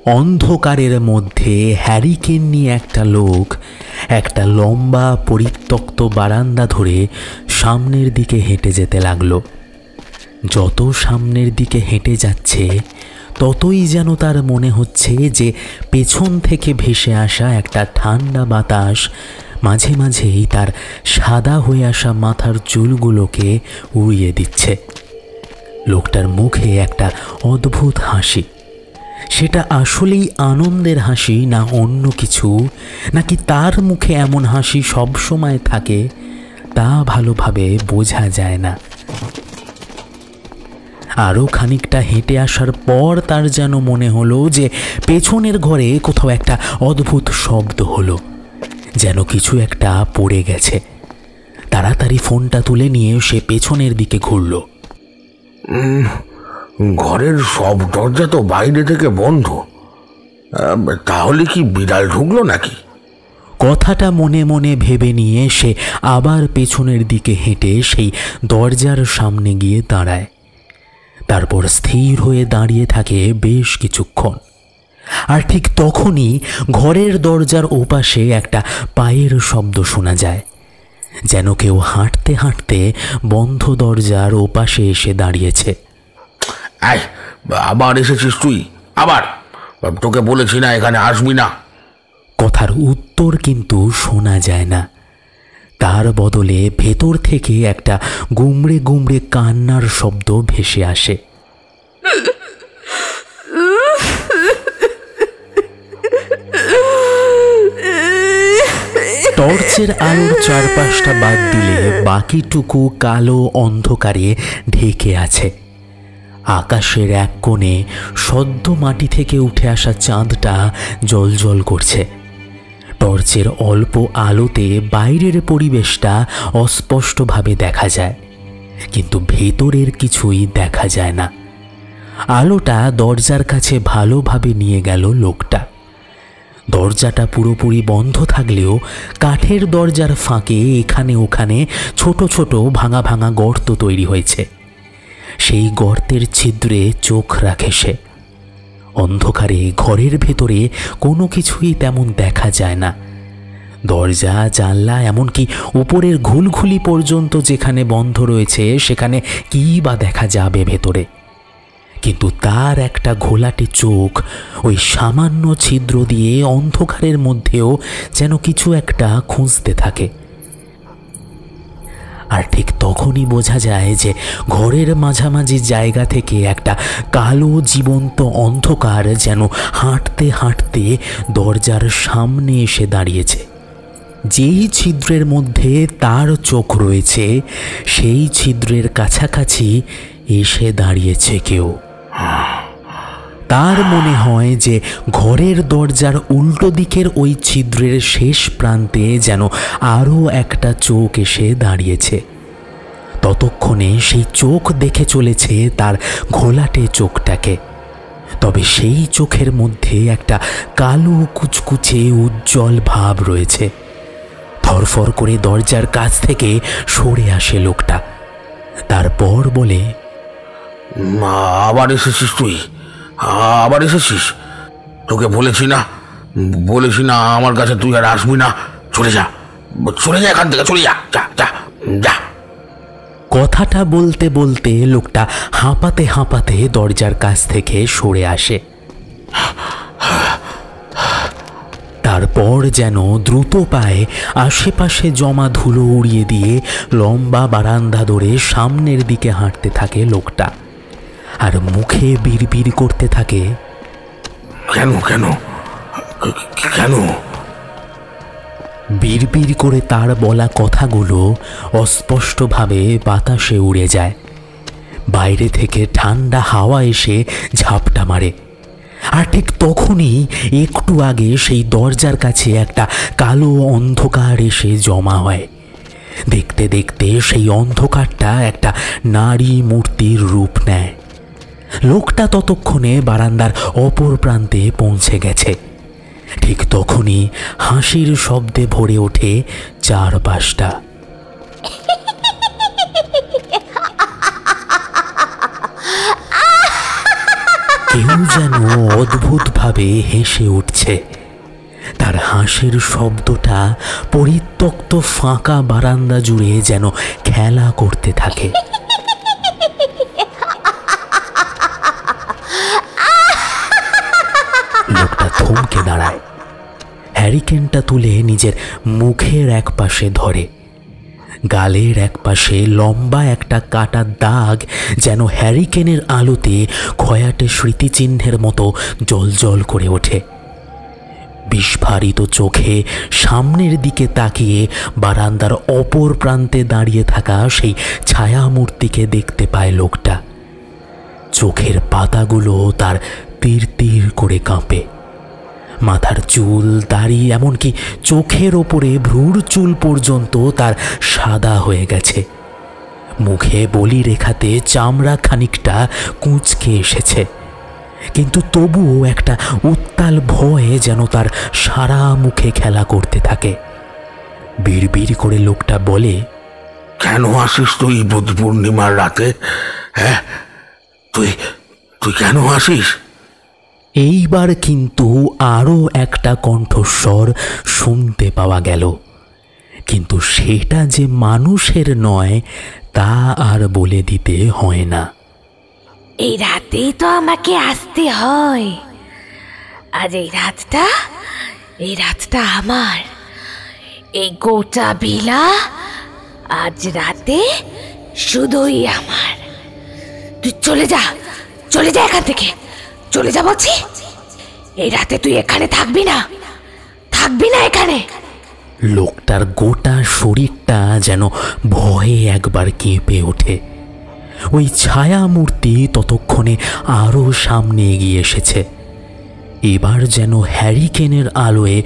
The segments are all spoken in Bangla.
অন্ধকারের মধ্যে হ্যারিকেন নিয়ে একটা লোক একটা লম্বা পরিত্যক্ত বারান্দা ধরে সামনের দিকে হেঁটে যেতে লাগলো। যত সামনের দিকে হেঁটে যাচ্ছে ততই যেন তার মনে হচ্ছে যে পেছন থেকে ভেসে আসা একটা ঠান্ডা বাতাস মাঝে মাঝেই তার সাদা হয়ে আসা মাথার চুলগুলোকে উড়িয়ে দিচ্ছে। লোকটার মুখে একটা অদ্ভুত হাসি। সেটা আসলেই আনন্দের হাসি না অন্য কিছু, নাকি তার মুখে এমন হাসি সব সময় থাকে তা ভালোভাবে বোঝা যায় না। আরও খানিকটা হেঁটে আসার পর তার যেন মনে হলো যে পেছনের ঘরে কোথাও একটা অদ্ভুত শব্দ হলো, যেন কিছু একটা পড়ে গেছে। তাড়াতাড়ি ফোনটা তুলে নিয়ে সে পেছনের দিকে ঘুরল। ঘরের সব দরজা তো বাইরে থেকে বন্ধ, তাহলে কি বিড়াল ঢুকলো নাকি? কথাটা মনে মনে ভেবে নিয়ে সে আবার পেছনের দিকে হেঁটে সেই দরজার সামনে গিয়ে দাঁড়ায়। তারপর স্থির হয়ে দাঁড়িয়ে থাকে বেশ কিছুক্ষণ। আর ঠিক তখনই ঘরের দরজার ওপাশে একটা পায়ের শব্দ শোনা যায়, যেন কেউ হাঁটতে হাঁটতে বন্ধ দরজার ওপাশে এসে দাঁড়িয়েছে। আবার এসেছিস তুই? আবার? তোকে বলেছি না এখানে আসবি না। কথার উত্তর কিন্তু শোনা যায় না। তার বদলে ভেতর থেকে একটা গুমড়ে গুমড়ে কান্নার শব্দ ভেসে আসে। টর্চের আলোর চারপাশটা বাদ দিলে বাকিটুকু কালো অন্ধকারে ঢেকে আছে। আকাশের এক কোণে সদ্য মাটি থেকে উঠে আসা চাঁদটা জ্বলজ্বল করছে। টর্চের অল্প আলোতে বাইরের পরিবেশটা অস্পষ্টভাবে দেখা যায়, কিন্তু ভেতরের কিছুই দেখা যায় না। আলোটা দরজার কাছে ভালোভাবে নিয়ে গেল লোকটা। দরজাটা পুরোপুরি বন্ধ থাকলেও কাঠের দরজার ফাঁকে এখানে ওখানে ছোট ছোট ভাঙা ভাঙা গর্ত তৈরি হয়েছে। সেই গর্তের ছিদ্রে চোখ রাখে সে। অন্ধকারে ঘরের ভেতরে কোনো কিছুই তেমন দেখা যায় না। দরজা, জানলা, এমনকি উপরের ঘুলঘুলি পর্যন্ত যেখানে বন্ধ রয়েছে সেখানে কী বা দেখা যাবে ভেতরে। কিন্তু তার একটা ঘোলাটে চোখ ওই সামান্য ছিদ্র দিয়ে অন্ধকারের মধ্যেও যেন কিছু একটা খুঁজতে থাকে। আর ঠিক তখনই বোঝা যায় যে ঘরের মাঝামাঝি জায়গা থেকে একটা কালো জীবন্ত অন্ধকার যেন হাঁটতে হাঁটতে দরজার সামনে এসে দাঁড়িয়েছে। যেই ছিদ্রের মধ্যে তার চোখ রয়েছে সেই ছিদ্রের কাছাকাছি এসে দাঁড়িয়েছে কেউ। তার মনে হয় যে ঘরের দরজার উল্টো দিকের ওই ছিদ্রের শেষ প্রান্তে যেন আরও একটা চোখ এসে দাঁড়িয়েছে। ততক্ষণে সেই চোখ দেখে চলেছে তার ঘোলাটে চোখটাকে। তবে সেই চোখের মধ্যে একটা কালো কুচকুচে উজ্জ্বল ভাব রয়েছে। ধরফর করে দরজার কাছ থেকে সরে আসে লোকটা। তারপর বলে, আবার এসেছিস তুই? আবার এসেছিস? তোকে বলেছি না আমার কাছে তুই আর আসবি না। চলে যা এখান থেকে, চলে যা যা যা। কথাটা বলতে বলতে লোকটা হাঁপাতে হাঁপাতে দরজার কাছ থেকে সরে আসে। তারপর যেন দ্রুত পায়ে আশেপাশে জমা ধুলো উড়িয়ে দিয়ে লম্বা বারান্দা ধরে সামনের দিকে হাঁটতে থাকে লোকটা। আর মুখে বিড়বিড় করতে থাকে, কেন কেন কেন? বিড়বিড় করে তার বলা কথাগুলো অস্পষ্টভাবে বাতাসে উড়ে যায়। বাইরে থেকে ঠান্ডা হাওয়া এসে ঝাপটা মারে। আর ঠিক তখনই একটু আগে সেই দরজার কাছে একটা কালো অন্ধকার এসে জমা হয়। দেখতে দেখতে সেই অন্ধকারটা একটা নারী মূর্তির রূপ নেয়। লোকটা ততক্ষণে বারান্দার অপর প্রান্তে পৌঁছে গেছে। ঠিক তখনই হাসির শব্দে ভরে ওঠে চারপাশটা। কেউ যেন অদ্ভুতভাবে হেসে উঠছে। তার হাসির শব্দটা পরিত্যক্ত ফাঁকা বারান্দা জুড়ে যেন খেলা করতে থাকে। লোকটা থমকে দাঁড়ায়, হ্যারিকেনটা তুলে নিজের মুখের এক পাশে ধরে। গালের এক পাশে লম্বা একটা কাটা দাগ যেন হ্যারিকেনের আলোতে ক্ষয়াটে স্মৃতিচিহ্নের মতো জ্বলজ্বল করে ওঠে। বিস্ফারিত চোখে সামনের দিকে তাকিয়ে বারান্দার অপর প্রান্তে দাঁড়িয়ে থাকা সেই ছায়ামূর্তিকে দেখতে পায় লোকটা। চোখের পাতাগুলো তার তীর তীর করে কাঁপে। মাথার চুল, দাড়ি, এমনকি চোখের ওপরে ভ্রুর চুল পর্যন্ত তার সাদা হয়ে গেছে। মুখে বলি রেখাতে চামড়া খানিকটা কুঁচকে এসেছে, কিন্তু তবুও একটা উত্তাল ভয়ে যেন তার সারা মুখে খেলা করতে থাকে। বিড়বিড় করে লোকটা বলে, কেন আসিস তুই বুধ পূর্ণিমার রাতে? হ্যাঁ, তুই তুই কেন আসিস? এইবার কিন্তু আরও একটা কণ্ঠস্বর শুনতে পাওয়া গেল, কিন্তু সেটা যে মানুষের নয় তা আর বলে দিতে হয় না। এই রাতেই তো আমাকে আসতে হয়, আর এই রাতটা আমার। এই গোটা ভিলা আজ রাতে শুধুই আমার। তুই চলে যা এখান থেকে, চলে যা বলছি। এই রাতে তুই এখানে থাকবি না এখানে। লোকটার গোটা শরীরটা যেন ভয়ে একবার কেঁপে ওঠে। ওই ছায়া মূর্তি ততক্ষণে আরও সামনে এগিয়ে এসেছে। এবার যেন হ্যারিকেনের আলোয়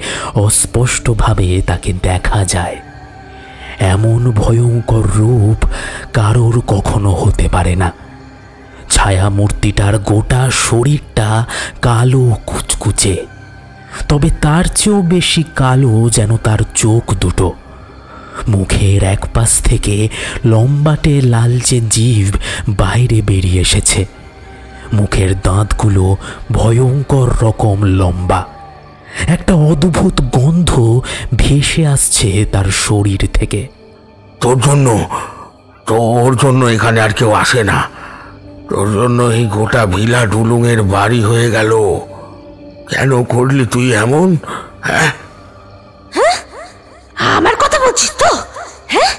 অস্পষ্টভাবে তাকে দেখা যায়। এমন ভয়ঙ্কর রূপ কারোর কখনো হতে পারে না। ছায়া মূর্তিটার গোটা শরীরটা কালো কুচকুচে, তবে তার চেয়েও বেশি কালো যেন তার চোখ দুটো। মুখের এক পাশ থেকে লম্বাটে লালচে জিভ বাইরে বেরিয়ে এসেছে। মুখের দাঁতগুলো ভয়ঙ্কর রকম লম্বা। একটা অদ্ভুত গন্ধ ভেসে আসছে তার শরীর থেকে। তোর জন্য এখানে আর কেউ আসে না। তোর জন্য এই গোটা ভিলা ডুলুঙের বাড়ি হয়ে গেল। কেন করলি তুই এমন? হ্যাঁ, আমার কথা বলছিস তো? হ্যাঁ,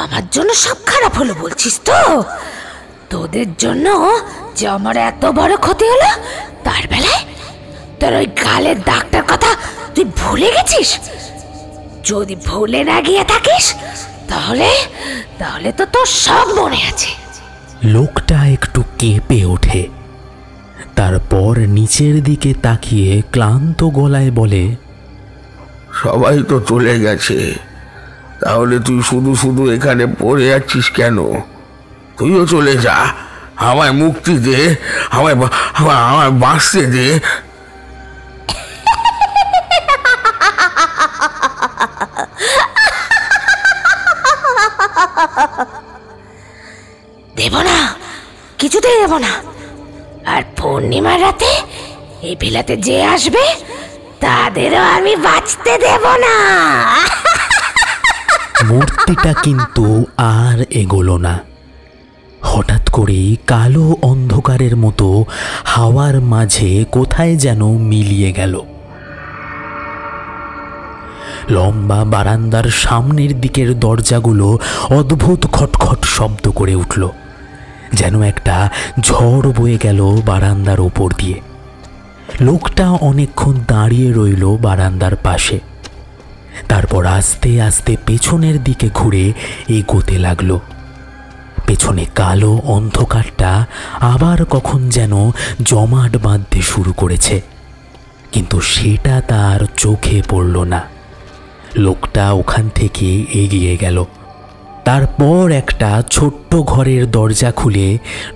আমার জন্য সব খারাপ হলো বলছিস তো? তোদের জন্য যে আমার এত বড় ক্ষতি হলো, তার বেলায় তোর ওই গালের দাগটার কথা তুই ভুলে গেছিস? যদি ভুলে না গিয়ে থাকিস তাহলে তো তোর সব মনে আছে। লোকটা একটু কেঁপে ওঠে, তারপর নিচের দিকে তাকিয়ে ক্লান্ত গলায় বলে, সবাই তো চলে গেছে, তাহলে তুই শুধু শুধু এখানে পড়ে যাচ্ছিস কেন? তুইও চলে যা, আমায় মুক্তি দে, আমায় বাঁচতে দে। দেব না, কিছুতেই দেব না। আর পূর্ণিমার রাতে এই ভিলাতে যে আসবে তাদেরও আমি বাঁচতে দেব না। মূর্তিটা কিন্তু আর এগোলো না। হঠাৎ করেই কালো অন্ধকারের মতো হাওয়ার মাঝে কোথায় যেন মিলিয়ে গেল। লম্বা বারান্দার সামনের দিকের দরজাগুলো অদ্ভুত খটখট শব্দ করে উঠল, যেন একটা ঝড় বয়ে গেল বারান্দার ওপর দিয়ে। লোকটা অনেকক্ষণ দাঁড়িয়ে রইল বারান্দার পাশে, তারপর আস্তে আস্তে পেছনের দিকে ঘুরে এগোতে লাগলো। পেছনে কালো অন্ধকারটা আবার কখন যেন জমাট বাঁধতে শুরু করেছে, কিন্তু সেটা তার চোখে পড়ল না। লোকটা ওখান থেকে এগিয়ে গেল। তারপর একটা ছোট্ট ঘরের দরজা খুলে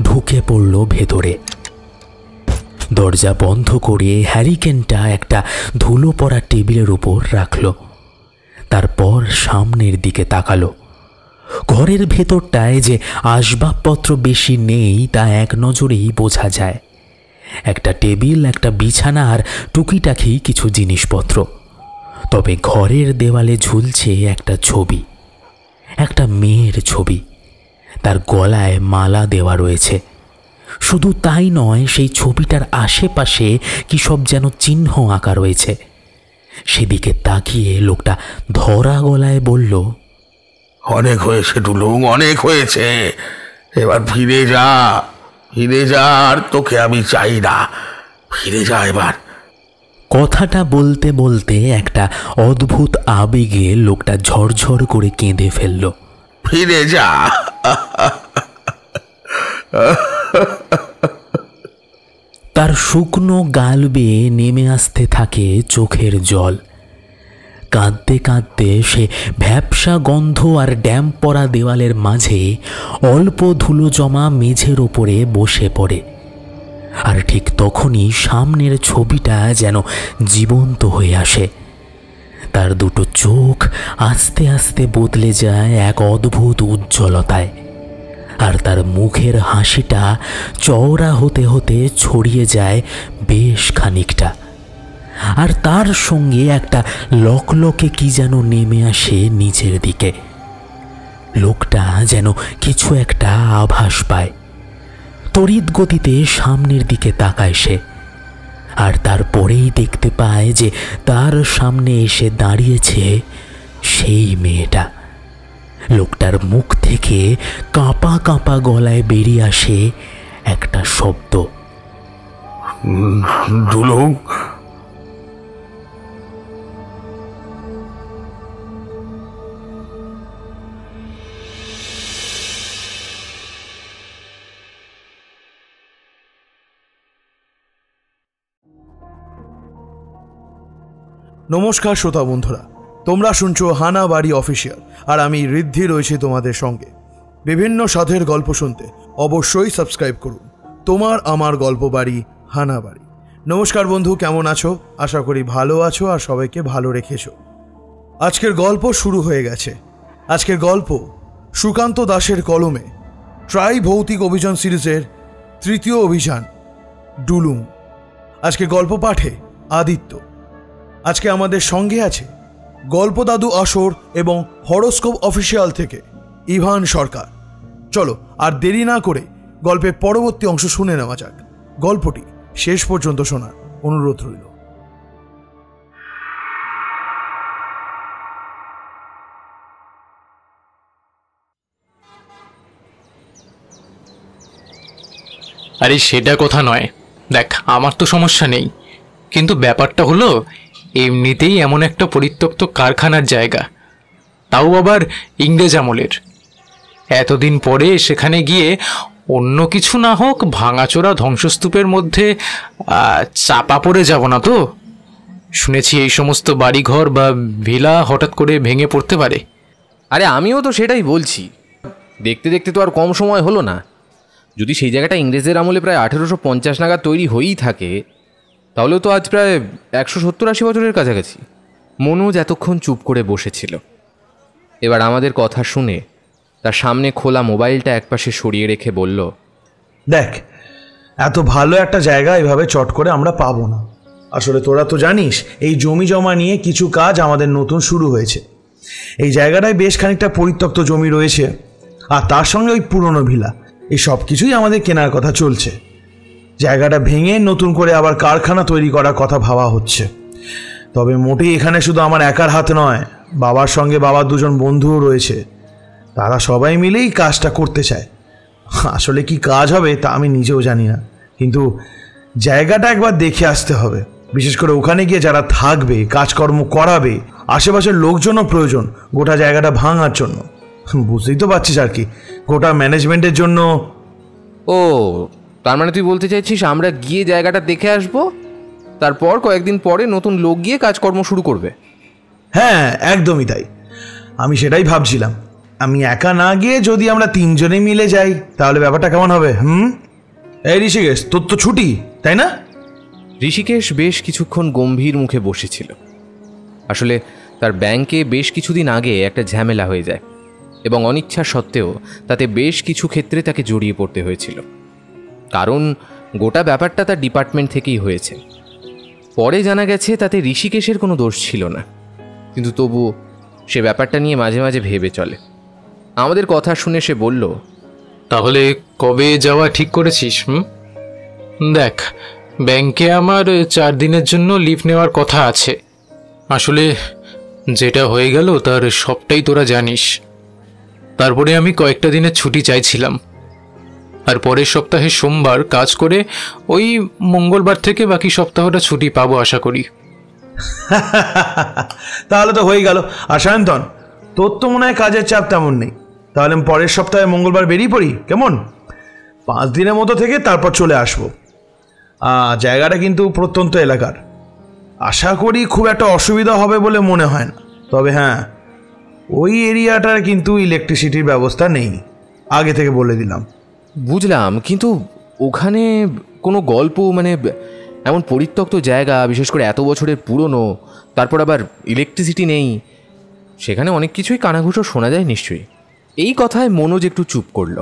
ঢুকে পড়ল ভেতরে। দরজা বন্ধ করে হ্যারিকেনটা একটা ধুলো পড়া টেবিলের উপর রাখল। তারপর সামনের দিকে তাকালো। ঘরের ভেতরটায় যে আসবাবপত্র বেশি নেই তা এক নজরেই বোঝা যায়। একটা টেবিল, একটা বিছানা আর টুকিটাকি কিছু জিনিসপত্র। তবে ঘরের দেওয়ালে ঝুলছে একটা ছবি, একটা মেয়ের ছবি। তার গলায় মালা দেওয়া রয়েছে। শুধু তাই নয়, সেই ছবিটার আশেপাশে কি সব যেন চিহ্ন আঁকা রয়েছে। সেদিকে তাকিয়ে লোকটা ধরা গলায় বলল, অনেক হয়েছে টুলুং, অনেক হয়েছে। এবার ফিরে যা, ফিরে যা, আর তোকে আমি চাই না। ফিরে যা এবার। কথাটা বলতে বলতে একটা অদ্ভুত আবেগে লোকটা ঝরঝর করে কেঁদে ফেলল। ফিরে যা। তার শুকনো গাল বেয়ে নেমে আসতে থাকে চোখের জল। কাঁদতে কাঁদতে সে ভ্যাপসা গন্ধ আর ড্যাম পড়া দেওয়ালের মাঝে অল্প ধুলো জমা মেঝের ওপরে বসে পড়ে। আর ঠিক তখনই সামনের ছবিটা যেন জীবন্ত হয়ে আসে। তার দুটো চোখ আস্তে আস্তে বদলে যায় এক অদ্ভুত উজ্জ্বলতায়, আর তার মুখের হাসিটা চওড়া হতে হতে ছড়িয়ে যায় বেশ খানিকটা। আর তার সঙ্গে একটা লকলকে কি যেন নেমে আসে নিচের দিকে। লোকটা যেন কিছু একটা আভাস পায়। তড়িৎ গতিতে সামনের দিকে তাকায় সে, আর তারপরেই দেখতে পায় যে তার সামনে এসে দাঁড়িয়েছে সেই মেয়েটা। লোকটার মুখ থেকে কাঁপা কাঁপা গলায় বেরিয়ে আসে একটা শব্দ, টুলুং। নমস্কার শ্রোতা বন্ধুরা, তোমরা শুনছো হানা বাড়ি অফিসিয়াল, আর আমি ঋদ্ধি রয়েছি তোমাদের সঙ্গে। বিভিন্ন সাধের গল্প শুনতে অবশ্যই সাবস্ক্রাইব করুন তোমার আমার গল্প বাড়ি হানা বাড়ি। নমস্কার বন্ধু, কেমন আছো? আশা করি ভালো আছো আর সবাইকে ভালো রেখেছো। আজকের গল্প শুরু হয়ে গেছে। আজকের গল্প সুকান্ত দাসের কলমে ট্রাই ভৌতিক অভিযান সিরিজের তৃতীয় অভিযান ডুলুং। আজকে গল্প পাঠে আদিত্য। আজকে আমাদের সঙ্গে আছে গল্প দাদু আসর এবং হরোস্কোপ অফিসিয়াল থেকে ইভান সরকার। চলো আর দেরি না করে গল্পের পরবর্তী অংশ শুনে নেওয়া যাক। গল্পটি শেষ পর্যন্ত শোনার অনুরোধ রইল। আরে সেটা কথা নয়, দেখ আমার তো সমস্যা নেই, কিন্তু ব্যাপারটা হলো এমনিতেই এমন একটা পরিত্যক্ত কারখানার জায়গা, তাও আবার ইংরেজ আমলের। এতদিন পরে সেখানে গিয়ে অন্য কিছু না হোক ভাঙাচোরা ধ্বংসস্তূপের মধ্যে চাপা পড়ে যাব না তো? শুনেছি এই সমস্ত বাড়িঘর বা ভিলা হঠাৎ করে ভেঙে পড়তে পারে। আরে আমিও তো সেটাই বলছি, দেখতে দেখতে তো আর কম সময় হলো না। যদি সেই জায়গাটা ইংরেজের আমলে প্রায় 1850 নাগাদ তৈরি হয়েই থাকে, তাহলেও তো আজ প্রায় 170-80 বছরের কাছাকাছি। মনোজ এতক্ষণ চুপ করে বসেছিল। এবার আমাদের কথা শুনে তার সামনে খোলা মোবাইলটা একপাশে সরিয়ে রেখে বলল, দেখ, এত ভালো একটা জায়গা এভাবে চট করে আমরা পাবো না। আসলে তোরা তো জানিস, এই জমি জমা নিয়ে কিছু কাজ আমাদের নতুন শুরু হয়েছে। এই জায়গাটায় বেশ খানিকটা পরিত্যক্ত জমি রয়েছে, আর তার সঙ্গে ওই পুরনো ভিলা, এই সব কিছুই আমাদের কেনার কথা চলছে। জায়গাটা ভেঙে নতুন করে আবার কারখানা তৈরি করার কথা ভাবা হচ্ছে। তবে মোটেই এখানে শুধু আমার একার হাত নয়, বাবার সঙ্গে বাবার দুজন বন্ধুও রয়েছে। তারা সবাই মিলেই কাজটা করতে চায়। আসলে কি কাজ হবে তা আমি নিজেও জানি না, কিন্তু জায়গাটা একবার দেখে আসতে হবে। বিশেষ করে ওখানে গিয়ে যারা থাকবে, কাজকর্ম করাবে, আশেপাশের লোকজনও প্রয়োজন গোটা জায়গাটা ভাঙার জন্য। বুঝতেই তো পারছিস আর কি, গোটা ম্যানেজমেন্টের জন্য। ও তার মানে তুই বলতে চাইছিস আমরা গিয়ে জায়গাটা দেখে আসবো, তারপর কয়েকদিন পরে নতুন লোক গিয়ে কাজকর্ম শুরু করবে? হ্যাঁ, একদমই তাই। আমি সেটাই ভাবছিলাম, আমি একা না গিয়ে যদি আমরা তিনজনে মিলে যাই তাহলে ব্যাপারটা কেমন হবে? এই ঋষিকেশ, তোর তো ছুটি, তাই না? ঋষিকেশ বেশ কিছুক্ষণ গম্ভীর মুখে বসেছিল। আসলে তার ব্যাংকে বেশ কিছুদিন আগে একটা ঝামেলা হয়ে যায়, এবং অনিচ্ছা সত্ত্বেও তাতে বেশ কিছু ক্ষেত্রে তাকে জড়িয়ে পড়তে হয়েছিল। কারণ গোটা ব্যাপারটা তার ডিপার্টমেন্ট থেকেই হয়েছে। পরে জানা গেছে তাতে ঋষিকেশের কোনো দোষ ছিল না, কিন্তু তবু সে ব্যাপারটা নিয়ে মাঝে মাঝে ভেবে চলে। আমাদের কথা শুনে সে বলল, তাহলে কবে যাওয়া ঠিক করেছিস? দেখ, ব্যাংকে আমার 4 দিনের জন্য লিভ নেওয়ার কথা আছে। আসলে যেটা হয়ে গেল তার সবটাই তোরা জানিস। তারপরে আমি কয়েকটা দিনের ছুটি চাইছিলাম, আর পরের সপ্তাহে সোমবার কাজ করে ওই মঙ্গলবার থেকে বাকি সপ্তাহটা ছুটি পাবো আশা করি। তাহলে তো হয়ে গেল। আর সায়ন্তন, তোর তো মনে হয় কাজের চাপ তেমন নেই, তাহলে পরের সপ্তাহে মঙ্গলবার বেরিয়ে পড়ি, কেমন? 5 দিনের মতো থেকে তারপর চলে আসবো। জায়গাটা কিন্তু প্রত্যন্ত এলাকার, আশা করি খুব একটা অসুবিধা হবে বলে মনে হয় না। তবে হ্যাঁ, ওই এরিয়াটার কিন্তু ইলেকট্রিসিটির ব্যবস্থা নেই, আগে থেকে বলে দিলাম। বুঝলাম, কিন্তু ওখানে কোনো গল্প, মানে এমন পরিত্যক্ত জায়গা, বিশেষ করে এত বছরের পুরনো, তারপর আবার ইলেকট্রিসিটি নেই, সেখানে অনেক কিছুই কানাঘুষো শোনা যায় নিশ্চয়ই। এই কথায় মনোজ একটু চুপ করল,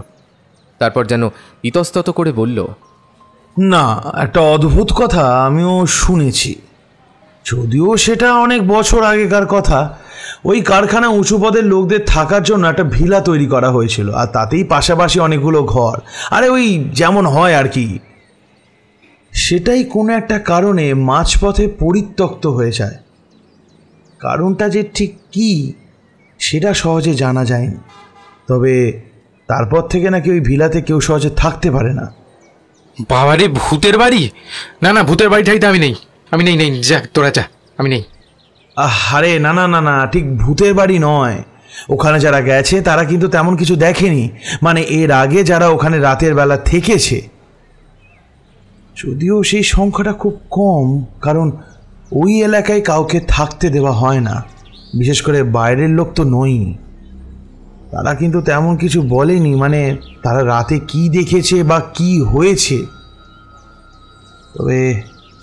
তারপর যেন ইতস্তত করে বলল, না, একটা অদ্ভুত কথা আমিও শুনেছি, যদিও সেটা অনেক বছর আগেকার কথা। ওই কারখানা উঁচু পদের লোকদের থাকার জন্য একটা ভিলা তৈরি করা হয়েছিল, আর তাতেই পাশাপাশি অনেকগুলো ঘর, আরে ওই যেমন হয় আর কি। সেটাই কোনো একটা কারণে মাঝপথে পরিত্যক্ত হয়ে যায়। কারণটা যে ঠিক কি সেটা সহজে জানা যায়নি, তবে তারপর থেকে নাকি ওই ভিলাতে কেউ সহজে থাকতে পারে না। বাবারে, ভূতের বাড়ি? না না, ভূতের বাড়িটাই তো আমি নেই, আমি নেই। যা তোরা যা, আমি নেই। আরে না না না না, ঠিক ভূতের বাড়ি নয়। ওখানে যারা গেছে তারা কিন্তু তেমন কিছু দেখেনি, মানে এর আগে যারা ওখানে রাতের বেলা থেকেছে, যদিও সেই সংখ্যাটা খুব কম, কারণ ওই এলাকায় কাউকে থাকতে দেওয়া হয় না, বিশেষ করে বাইরের লোক তো নই। তারা কিন্তু তেমন কিছু বলেনি, মানে তারা রাতে কি দেখেছে বা কি হয়েছে, তবে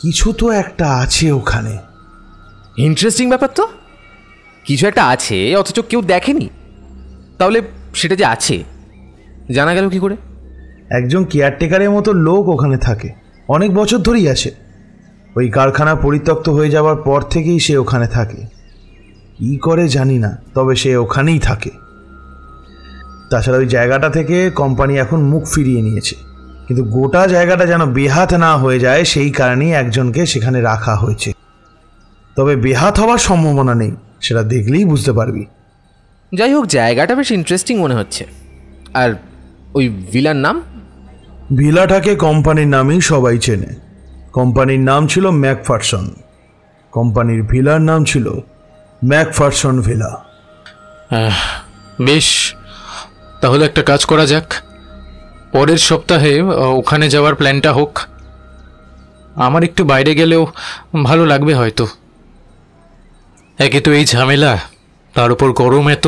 কিছু তো একটা আছে ওখানে। ইন্টারেস্টিং ব্যাপার তো, কিছু একটা আছে অথচ কেউ দেখেনি। তাহলে সেটা যে আছে জানা গেল কি করে? একজন কেয়ারটেকারের মতো লোক ওখানে থাকে, অনেক বছর ধরেই আছে। ওই কারখানা পরিত্যক্ত হয়ে যাওয়ার পর থেকেই সে ওখানে থাকে। কী করে জানি না, তবে সে ওখানেই থাকে। তাছাড়া ওই জায়গাটা থেকে কোম্পানি এখন মুখ ফিরিয়ে নিয়েছে, কিন্তু গোটা জায়গাটা যেন বেহাত না হয়ে যায় সেই কারণেই একজনকে সেখানে রাখা হয়েছে। তবে বেহাত হওয়ার সম্ভাবনা নেই, সেটা দেখলেই বুঝতে পারবি। যাই হোক, জায়গাটা বেশ ইন্টারেস্টিং মনে হচ্ছে। আর ওই ভিলার নাম? ভিলাটাকে কোম্পানির নামেই সবাই চেনে। কোম্পানির নাম ছিল ম্যাকফারসন, কোম্পানির ভিলার নাম ছিল ম্যাকফারসন ভিলা। বেশ, তাহলে একটা কাজ করা যাক, পরের সপ্তাহে ওখানে যাওয়ার প্ল্যানটা হোক। আমার একটু বাইরে গেলেও ভালো লাগবে হয়তো। একে তো এই ঝামেলা, তার উপর গরম এত,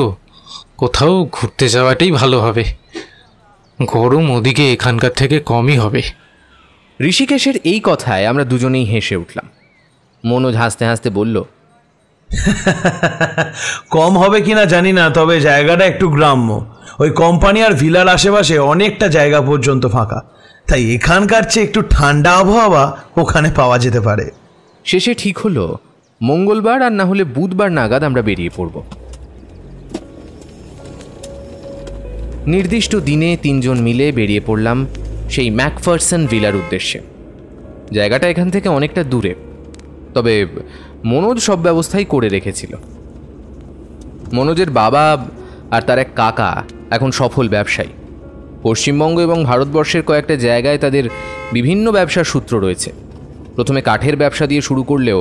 কোথাও ঘুরতে যাওয়াটাই ভালো হবে। গরম ওদিকে এখানকার থেকে কমই হবে। ঋষিকেশের এই কথায় আমরা দুজনেই হেসে উঠলাম। মনোজ হাসতে হাসতে বলল, কম হবে কিনা জানি না, তবে জায়গাটা একটু গ্রাম্য। ওই কোম্পানি আর ভিলার আশেপাশে অনেকটা জায়গা পর্যন্ত ফাঁকা, তাই এখানকার চেয়ে একটু ঠান্ডা আবহাওয়া ওখানে পাওয়া যেতে পারে। শেষে ঠিক হলো মঙ্গলবার আর না হলে বুধবার নাগাদ আমরা বেরিয়ে পড়ব। নির্দিষ্ট দিনে 3 জন মিলে বেরিয়ে পড়লাম সেই ম্যাকফারসন ভিলার উদ্দেশ্যে। জায়গাটা এখান থেকে অনেকটা দূরে, তবে মনোজ সব ব্যবস্থাই করে রেখেছিল। মনোজের বাবা আর তার এক কাকা এখন সফল ব্যবসায়ী। পশ্চিমবঙ্গ এবং ভারতবর্ষের কয়েকটা জায়গায় তাদের বিভিন্ন ব্যবসার সূত্র রয়েছে। প্রথমে কাঠের ব্যবসা দিয়ে শুরু করলেও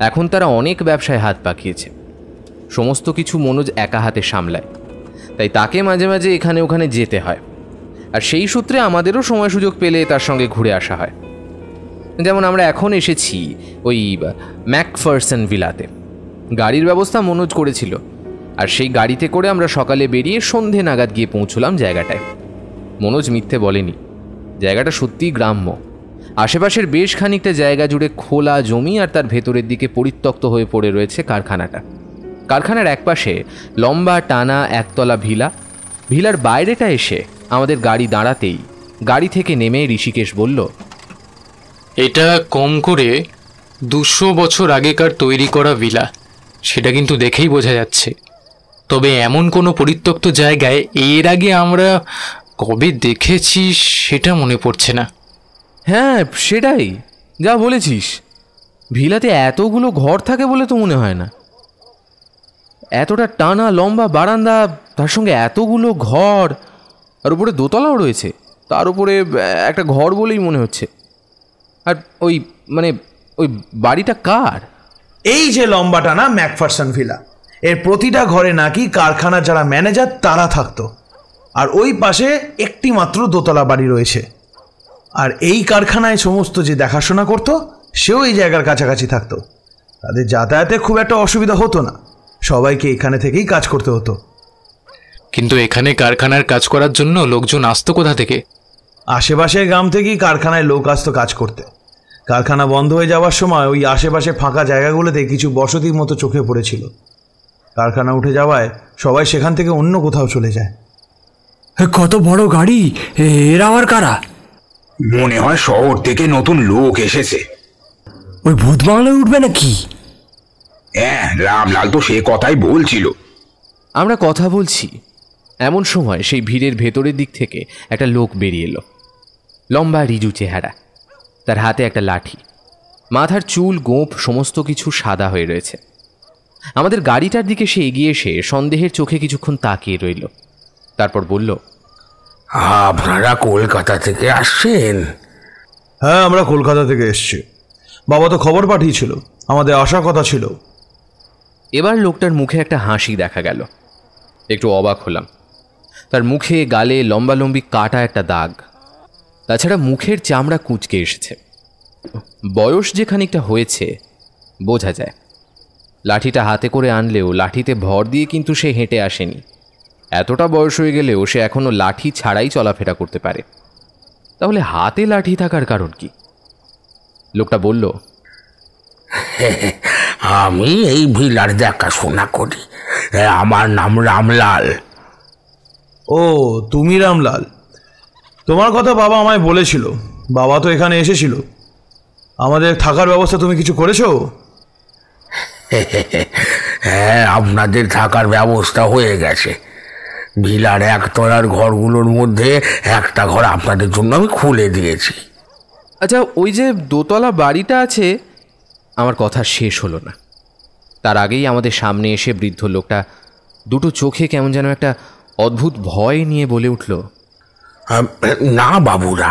এখন তারা অনেক ব্যবসায় হাত পাকিয়েছে। সমস্ত কিছু মনোজ একা হাতে সামলায়, তাই তাকে মাঝে মাঝে এখানে ওখানে যেতে হয়। আর সেই সূত্রে আমাদেরও সময় সুযোগ পেলে তার সঙ্গে ঘুরে আসা হয়। যেমন আমরা এখন এসেছি ওই ম্যাকফারসন ভিলাতে। গাড়ির ব্যবস্থা মনোজ করেছিল, আর সেই গাড়িতে করে আমরা সকালে বেরিয়ে সন্ধে নাগাদ গিয়ে পৌঁছলাম জায়গাটায়। মনোজ মিথ্যে বলেনি, জায়গাটা সত্যিই গ্রাম্য। আশেপাশের বেশ খানিকটা জায়গা জুড়ে খোলা জমি, আর তার ভেতরের দিকে পরিত্যক্ত হয়ে পড়ে রয়েছে কারখানাটা। কারখানার একপাশে লম্বা টানা একতলা ভিলা। ভিলার বাইরেটা এসে আমাদের গাড়ি দাঁড়াতেই গাড়ি থেকে নেমে ঋষিকেশ বলল, এটা কম করে 200 বছর আগেকার তৈরি করা ভিলা, সেটা কিন্তু দেখেই বোঝা যাচ্ছে। তবে এমন কোনো পরিত্যক্ত জায়গায় এর আগে আমরা কবে দেখেছি সেটা মনে পড়ছে না। হ্যাঁ সেটাই, যা বলেছিস, ভিলাতে এতগুলো ঘর থাকে বলে তো মনে হয় না। এতটা টানা লম্বা বারান্দা, তার সঙ্গে এতগুলো ঘর, আর উপরে দোতলাও রয়েছে, তার উপরে একটা ঘর বলেই মনে হচ্ছে। আর ওই বাড়িটা কার? এই যে লম্বাটা না, ম্যাকফারসন ভিলা। এর প্রতিটা ঘরে নাকি কারখানার যারা ম্যানেজার তারা থাকতো। আর ওই পাশে একটি মাত্র দোতলা বাড়ি রয়েছে। আর এই কারখানায় সমস্ত যে দেখাশোনা করতো সেও এই জায়গার কাছাকাছি থাকতো। তাদের যাতায়াতে খুব একটা অসুবিধা হতো না, সবাইকে এখানে থেকেই কাজ করতে হতো। কিন্তু এখানে কারখানার কাজ করার জন্য লোকজন আসতো কোথা থেকে? আশেপাশের গ্রাম থেকেই কারখানায় লোক আসতো কাজ করতে। কারখানা বন্ধ হয়ে যাওয়ার সময় ওই আশেপাশে ফাঁকা জায়গাগুলোতে কিছু বসতির মতো চোখে পড়েছিল। কারখানা উঠে যাওয়ায় সবাই সেখান থেকে অন্য কোথাও চলে যায়। কত বড় গাড়ি, এরা আবার কারা? মনে হয় শহর থেকে নতুন লোক এসেছে। ওই ভূত বাংলায় উঠবে নাকি? হ্যাঁ, রামলাল তো সে কথাই বলছিল। আমরা কথা বলছি, এমন সময় সেই ভিড়ের ভেতরের দিক থেকে একটা লোক বেরিয়ে এলো। লম্বা রিজু চেহারা, তার হাতে একটা লাঠি, মাথার চুল গোঁফ সমস্ত কিছু সাদা হয়ে রয়েছে। আমাদের গাড়িটার দিকে সে এগিয়ে এসে সন্দেহের চোখে কিছুক্ষণ তাকিয়ে রইল, তারপর বলল, আপনারা কলকাতা থেকে আসছেন? হ্যাঁ, আমরা কলকাতা থেকে এসেছি। বাবা তো খবর পাঠিয়েছিল, আমাদের আসার কথা ছিল। এবার লোকটার মুখে একটা হাসি দেখা গেল। একটু অবাক হলাম। তার মুখে গালে লম্বালম্বি কাটা একটা দাগ, তাছাড়া মুখের চামড়া কুঁচকে এসেছে। বয়স যে খানিকটা হয়েছে বোঝা যায়। লাঠিটা হাতে করে আনলেও লাঠিতে ভর দিয়ে কিন্তু সে হেঁটে আসেনি। এতটা বয়স হয়ে গেলেও সে এখনো লাঠি ছাড়াই চলাফেরা করতে পারে। তাহলে হাতে লাঠি থাকার কারণ কি? লোকটা বলল, আমি এই ভিলার দেখাশোনা করি, আমার নাম রামলাল। ও, তুমি রামলাল? তোমার কথা বাবা আমায় বলেছিল। বাবা তো এখানে এসেছিল। আমাদের থাকার ব্যবস্থা তুমি কিছু করেছো? হ্যাঁ, আপনাদের থাকার ব্যবস্থা হয়ে গেছে। ভিলার একতলার ঘরগুলোর মধ্যে একটা ঘর আপনাদের জন্য আমি খুলে দিয়েছি। আচ্ছা, ওই যে দোতলা বাড়িটা আছে। আমার কথা শেষ হলো না, তার আগেই আমাদের সামনে এসে বৃদ্ধ লোকটা দুটো চোখে কেমন যেন একটা অদ্ভুত ভয় নিয়ে বলে উঠল, না বাবুরা,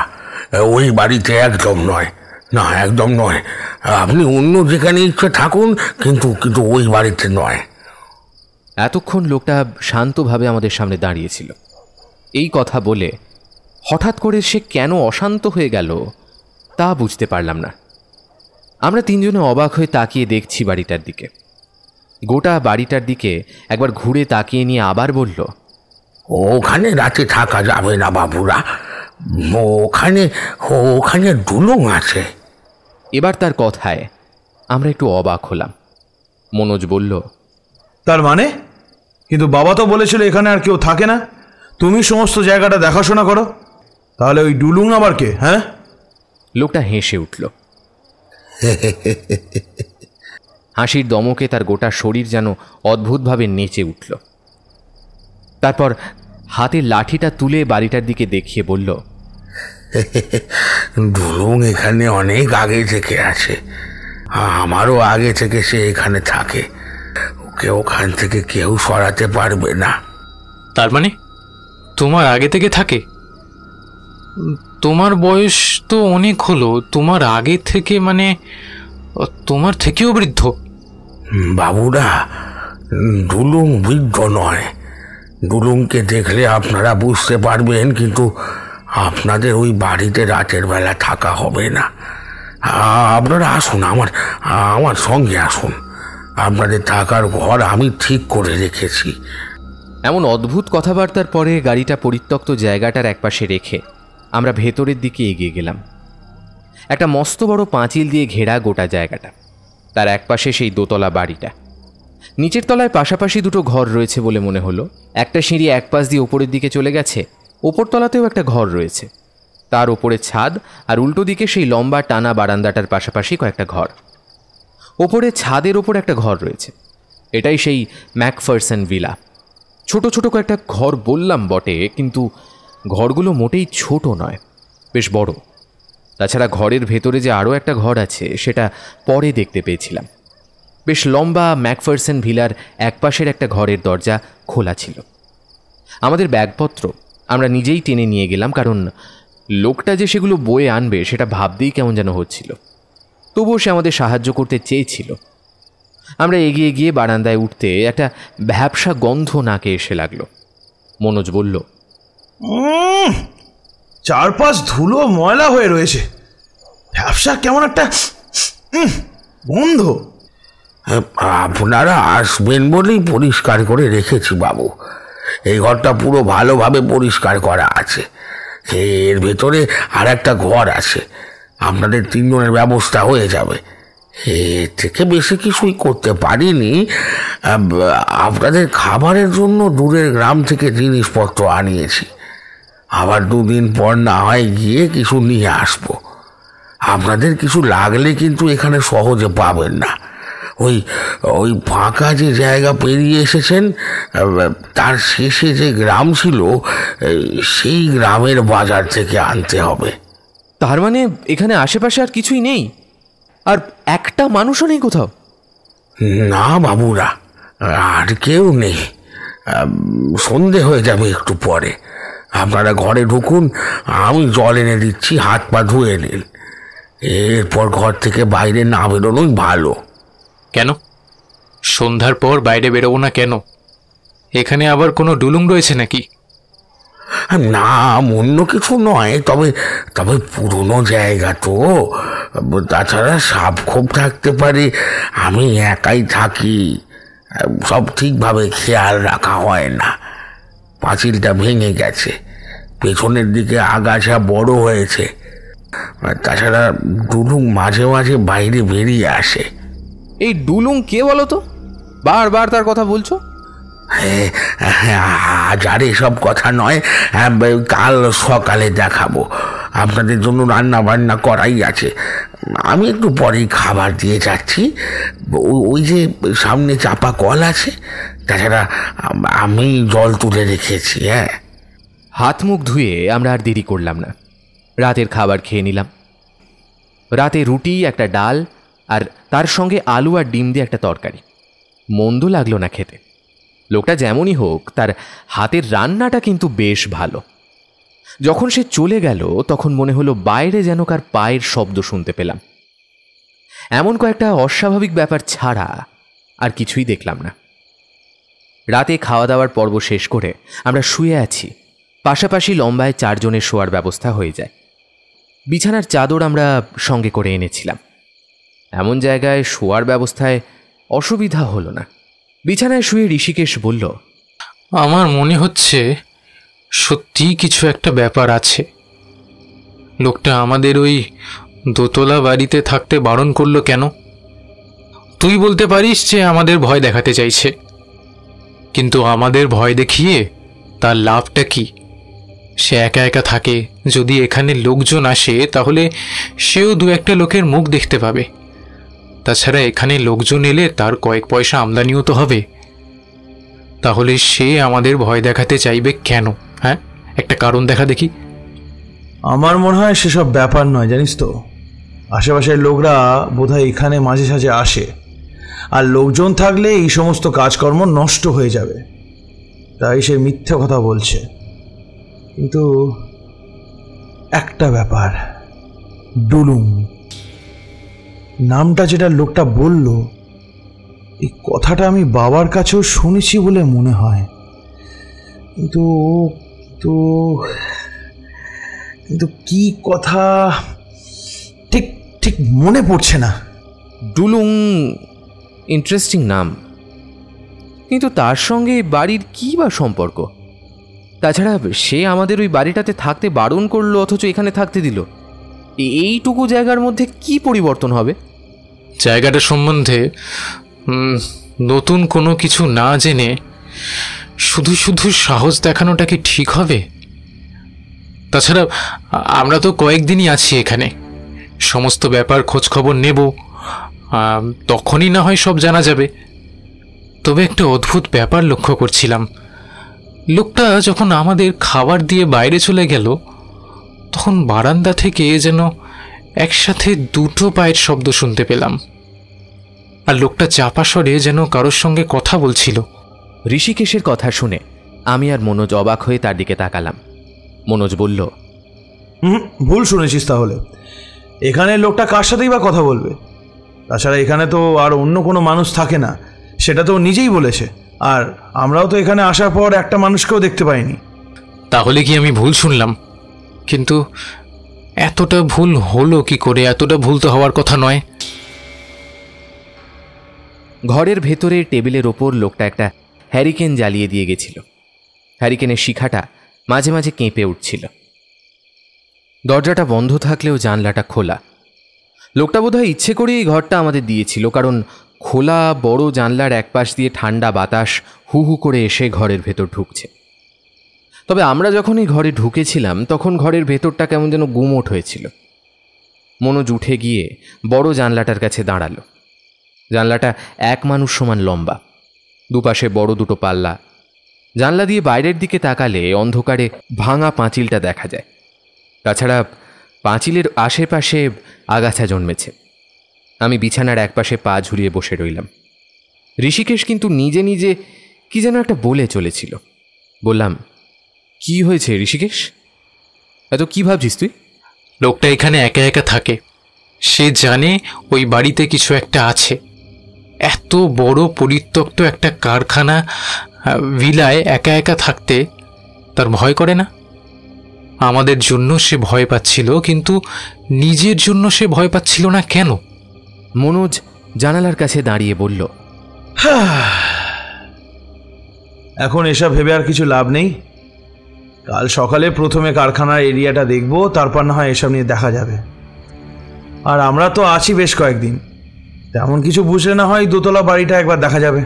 ওই বাড়িতে একদম নয়, না একদম নয়। আপনি অন্য যেখানে ইচ্ছে থাকুন, কিন্তু ওই বাড়িতে নয়। এতক্ষণ লোকটা শান্তভাবে আমাদের সামনে দাঁড়িয়েছিল। এই কথা বলে হঠাৎ করে সে কেন অশান্ত হয়ে গেল তা বুঝতে পারলাম না। আমরা তিনজনে অবাক হয়ে তাকিয়ে দেখছি বাড়িটার দিকে। গোটা বাড়িটার দিকে একবার ঘুরে তাকিয়ে নিয়ে আবার বলল, ওখানে রাতে থাকা যাবে না বাবুরা, ওখানে দুলুং আছে। এবার তার কথায় আমরা একটু অবাক হলাম। মনোজ বলল, তার মানে? কিন্তু বাবা তো বলেছিল এখানে আর কেউ থাকে না, তুমি সমস্ত জায়গাটা দেখাশোনা করো। তাহলে ওই ডুলুং আবার কে? হ্যাঁ? লোকটা হেসে উঠল। হাসির দমকে তার গোটা শরীর যেন অদ্ভুতভাবে নেচে উঠল। তারপর হাতের লাঠিটা তুলে বাড়িটার দিকে দেখিয়ে বলল, ডুলুং এখানে অনেক আগে থেকে আছে, আমারও আগে থেকে সে এখানে থাকে। ওকে ওখান থেকে কেউ সরাতে পারবে না। তার মানে তোমার আগে থেকে থাকে? তোমার বয়স তো অনেক হলো, তোমার আগে থেকে মানে তোমার থেকেও বৃদ্ধ? বাবুরা, ডুলুং বৃদ্ধ নয়। ডুলুংকে দেখলে আপনারা বুঝতে পারবেন, কিন্তু আপনাদের ওই বাড়িতে রাতের বেলা থাকা হবে না। আপনারা আসুন, আমার সঙ্গে আসুন। আপনাদের থাকার ঘর আমি ঠিক করে রেখেছি। এমন অদ্ভুত কথাবার্তার পরে গাড়িটা পরিত্যক্ত জায়গাটার একপাশে রেখে আমরা ভেতরের দিকে এগিয়ে গেলাম। একটা মস্ত বড় পাঁচিল দিয়ে ঘেরা গোটা জায়গাটা, তার একপাশে সেই দোতলা বাড়িটা। নিচের তলায় পাশাপাশি দুটো ঘর রয়েছে বলে মনে হলো। একটা সিঁড়ি এক পাশ দিয়ে ওপরের দিকে চলে গেছে, ওপর তলাতেও একটা ঘর রয়েছে। তার ওপরে ছাদ, আর উল্টো দিকে সেই লম্বা টানা বারান্দাটার পাশাপাশি কয়েকটা ঘর। ওপরে ছাদের ওপর একটা ঘর রয়েছে, এটাই সেই ম্যাকফারসন ভিলা। ছোট ছোট কয়েকটা ঘর বললাম বটে, কিন্তু ঘরগুলো মোটেই ছোট নয়, বেশ বড়। তাছাড়া ঘরের ভেতরে যে আরও একটা ঘর আছে সেটা পরে দেখতে পেয়েছিলাম। বেশ লম্বা ম্যাকফারসন ভিলার একপাশের একটা ঘরের দরজা খোলা ছিল। আমাদের ব্যাগপত্র আমরা নিজেই টেনে নিয়ে গেলাম, কারণ লোকটা যে সেগুলো বয়ে আনবে সেটা ভাবতেই কেমন যেন হচ্ছিল। তবুও সে আমাদের সাহায্য করতে চেয়েছিল। আমরা এগিয়ে গিয়ে বারান্দায় উঠতে একটা ভ্যাপসা গন্ধ নাকে এসে লাগলো। মনোজ বলল, চারপাশ ধুলো ময়লা হয়ে রয়েছে, ভ্যাপসা কেমন একটা গন্ধ। আপনারা আসবেন বলেই পরিষ্কার করে রেখেছি বাবু। এই ঘরটা পুরো ভালোভাবে পরিষ্কার করা আছে। এর ভেতরে আর একটা ঘর আছে, আপনাদের 3 জনের ব্যবস্থা হয়ে যাবে। এর থেকে বেশি কিছুই করতে পারিনি। আপনাদের খাবারের জন্য দূরের গ্রাম থেকে জিনিসপত্র আনিয়েছি। আবার 2 দিন পর না হয় গিয়ে কিছু নিয়ে আসবো। আপনাদের কিছু লাগলে কিন্তু এখানে সহজে পাবেন না। ওই ফাঁকা যে জায়গা পেরিয়ে এসেছেন, তার শেষে যে গ্রাম ছিল, সেই গ্রামের বাজার থেকে আনতে হবে। তার মানে এখানে আশেপাশে আর কিছুই নেই, আর একটা মানুষও নেই কোথাও? না বাবুরা, আর কেউ নেই। সন্ধে হয়ে যাবে একটু পরে। আপনারা ঘরে ঢুকুন, আমি জল এনে দিচ্ছি, হাত পা ধুয়ে নিন। এরপর ঘর থেকে বাইরে না বেরোনোই ভালো। কেন সন্ধ্যার পর বাইরে বেরোবো না কেন? এখানে আবার কোনো ডুলুং রয়েছে নাকি? না, অন্য কিছু নয়, তবে পুরনো জায়গা তো। তাছাড়া সাপ খোপ থাকতে পারে, আমি একাই থাকি, সব ঠিকভাবে খেয়াল রাখা হয় না। পাঁচিলটা ভেঙে গেছে, পেছনের দিকে আগাছা বড় হয়েছে। তাছাড়া ডুলুং মাঝে মাঝে বাইরে বেরিয়ে আসে। এই ডুলুং কে বলো তো? বারবার তার কথা বলছো। আজ আর এসব কথা নয়, কাল সকালে দেখাবো। আপনাদের জন্য রান্না বান্না করাই আছে। আমি একটু পরেই খাবার দিয়ে যাচ্ছি। ওই যে সামনে চাপা কল আছে, তাছাড়া আমি জল তুলে রেখেছি। হাত মুখ ধুয়ে আমরা আর দেরি করলাম না, রাতের খাবার খেয়ে নিলাম। রাতে রুটি, একটা ডাল, আর তার সঙ্গে আলু আর ডিম দিয়ে একটা তরকারি। মন্দ লাগলো না খেতে। লোকটা যেমনই হোক, তার হাতের রান্নাটা কিন্তু বেশ ভালো। যখন সে চলে গেল তখন মনে হলো বাইরে যেন কার পায়ের শব্দ শুনতে পেলাম। এমন কয়েকটা অস্বাভাবিক ব্যাপার ছাড়া আর কিছুই দেখলাম না। রাতে খাওয়া দাওয়ার পর্ব শেষ করে আমরা শুয়ে আছি। পাশাপাশি লম্বায় 4 জনের শোয়ার ব্যবস্থা হয়ে যায়। বিছানার চাদর আমরা সঙ্গে করে এনেছিলাম। এমন জায়গায় শোয়ার ব্যবস্থায় অসুবিধা হলো না। বিছানায় শুয়ে ঋষিকেশ বলল, আমার মনে হচ্ছে সত্যিই কিছু একটা ব্যাপার আছে। লোকটা আমাদের ওই দোতলা বাড়িতে থাকতে বারণ করলো কেন? তুই বলতে পারিস যে আমাদের ভয় দেখাতে চাইছে, কিন্তু আমাদের ভয় দেখিয়ে তার লাভটা কি? সে একা একা থাকে, যদি এখানে লোকজন আসে তাহলে সেও 2-1টা লোকের মুখ দেখতে পাবে। তাছাড়া এখানে লোকজন এলে তার কয়েক পয়সা আমদানিও তো হবে। তাহলে সে আমাদের ভয় দেখাতে চাইবে কেন? হ্যাঁ, একটা কারণ দেখা দেখি। আমার মনে হয় সেসব ব্যাপার নয়, জানিস তো। আশেপাশের লোকরা বোধহয় এখানে মাঝে সাঝে আসে, আর লোকজন থাকলে এই সমস্ত কাজকর্ম নষ্ট হয়ে যাবে, তাই সে মিথ্যে কথা বলছে। কিন্তু একটা ব্যাপার, ডুলুং নামটা যেটা লোকটা বলল, এই কথাটা আমি বাবার কাছেও শুনেছি বলে মনে হয়, কিন্তু তো কিন্তু কি কথা ঠিক ঠিক মনে পড়ছে না। ডুলুং ইন্টারেস্টিং নাম, কিন্তু তার সঙ্গে বাড়ির কী বা সম্পর্ক? তাছাড়া সে আমাদের ওই বাড়িটাতে থাকতে বারণ করলো, অথচ এখানে থাকতে দিল। এইটুকু জায়গার মধ্যে কি পরিবর্তন হবে? জায়গাটা সম্বন্ধে নতুন কোনো কিছু না জেনে শুধু শুধু সাহস দেখানোটা কি ঠিক হবে? তাছাড়া আমরা তো কয়েকদিনই আছি এখানে, সমস্ত ব্যাপার খোঁজখবর নেব, তখনই না হয় সব জানা যাবে। তবে একটা অদ্ভুত ব্যাপার লক্ষ্য করছিলাম, লোকটা যখন আমাদের খাবার দিয়ে বাইরে চলে গেল তখন বারান্দা থেকে যেন একসাথে দুটো পায়ের শব্দ শুনতে পেলাম, আর লোকটা চাপা স্বরে যেন কারোর সঙ্গে কথা বলছিল। ঋষিকেশের কথা শুনে আমি আর মনোজ অবাক হয়ে তার দিকে তাকালাম। মনোজ বলল, ভুল শুনেছিস তাহলে। এখানে লোকটা কার সাথেই বা কথা বলবে? তাছাড়া এখানে তো আর অন্য কোনো মানুষ থাকে না, সেটা তো নিজেই বলেছে। আর আমরাও তো এখানে আসার পর একটা মানুষকেও দেখতে পাইনি। তাহলে কি আমি ভুল শুনলাম? কিন্তু এতটা ভুল হলো কি করে? এতটা ভুল তো হওয়ার কথা নয়। ঘরের ভেতরে টেবিলের ওপর লোকটা একটা হ্যারিকেন জ্বালিয়ে দিয়ে গেছিল। হ্যারিকেনের শিখাটা মাঝে মাঝে কেঁপে উঠছিল। দরজাটা বন্ধ থাকলেও জানলাটা খোলা। লোকটা বোধহয় ইচ্ছে করেই ঘরটা আমাদের দিয়েছিল, কারণ খোলা বড় জানলার একপাশ দিয়ে ঠান্ডা বাতাস হু হু করে এসে ঘরের ভেতর ঢুকছে। তবে আমরা যখন এই ঘরে ঢুকেছিলাম তখন ঘরের ভেতরটা কেমন যেন গুমোট হয়েছিল। মনোজ উঠে গিয়ে বড় জানলাটার কাছে দাঁড়ালো। জানলাটা এক মানুষ সমান লম্বা, দুপাশে বড় দুটো পাল্লা। জানলা দিয়ে বাইরের দিকে তাকালে অন্ধকারে ভাঙা পাঁচিলটা দেখা যায়। তাছাড়া পাঁচিলের আশেপাশে আগাছা জন্মেছে। আমি বিছানার একপাশে পা ঝুলিয়ে বসে রইলাম। ঋষিকেশ কিন্তু নিজে নিজে কি যেন একটা বলে চলেছিল। বললাম, কি হয়েছে ঋষিকেশ? এত কি ভাবছিস তুই? লোকটা এখানে একা একা থাকে, সে জানে ওই বাড়িতে কিছু একটা আছে। এত বড় পরিত্যক্ত একটা কারখানা ভিলায় একা একা থাকতে তার ভয় করে না? আমাদের জন্য সে ভয় পাচ্ছিল, কিন্তু নিজের জন্য সে ভয় পাচ্ছিল না কেন? মনোজ জানালার কাছে দাঁড়িয়ে বলল, এখন এসব ভেবে আর কিছু লাভ নেই। কাল সকালে প্রথমে কারখানার এরিয়াটা দেখব, তারপর না হয় এসব নিয়ে দেখা যাবে। আর আমরা তো আছি বেশ কয়েকদিন, তেমন কিছু বুঝলে না হয় দোতলা বাড়িটা একবার দেখা যাবে।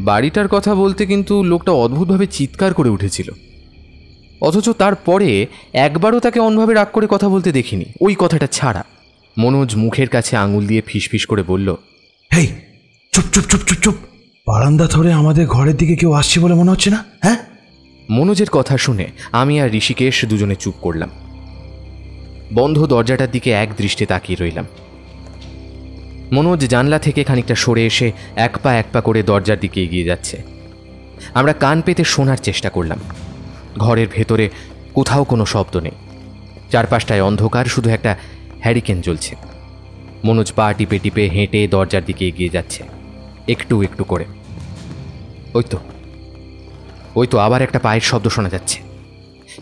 বাড়িটার কথা বলতে কিন্তু লোকটা অদ্ভুতভাবে চিৎকার করে উঠেছিল, অথচ তারপরে একবারও তাকে অন্যভাবে রাগ করে কথা বলতে দেখিনি, ওই কথাটা ছাড়া। মনোজ মুখের কাছে আঙুল দিয়ে ফিসফিস করে বলল, হেই, চুপ চুপ চুপ চুপ চুপ, বারান্দা ধরে আমাদের ঘরের দিকে কেউ আসছে বলে মনে হচ্ছে না? হ্যাঁ। মনোজের কথা শুনে আমি আর ঋষিকেশ দুজনে চুপ করলাম। বন্ধ দরজাটার দিকে এক দৃষ্টে তাকিয়ে রইলাম। মনোজ জানলা থেকে খানিকটা সরে এসে এক পা করে দরজার দিকে এগিয়ে যাচ্ছে। আমরা কান পেতে শোনার চেষ্টা করলাম। ঘরের ভেতরে কোথাও কোনো শব্দ নেই, চারপাশটায় অন্ধকার, শুধু একটা হ্যারিকেন জ্বলছে। মনোজ পা টিপে টিপে হেঁটে দরজার দিকে এগিয়ে যাচ্ছে, একটু একটু করে। ওই তো আবার একটা পায়ের শব্দ শোনা যাচ্ছে।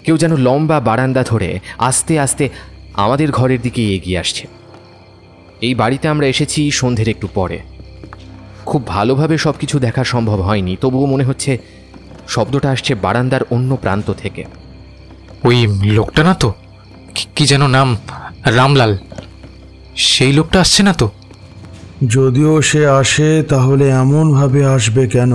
কেউ যেন লম্বা বারান্দা ধরে আস্তে আস্তে আমাদের ঘরের দিকে এগিয়ে আসছে। এই বাড়িতে আমরা এসেছি সন্ধ্যের একটু পরে। খুব ভালোভাবে সব কিছু দেখা সম্ভব হয়নি, তবুও মনে হচ্ছে শব্দটা আসছে বারান্দার অন্য প্রান্ত থেকে। ওই লোকটা না তো, কি যেন নাম, রামলাল, সেই লোকটা আসছে না তো? যদিও সে আসে তাহলে এমনভাবে আসবে কেন?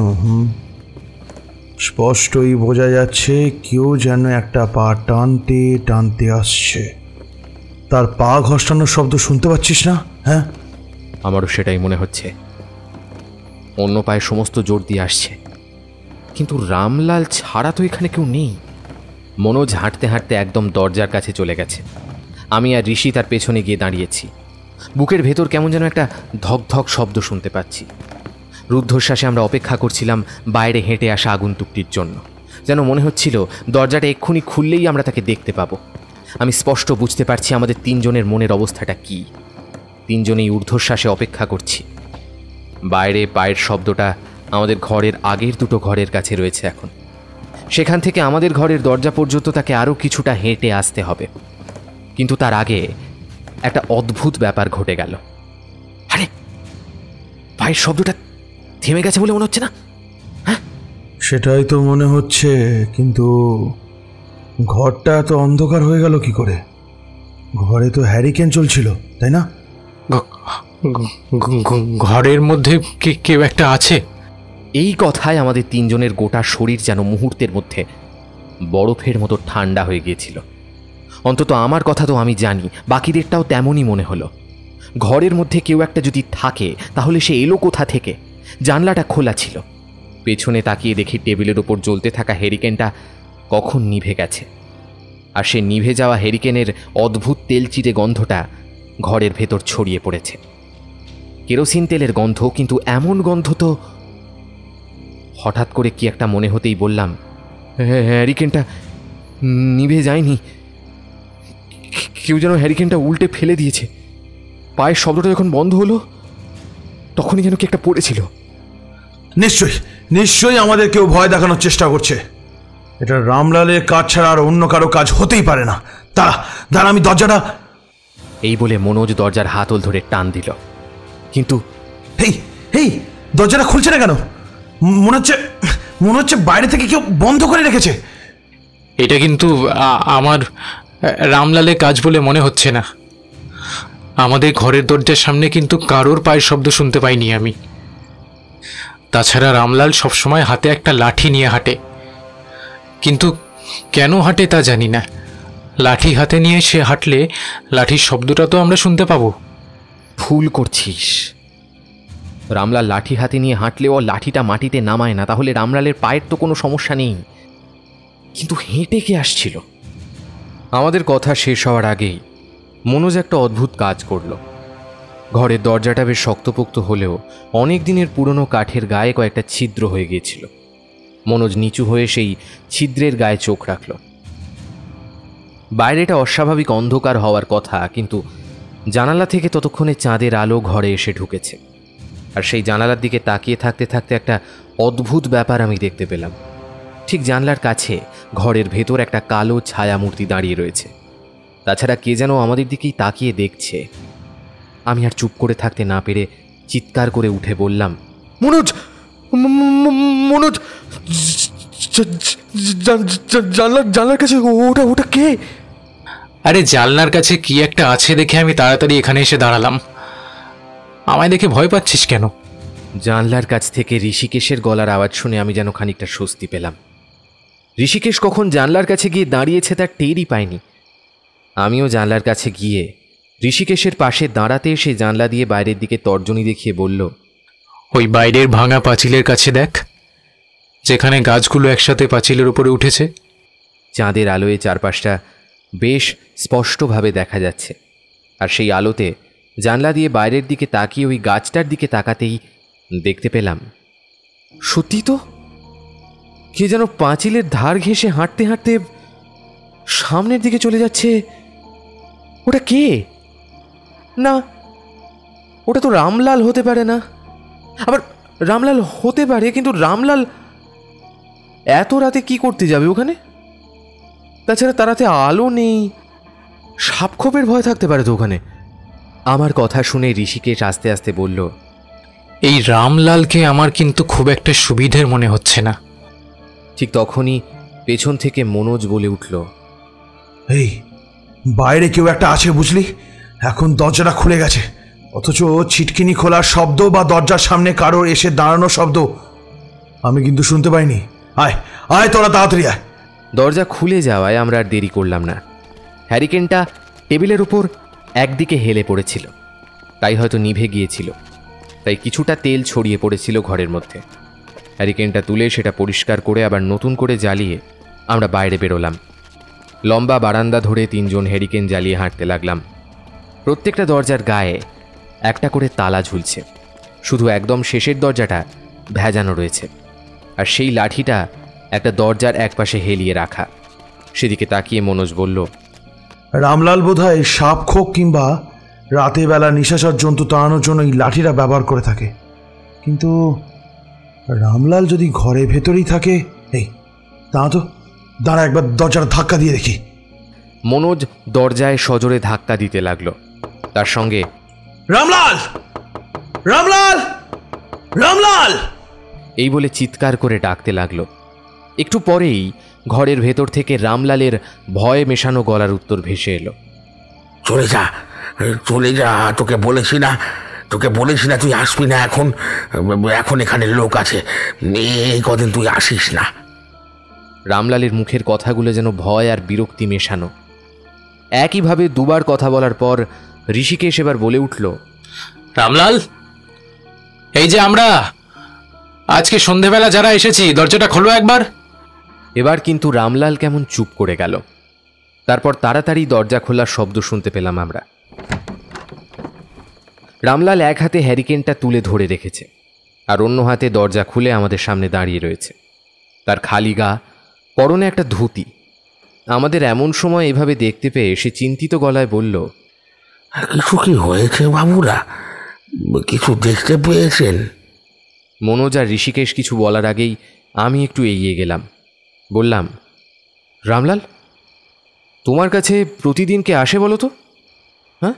স্পষ্টই বোঝা যাচ্ছে কেউ যেন একটা পা টানতে টানতে আসছে। তার পা ঘষানোর শব্দ শুনতে পাচ্ছিস না? হ্যাঁ, আমারও সেটাই মনে হচ্ছে। অন্য পায়ে সমস্ত জোর দিয়ে আসছে, কিন্তু রামলাল ছাড়া তো এখানে কেউ নেই। মনোজ হাঁটতে হাঁটতে একদম দরজার কাছে চলে গেছে। আমি আর ঋষি তার পেছনে গিয়ে দাঁড়িয়েছি। বুকের ভেতর কেমন যেন একটা ধক ধক শব্দ শুনতে পাচ্ছি। রুদ্ধশ্বাসে আমরা অপেক্ষা করছিলাম বাইরে হেঁটে আসা আগন্তুকটির জন্য। যেন মনে হচ্ছিল দরজাটা এক্ষুনি খুললেই আমরা তাকে দেখতে পাবো। আমি স্পষ্ট বুঝতে পারছি আমাদের তিনজনের মনের অবস্থাটা কি। তিনজনেই ঊর্ধ্বশ্বাসে অপেক্ষা করছি। বাইরে পায়ের শব্দটা আমাদের ঘরের আগের দুটো ঘরের কাছে রয়েছে এখন। সেখান থেকে আমাদের ঘরের দরজা পর্যন্ত তাকে আরও কিছুটা হেঁটে আসতে হবে। কিন্তু তার আগে একটা অদ্ভুত ব্যাপার ঘটে গেল। আরে, পায়ের শব্দটা থেমে গেছে বলে মনে হচ্ছে না? হ্যাঁ, সেটাই তো মনে হচ্ছে, কিন্তু ঘরটা এত অন্ধকার হয়ে গেল কি করে? ঘরে তো হ্যারিকেন চলছিল, তাই না? ঘরের মধ্যে কেউ একটা আছে। এই কথায় আমাদের তিনজনের গোটা শরীর যেন মুহূর্তের মধ্যে বরফের মতো ঠান্ডা হয়ে গিয়েছিল। অন্তত আমার কথা তো আমি জানি, বাকিদেরটাও তেমনই মনে হলো। ঘরের মধ্যে কেউ একটা যদি থাকে তাহলে সে এলো কোথা থেকে? জানলাটা খোলা ছিল। পেছনে তাকিয়ে দেখি টেবিলের ওপর জ্বলতে থাকা হেরিকেনটা কখন নিভে গেছে, আর সে নিভে যাওয়া হেরিকেনের অদ্ভুত তেলচিটে গন্ধটা ঘরের ভেতর ছড়িয়ে পড়েছে। কেরোসিন তেলের গন্ধ, কিন্তু এমন গন্ধ তো। হঠাৎ করে কি একটা মনে হতেই বললাম, হ্যারিকেনটা নিভে যায়নি, কেউ যেন হ্যারিকেনটা উল্টে ফেলে দিয়েছে। পায়ের শব্দটা যখন বন্ধ হলো তখনই যেন কি একটা পড়েছিল। নিশ্চয়ই নিশ্চয়ই আমাদের কেউ ভয় দেখানোর চেষ্টা করছে। এটা রামলালের কাজ ছাড়া আর অন্য কারো কাজ হতেই পারে না। দাঁড়া, আমি দরজাটা। এই বলে মনোজ দরজার হাতল ধরে টান দিল, কিন্তু এই দরজাটা খুলছে না কেন? মনে হচ্ছে বাইরে থেকে কেউ বন্ধ করে রেখেছে। এটা কিন্তু আমার রামলালের কাজ বলে মনে হচ্ছে না। আমাদের ঘরের দরজার সামনে কিন্তু কারোর পায়ের শব্দ শুনতে পাইনি আমি। তাছাড়া রামলাল সবসময় হাতে একটা লাঠি নিয়ে হাঁটে, কিন্তু কেন হাঁটে তা জানি না। লাঠি হাতে নিয়ে সে হাঁটলে লাঠির শব্দটা তো আমরা শুনতে পাবো। ভুল করছিস। রামলাল লাঠি হাতে নিয়ে হাঁটলেও লাঠিটা মাটিতে নামায় না, তাহলে রামলালের পায়ের তো কোনো সমস্যা নেই। কিন্তু হেঁটে কে আসছিল? আমাদের কথা শেষ হওয়ার আগেই মনোজ একটা অদ্ভুত কাজ করল। ঘরের দরজাটা বেশ শক্তপোক্ত হলেও অনেক দিনের পুরনো কাঠের গায়ে কয়েকটা ছিদ্র হয়ে গিয়েছিল। মনোজ নিচু হয়ে সেই ছিদ্রের গায়ে চোখ রাখল। বাইরেটা অস্বাভাবিক অন্ধকার হওয়ার কথা, কিন্তু জানালা থেকে ততক্ষণে চাঁদের আলো ঘরে এসে ঢুকেছে। আর সেই জানালার দিকে তাকিয়ে থাকতে থাকতে একটা অদ্ভুত ব্যাপার আমি দেখতে পেলাম। ঠিক জানলার কাছে ঘরের ভেতর একটা কালো ছায়া মূর্তি দাঁড়িয়ে রয়েছে। তাছাড়া কে যেন আমাদের দিকেই তাকিয়ে দেখছে। আমি আর চুপ করে থাকতে না পেরে চিৎকার করে উঠে বললাম, মনোজ, মনোজ, জানলার কাছে ওটা কে? আরে জানলার কাছে কি একটা আছে দেখে আমি তাড়াতাড়ি এখানে এসে দাঁড়ালাম। আমায় দেখে ভয় পাচ্ছিস কেন? জানলার কাছ থেকে ঋষিকেশের গলার আওয়াজ শুনে আমি যেন খানিকটা স্বস্তি পেলাম। ঋষিকেশ কখন জানলার কাছে গিয়ে দাঁড়িয়েছে তার টেরই পাইনি। আমিও জানলার কাছে গিয়ে ঋষিকেশের পাশে দাঁড়াতে এসে জানলা দিয়ে বাইরের দিকে তর্জনী দেখিয়ে বলল, ওই বাইরের ভাঙা পাঁচিলের কাছে দেখ, যেখানে গাছগুলো একসাথে পাঁচিলের উপরে উঠেছে। চাঁদের আলোয় চারপাশটা বেশ স্পষ্টভাবে দেখা যাচ্ছে। আর সেই আলোতে জানলা দিয়ে বাইরের দিকে তাকিয়ে ওই গাছটার দিকে তাকাতেই দেখতে পেলাম, সত্যি তো কে যেন পাঁচিলের ধার ঘেঁষে হাঁটতে হাঁটতে সামনের দিকে চলে যাচ্ছে। ওটা কে? না, ওটা তো রামলাল হতে পারে না। আবার রামলাল হতে পারে, কিন্তু রামলাল এত রাতে কি করতে যাবে ওখানে? তাছাড়া তারাতে আলো নেই, সাপখোপের ভয় থাকতে পারে তো ওখানে। আমার কথা শুনে ঋষিকেশ আস্তে আস্তে বলল, এই রামলালকে আমার কিন্তু খুব একটা সুবিধের মনে হচ্ছে না। ঠিক তখনই পেছন থেকে মনোজ বলে উঠল, এই বাইরে কেউ একটা আছে বুঝলি? এখন দরজাটা খুলে গেছে, অথচ ছিটকিনি খোলার শব্দ বা দরজার সামনে কারোর এসে দাঁড়ানোর শব্দ আমি কিন্তু শুনতে পাইনি। আয় আয়, তোরা তাড়াতাড়ি আয়। দরজা খুলে যাওয়ায় আমরা আর দেরি করলাম না। হ্যারিকেনটা টেবিলের উপর একদিকে হেলে পড়েছিল, তাই হয়তো নিভে গিয়েছিল। তাই কিছুটা তেল ছড়িয়ে পড়েছিল ঘরের মধ্যে। হ্যারিকেনটা তুলে সেটা পরিষ্কার করে আবার নতুন করে জ্বালিয়ে আমরা বাইরে বেরোলাম। লম্বা বারান্দা ধরে তিনজন হ্যারিকেন জ্বালিয়ে হাঁটতে লাগলাম। প্রত্যেকটা দরজার গায়ে একটা করে তালা ঝুলছে, শুধু একদম শেষের দরজাটা ভেজানো রয়েছে। আর সেই লাঠিটা একটা দরজার একপাশে হেলিয়ে রাখা। সেদিকে তাকিয়ে মনোজ বলল, রামলাল বোধহয় সাপ খোপ কিংবা রাতে বেলা নিশাচর জন্তু তাড়ানোর জন্য এই লাঠিটা ব্যবহার করে থাকে। কিন্তু রামলাল যদি ঘরে ভেতরেই থাকে, এই দাঁড়া একবার দরজাটা ধাক্কা দিয়ে দেখি। মনোজ দরজায় সজোরে ধাক্কা দিতে লাগলো। তার সঙ্গে, রামলাল, রামলাল, রামলাল এই বলে চিৎকার করে ডাকতে লাগলো। একটু পরেই ঘরের ভেতর থেকে রামলালের ভয় মেশানো গলার উত্তর ভেসে এলো, চলে যা, চলে যা, তোকে বলেছি না তুই আসবি না। এখন এখানে লোক আছে, এই কদিন তুই আসিস না। রামলালের মুখের কথাগুলো যেন ভয় আর বিরক্তি মেশানো। একইভাবে দুবার কথা বলার পর ঋষিকেশ এবার বলে উঠল, রামলাল, এই যে আমরা আজকে সন্ধেবেলা যারা এসেছি, দরজাটা খোলো একবার। এবার কিন্তু রামলাল কেমন চুপ করে গেল। তারপর তাড়াতাড়ি দরজা খোলার শব্দ শুনতে পেলাম আমরা। রামলাল এক হাতে হ্যারিকেনটা তুলে ধরে রেখেছে, আর অন্য হাতে দরজা খুলে আমাদের সামনে দাঁড়িয়ে রয়েছে। তার খালি গা, পরনে একটা ধুতি। আমাদের এমন সময় এভাবে দেখতে পেয়ে সে চিন্তিত গলায় বলল, কিছু কি হয়েছে বাবুরা? কিছু দেখতে পেয়েছেন? মনোজ আর ঋষিকেশ কিছু বলার আগেই আমি একটু এগিয়ে গেলাম। বললাম, রামলাল, তোমার কাছে প্রতিদিন কে আসে বলো তো? হ্যাঁ,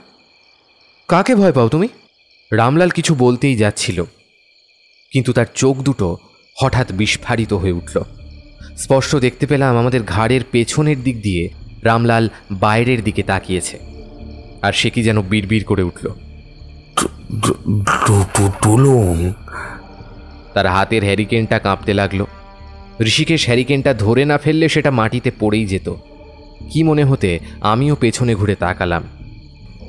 কাকে ভয় পাও তুমি? রামলাল কিছু বলতেই যাচ্ছিল, কিন্তু তার চোখ দুটো হঠাৎ বিস্ফারিত হয়ে উঠল। স্পষ্ট দেখতে পেলাম আমাদের ঘাড়ের পেছনের দিক দিয়ে রামলাল বাইরের দিকে তাকিয়েছে, আর সে কি যেন বিড়বিড় করে উঠল, টুলুং। তার হাতের হ্যারিকেনটা কাঁপতে লাগলো। ঋষিকেশ হ্যারিকেনটা ধরে না ফেললে সেটা মাটিতে পড়েই যেত। কি মনে হতে আমিও পেছনে ঘুরে তাকালাম,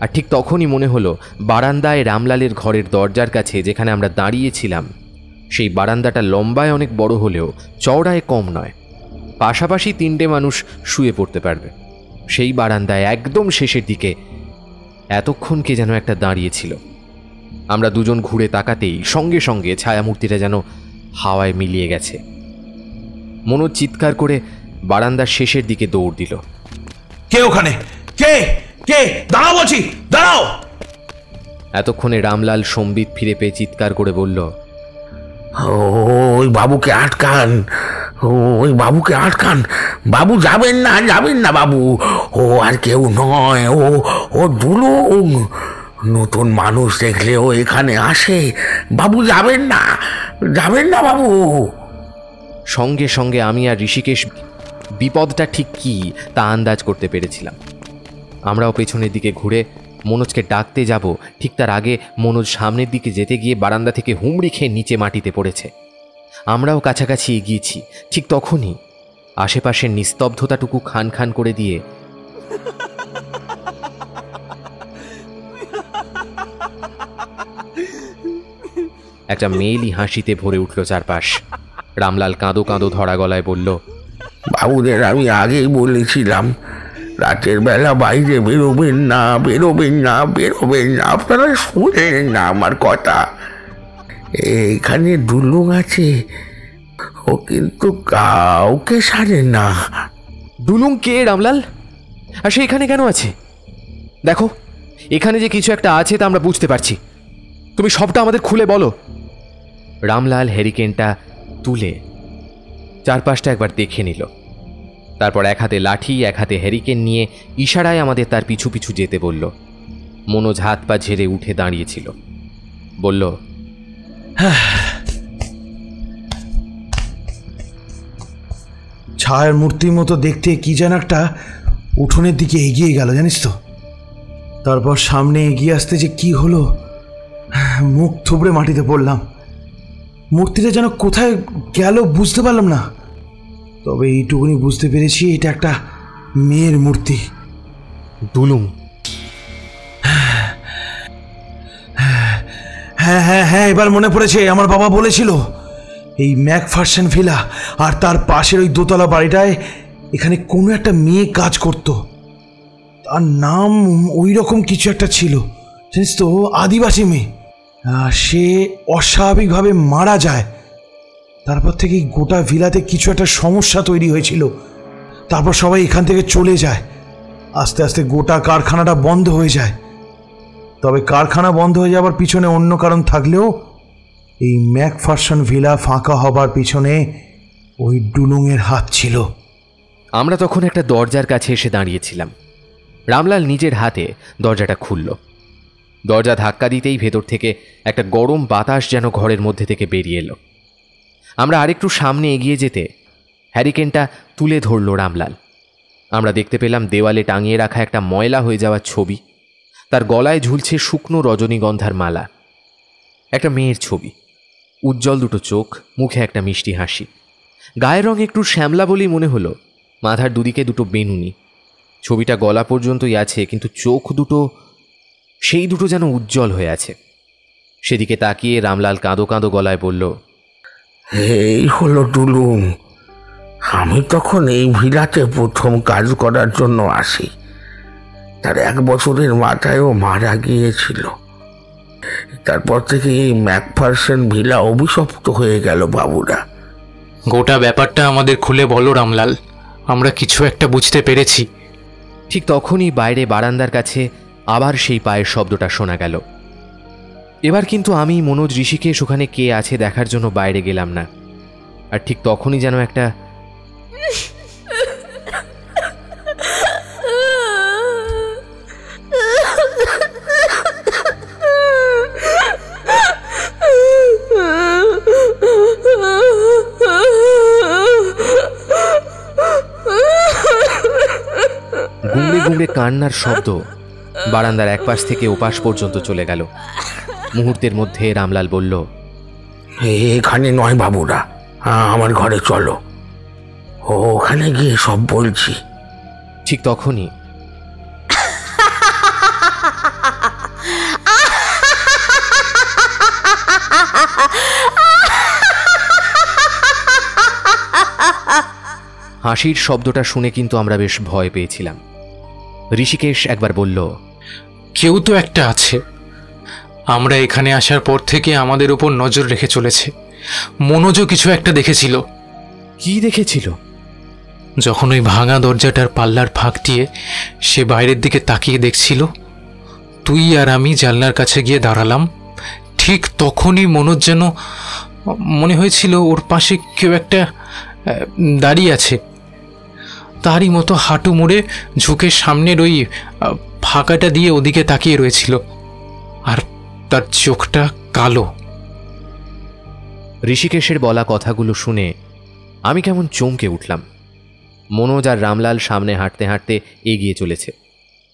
আর ঠিক তখনই মনে হলো বারান্দায় রামলালের ঘরের দরজার কাছে যেখানে আমরা দাঁড়িয়েছিলাম, সেই বারান্দাটা লম্বায় অনেক বড় হলেও চওড়ায় কম নয়। পাশাপাশি 3টে মানুষ শুয়ে পড়তে পারবে। সেই বারান্দায় একদম শেষের দিকে এতক্ষণ কে যেন একটা দাঁড়িয়েছিল। আমরা দুজন ঘুরে তাকাতেই সঙ্গে সঙ্গে ছায়ামূর্তিটা যেন হাওয়ায় মিলিয়ে গেছে। মনোজ চিৎকার করে বারান্দার শেষের দিকে দৌড় দিল। কে ওখানে? কে কে? দাঁড়াও বলছি, দাঁড়াও! এতক্ষণে রামলাল সম্বিত ফিরে পেয়ে চিৎকার করে বলল, ওই বাবুকে আটকান, ওই বাবুকে আটকান। বাবু যাবেন না, যাবেন না বাবু। ও আর কেউ নয়, ও দুলুং। নতুন মানুষ দেখলে ও এখানে আসে। বাবু যাবেন না, যাবেন না বাবু। সঙ্গে সঙ্গে আমি আর ঋষিকেশ বিপদটা ঠিক কী তা আন্দাজ করতে পেরেছিলাম। আমরাও পেছনের দিকে ঘুরে মনোজকে ডাকতে যাব, ঠিক তার আগে মনোজ সামনের দিকে যেতে গিয়ে বারান্দা থেকে হুমড়ি খেয়ে নিচে মাটিতে পড়েছে। আমরাও কাছাকাছি এগিয়েছি। ঠিক তখনই আশেপাশের নিস্তব্ধতাটুকু খান খান করে দিয়ে একটা মেয়েলি হাসিতে ভরে উঠল চারপাশ। রামলাল কাঁদো কাঁদো ধরা গলায় বলল, বাবুদের আমি আগেই বলেছিলাম রাতের বেলা বাইরে বেরোবেন না, বেরোবেন না, বেরোবেন না। আপনারা শুনেন না আমার কথা। এখানে দুলুং আছে, ও কিন্তু কাউকে ছাড়ে না। দুলুং কে রামলাল? আর সে এখানে কেন আছে? দেখো, এখানে যে কিছু একটা আছে তা আমরা বুঝতে পারছি। তুমি সবটা আমাদের খুলে বলো। রামলাল হ্যারিকেনটা তুলে চারপাশটা একবার দেখে নিল। তারপর এক হাতে লাঠি, এক হাতে হ্যারিকেন নিয়ে ইশারায় আমাদের তার পিছু পিছু যেতে বলল। মনোজ হাত পা ঝেড়ে উঠে দাঁড়িয়েছিল। বলল, ছায়ার মূর্তির মতো দেখতে কি যেন একটা উঠোনের দিকে এগিয়ে গেল, জানিস তো। তারপর সামনে এগিয়ে আসতে যে কি হলো, মুখ থুবড়ে মাটিতে পড়লাম। মূর্তিটা যেন কোথায় গেল বুঝতে পারলাম না, তবে এইটুকুনি বুঝতে পেরেছি এটা একটা মেয়ের মূর্তি। দুলুং? হ্যাঁ হ্যাঁ হ্যাঁ, এবার মনে পড়েছে। আমার বাবা বলেছিল এই ম্যাকফারসন ভিলা আর তার পাশের ওই দোতলা বাড়িটায় এখানে কোনো একটা মেয়ে কাজ করত। তার নাম ওই রকম কিছু একটা ছিল, জানিস তো, আদিবাসী মেয়ে। সে অস্বাভাবিকভাবে মারা যায়। তারপর থেকে গোটা ভিলাতে কিছু একটা সমস্যা তৈরি হয়েছিল। তারপর সবাই এখান থেকে চলে যায়। আস্তে আস্তে গোটা কারখানাটা বন্ধ হয়ে যায়। তবে কারখানা বন্ধ হয়ে যাবার পিছনে অন্য কারণ থাকলেও এই ম্যাকফারসন ভিলা ফাঁকা হবার পিছনে ওই ডুলুংয়ের হাত ছিল। আমরা তখন একটা দরজার কাছে এসে দাঁড়িয়েছিলাম। রামলাল নিজের হাতে দরজাটা খুলল। দরজা ধাক্কা দিতেই ভেতর থেকে একটা গরম বাতাস যেন ঘরের মধ্যে থেকে বেরিয়ে এলো। আমরা আরেকটু সামনে এগিয়ে যেতে হ্যারিকেনটা তুলে ধরল রামলাল। আমরা দেখতে পেলাম দেওয়ালে টাঙিয়ে রাখা একটা ময়লা হয়ে যাওয়া ছবি। তার গলায় ঝুলছে শুকনো রজনীগন্ধার মালা। একটা মেয়ের ছবি, উজ্জ্বল দুটো চোখ, মুখে একটা মিষ্টি হাসি। গায়ের রং একটু শ্যামলা বলেই মনে হলো। মাথার দুদিকে দুটো বেনুনি। ছবিটা গলা পর্যন্তই আছে, কিন্তু চোখ দুটো সেই দুটো যেন উজ্জ্বল হয়ে আছে। সেদিকে তাকিয়ে রামলাল কাঁদো কাঁদো গলায় বলল, এই হলো টুলুং। আমি তখন এই ভিলাতে প্রথম কাজ করার জন্য আসি। তার 1 বছরের মাথায় ও মারা গিয়েছিল। তারপর থেকে এই ম্যাকফারসন ভিলা অভিশপ্ত হয়ে গেল বাবুরা। গোটা ব্যাপারটা আমাদের খুলে বলো রামলাল, আমরা কিছু একটা বুঝতে পেরেছি। ঠিক তখনই বাইরে বারান্দার কাছে আবার সেই পায়ের শব্দটা শোনা গেল। এবার কিন্তু আমি, মনোজ, ঋষিকেশ ওখানে কে আছে দেখার জন্য বাইরে গেলাম না। আর ঠিক তখনই যেন একটা গুমড়ে গুমড়ে কান্নার শব্দ বারান্দার একপাশ থেকে ওপাশ পর্যন্ত চলে গেল। মুহূর্তের মধ্যে রামলাল বলল, এখানে নয় বাবুরা, আমার ঘরে চলো, ওখানে গিয়ে সব বলছি। ঠিক তখনই হাসির শব্দটা শুনে কিন্তু আমরা বেশ ভয় পেয়েছিলাম। ঋষিকেশ একবার বলল, কেউ তো একটা আছে। আমরা এখানে আসার পর থেকে আমাদের উপর নজর রেখে চলেছে। মনোজও কিছু একটা দেখেছিল। কি দেখেছিল? যখন ওই ভাঙা দরজাটার পাল্লার ফাঁক দিয়ে সে বাইরের দিকে তাকিয়ে দেখছিল, তুই আর আমি জানলার কাছে গিয়ে দাঁড়ালাম। ঠিক তখনই মনোজ যেন মনে হয়েছিল ওর পাশে কেউ একটা দাঁড়িয়ে আছে। তারই মতো হাঁটু মুড়ে ঝুঁকে সামনের ওই ফাঁকাটা দিয়ে ওদিকে তাকিয়ে রয়েছিল, আর তার চোখটা কালো। ঋষিকেশের বলা কথাগুলো শুনে আমি কেমন চমকে উঠলাম। মনোজ আর রামলাল সামনে হাঁটতে হাঁটতে এগিয়ে চলেছে,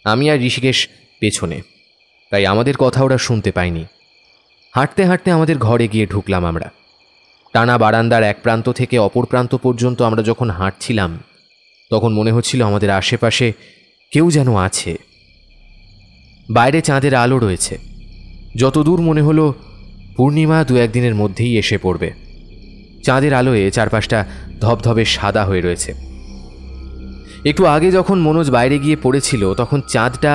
আমি আর ঋষিকেশ পেছনে, তাই আমাদের কথা ওরা শুনতে পায়নি। হাঁটতে হাঁটতে আমাদের ঘরে গিয়ে ঢুকলাম আমরা। টানা বারান্দার এক প্রান্ত থেকে অপর প্রান্ত পর্যন্ত আমরা যখন হাঁটছিলাম, তখন মনে হচ্ছিল আমাদের আশেপাশে কেউ যেন আছে। বাইরে চাঁদের আলো রয়েছে। যতদূর মনে হলো পূর্ণিমা 2-1 দিনের মধ্যেই এসে পড়বে। চাঁদের আলোয় চারপাশটা ধবধবে সাদা হয়ে রয়েছে। একটু আগে যখন মনোজ বাইরে গিয়ে পড়েছিল, তখন চাঁদটা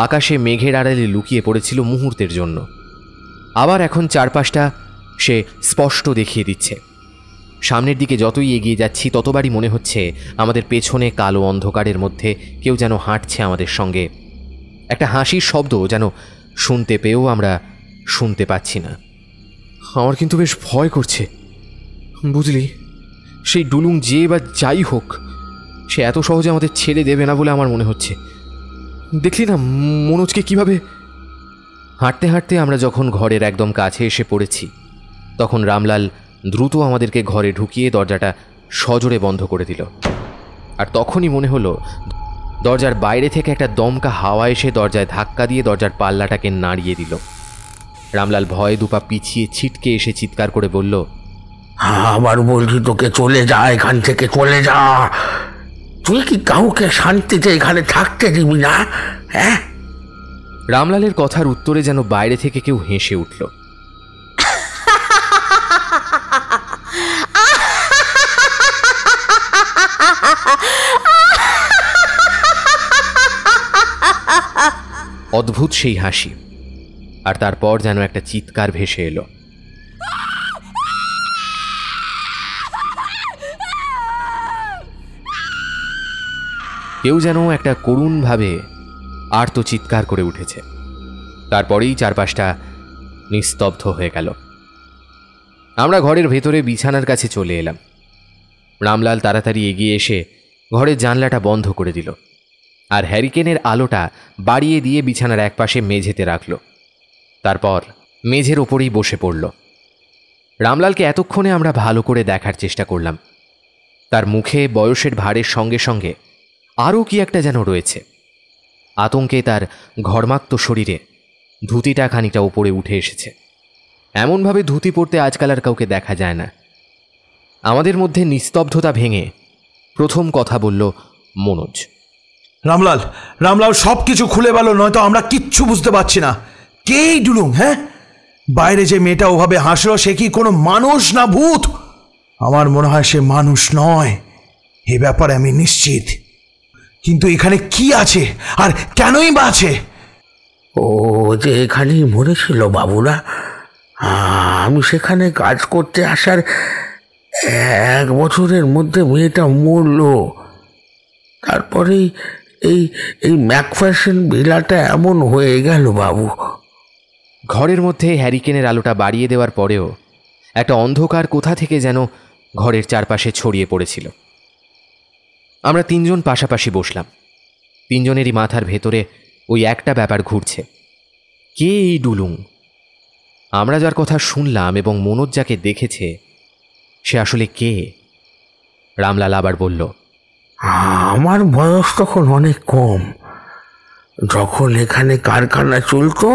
আকাশে মেঘের আড়ালে লুকিয়ে পড়েছিল মুহূর্তের জন্য। আবার এখন চারপাশটা সে স্পষ্ট দেখিয়ে দিচ্ছে। সামনের দিকে যতই এগিয়ে যাচ্ছি ততবারই মনে হচ্ছে আমাদের পেছনে কালো অন্ধকারের মধ্যে কেউ যেন হাঁটছে আমাদের সঙ্গে। একটা হাসির শব্দ যেন শুনতে পেয়েও আমরা শুনতে পাচ্ছি না। আমার কিন্তু বেশ ভয় করছে, বুঝলি। সেই ডুলুং যে বা যাই হোক, সে এত সহজে আমাদের ছেড়ে দেবে না বলে আমার মনে হচ্ছে। দেখলি না মনোজকে কিভাবে। হাঁটতে হাঁটতে আমরা যখন ঘরের একদম কাছে এসে পড়েছি, তখন রামলাল দ্রুত আমাদেরকে ঘরে ঢুকিয়ে দরজাটা সজোরে বন্ধ করে দিল। আর তখনই মনে হলো দরজার বাইরে থেকে একটা দমকা হাওয়া এসে দরজায় ধাক্কা দিয়ে দরজার পাল্লাটাকে নাড়িয়ে দিল। রামলাল ভয়ে দুপা পিছিয়ে ছিটকে এসে চিৎকার করে বলল, আবার বলছি তোকে, চলে যা, এখান থেকে চলে যা। তুই কি কাউকে শান্তিতে এখানে থাকতে দিবি না? হ্যাঁ। রামলালের কথার উত্তরে যেন বাইরে থেকে কেউ হেসে উঠল। অদ্ভুত সেই হাসি, আর তারপর যেন একটা চিৎকার ভেসে এলো। কেউ যেন একটা করুণভাবে আর্ত চিৎকার করে উঠেছে। তারপরেই চারপাশটা নিস্তব্ধ হয়ে গেল। আমরা ঘরের ভেতরে বিছানার কাছে চলে এলাম। রামলাল তাড়াতাড়ি এগিয়ে এসে ঘরের জানলাটা বন্ধ করে দিল, আর হ্যারিকেনের আলোটা বাড়িয়ে দিয়ে বিছানার একপাশে মেঝেতে রাখল। তারপর মেঝের ওপরেই বসে পড়ল। রামলালকে এতক্ষণে আমরা ভালো করে দেখার চেষ্টা করলাম। তার মুখে বয়সের ভারের সঙ্গে সঙ্গে আরও কি একটা যেন রয়েছে। আতঙ্কে তার ঘর্মাক্ত শরীরে ধুতিটা খানিকটা উপরে উঠে এসেছে। এমনভাবে ধুতি পরতে আজকাল আর কাউকে দেখা যায় না। আমাদের মধ্যে নিস্তব্ধতা ভেঙে প্রথম কথা বলল মনোজ। রামলাল, রামলাল, সব কিছু খুলে বলো, নয়তো আমরা কিচ্ছু বুঝতে পারছি না। কেই ডুলুং? হ্যাঁ, বাইরে যে মেয়েটা ওভাবে হাসলো, সে কি কোনো মানুষ না ভূত? আমার মনে হয় সে মানুষ নয়, এ ব্যাপারে আমি নিশ্চিত। কিন্তু এখানে কি আছে আর কেনই বা আছে? ও যে এখানেই মরেছিল বাবুরা। আমি সেখানে কাজ করতে আসার 1 বছরের মধ্যে মেয়েটা মরল। তারপরেই এই এই ম্যাকফার্সন ভিলাটা এমন হয়ে গেল বাবু। ঘরের মধ্যে হ্যারিকেনের আলোটা বাড়িয়ে দেওয়ার পরেও একটা অন্ধকার কোথা থেকে যেন ঘরের চারপাশে ছড়িয়ে পড়েছিল। আমরা 3 জন পাশাপাশি বসলাম। 3 জনেরই মাথার ভেতরে ওই একটা ব্যাপার ঘুরছে, কে এই ডুলুং? আমরা যার কথা শুনলাম এবং মনোজ যাকে দেখেছে, সে আসলে কে? রামলাল আবার বলল, আমার বয়স তখন অনেক কম। যখন এখানে কারখানা চলতো,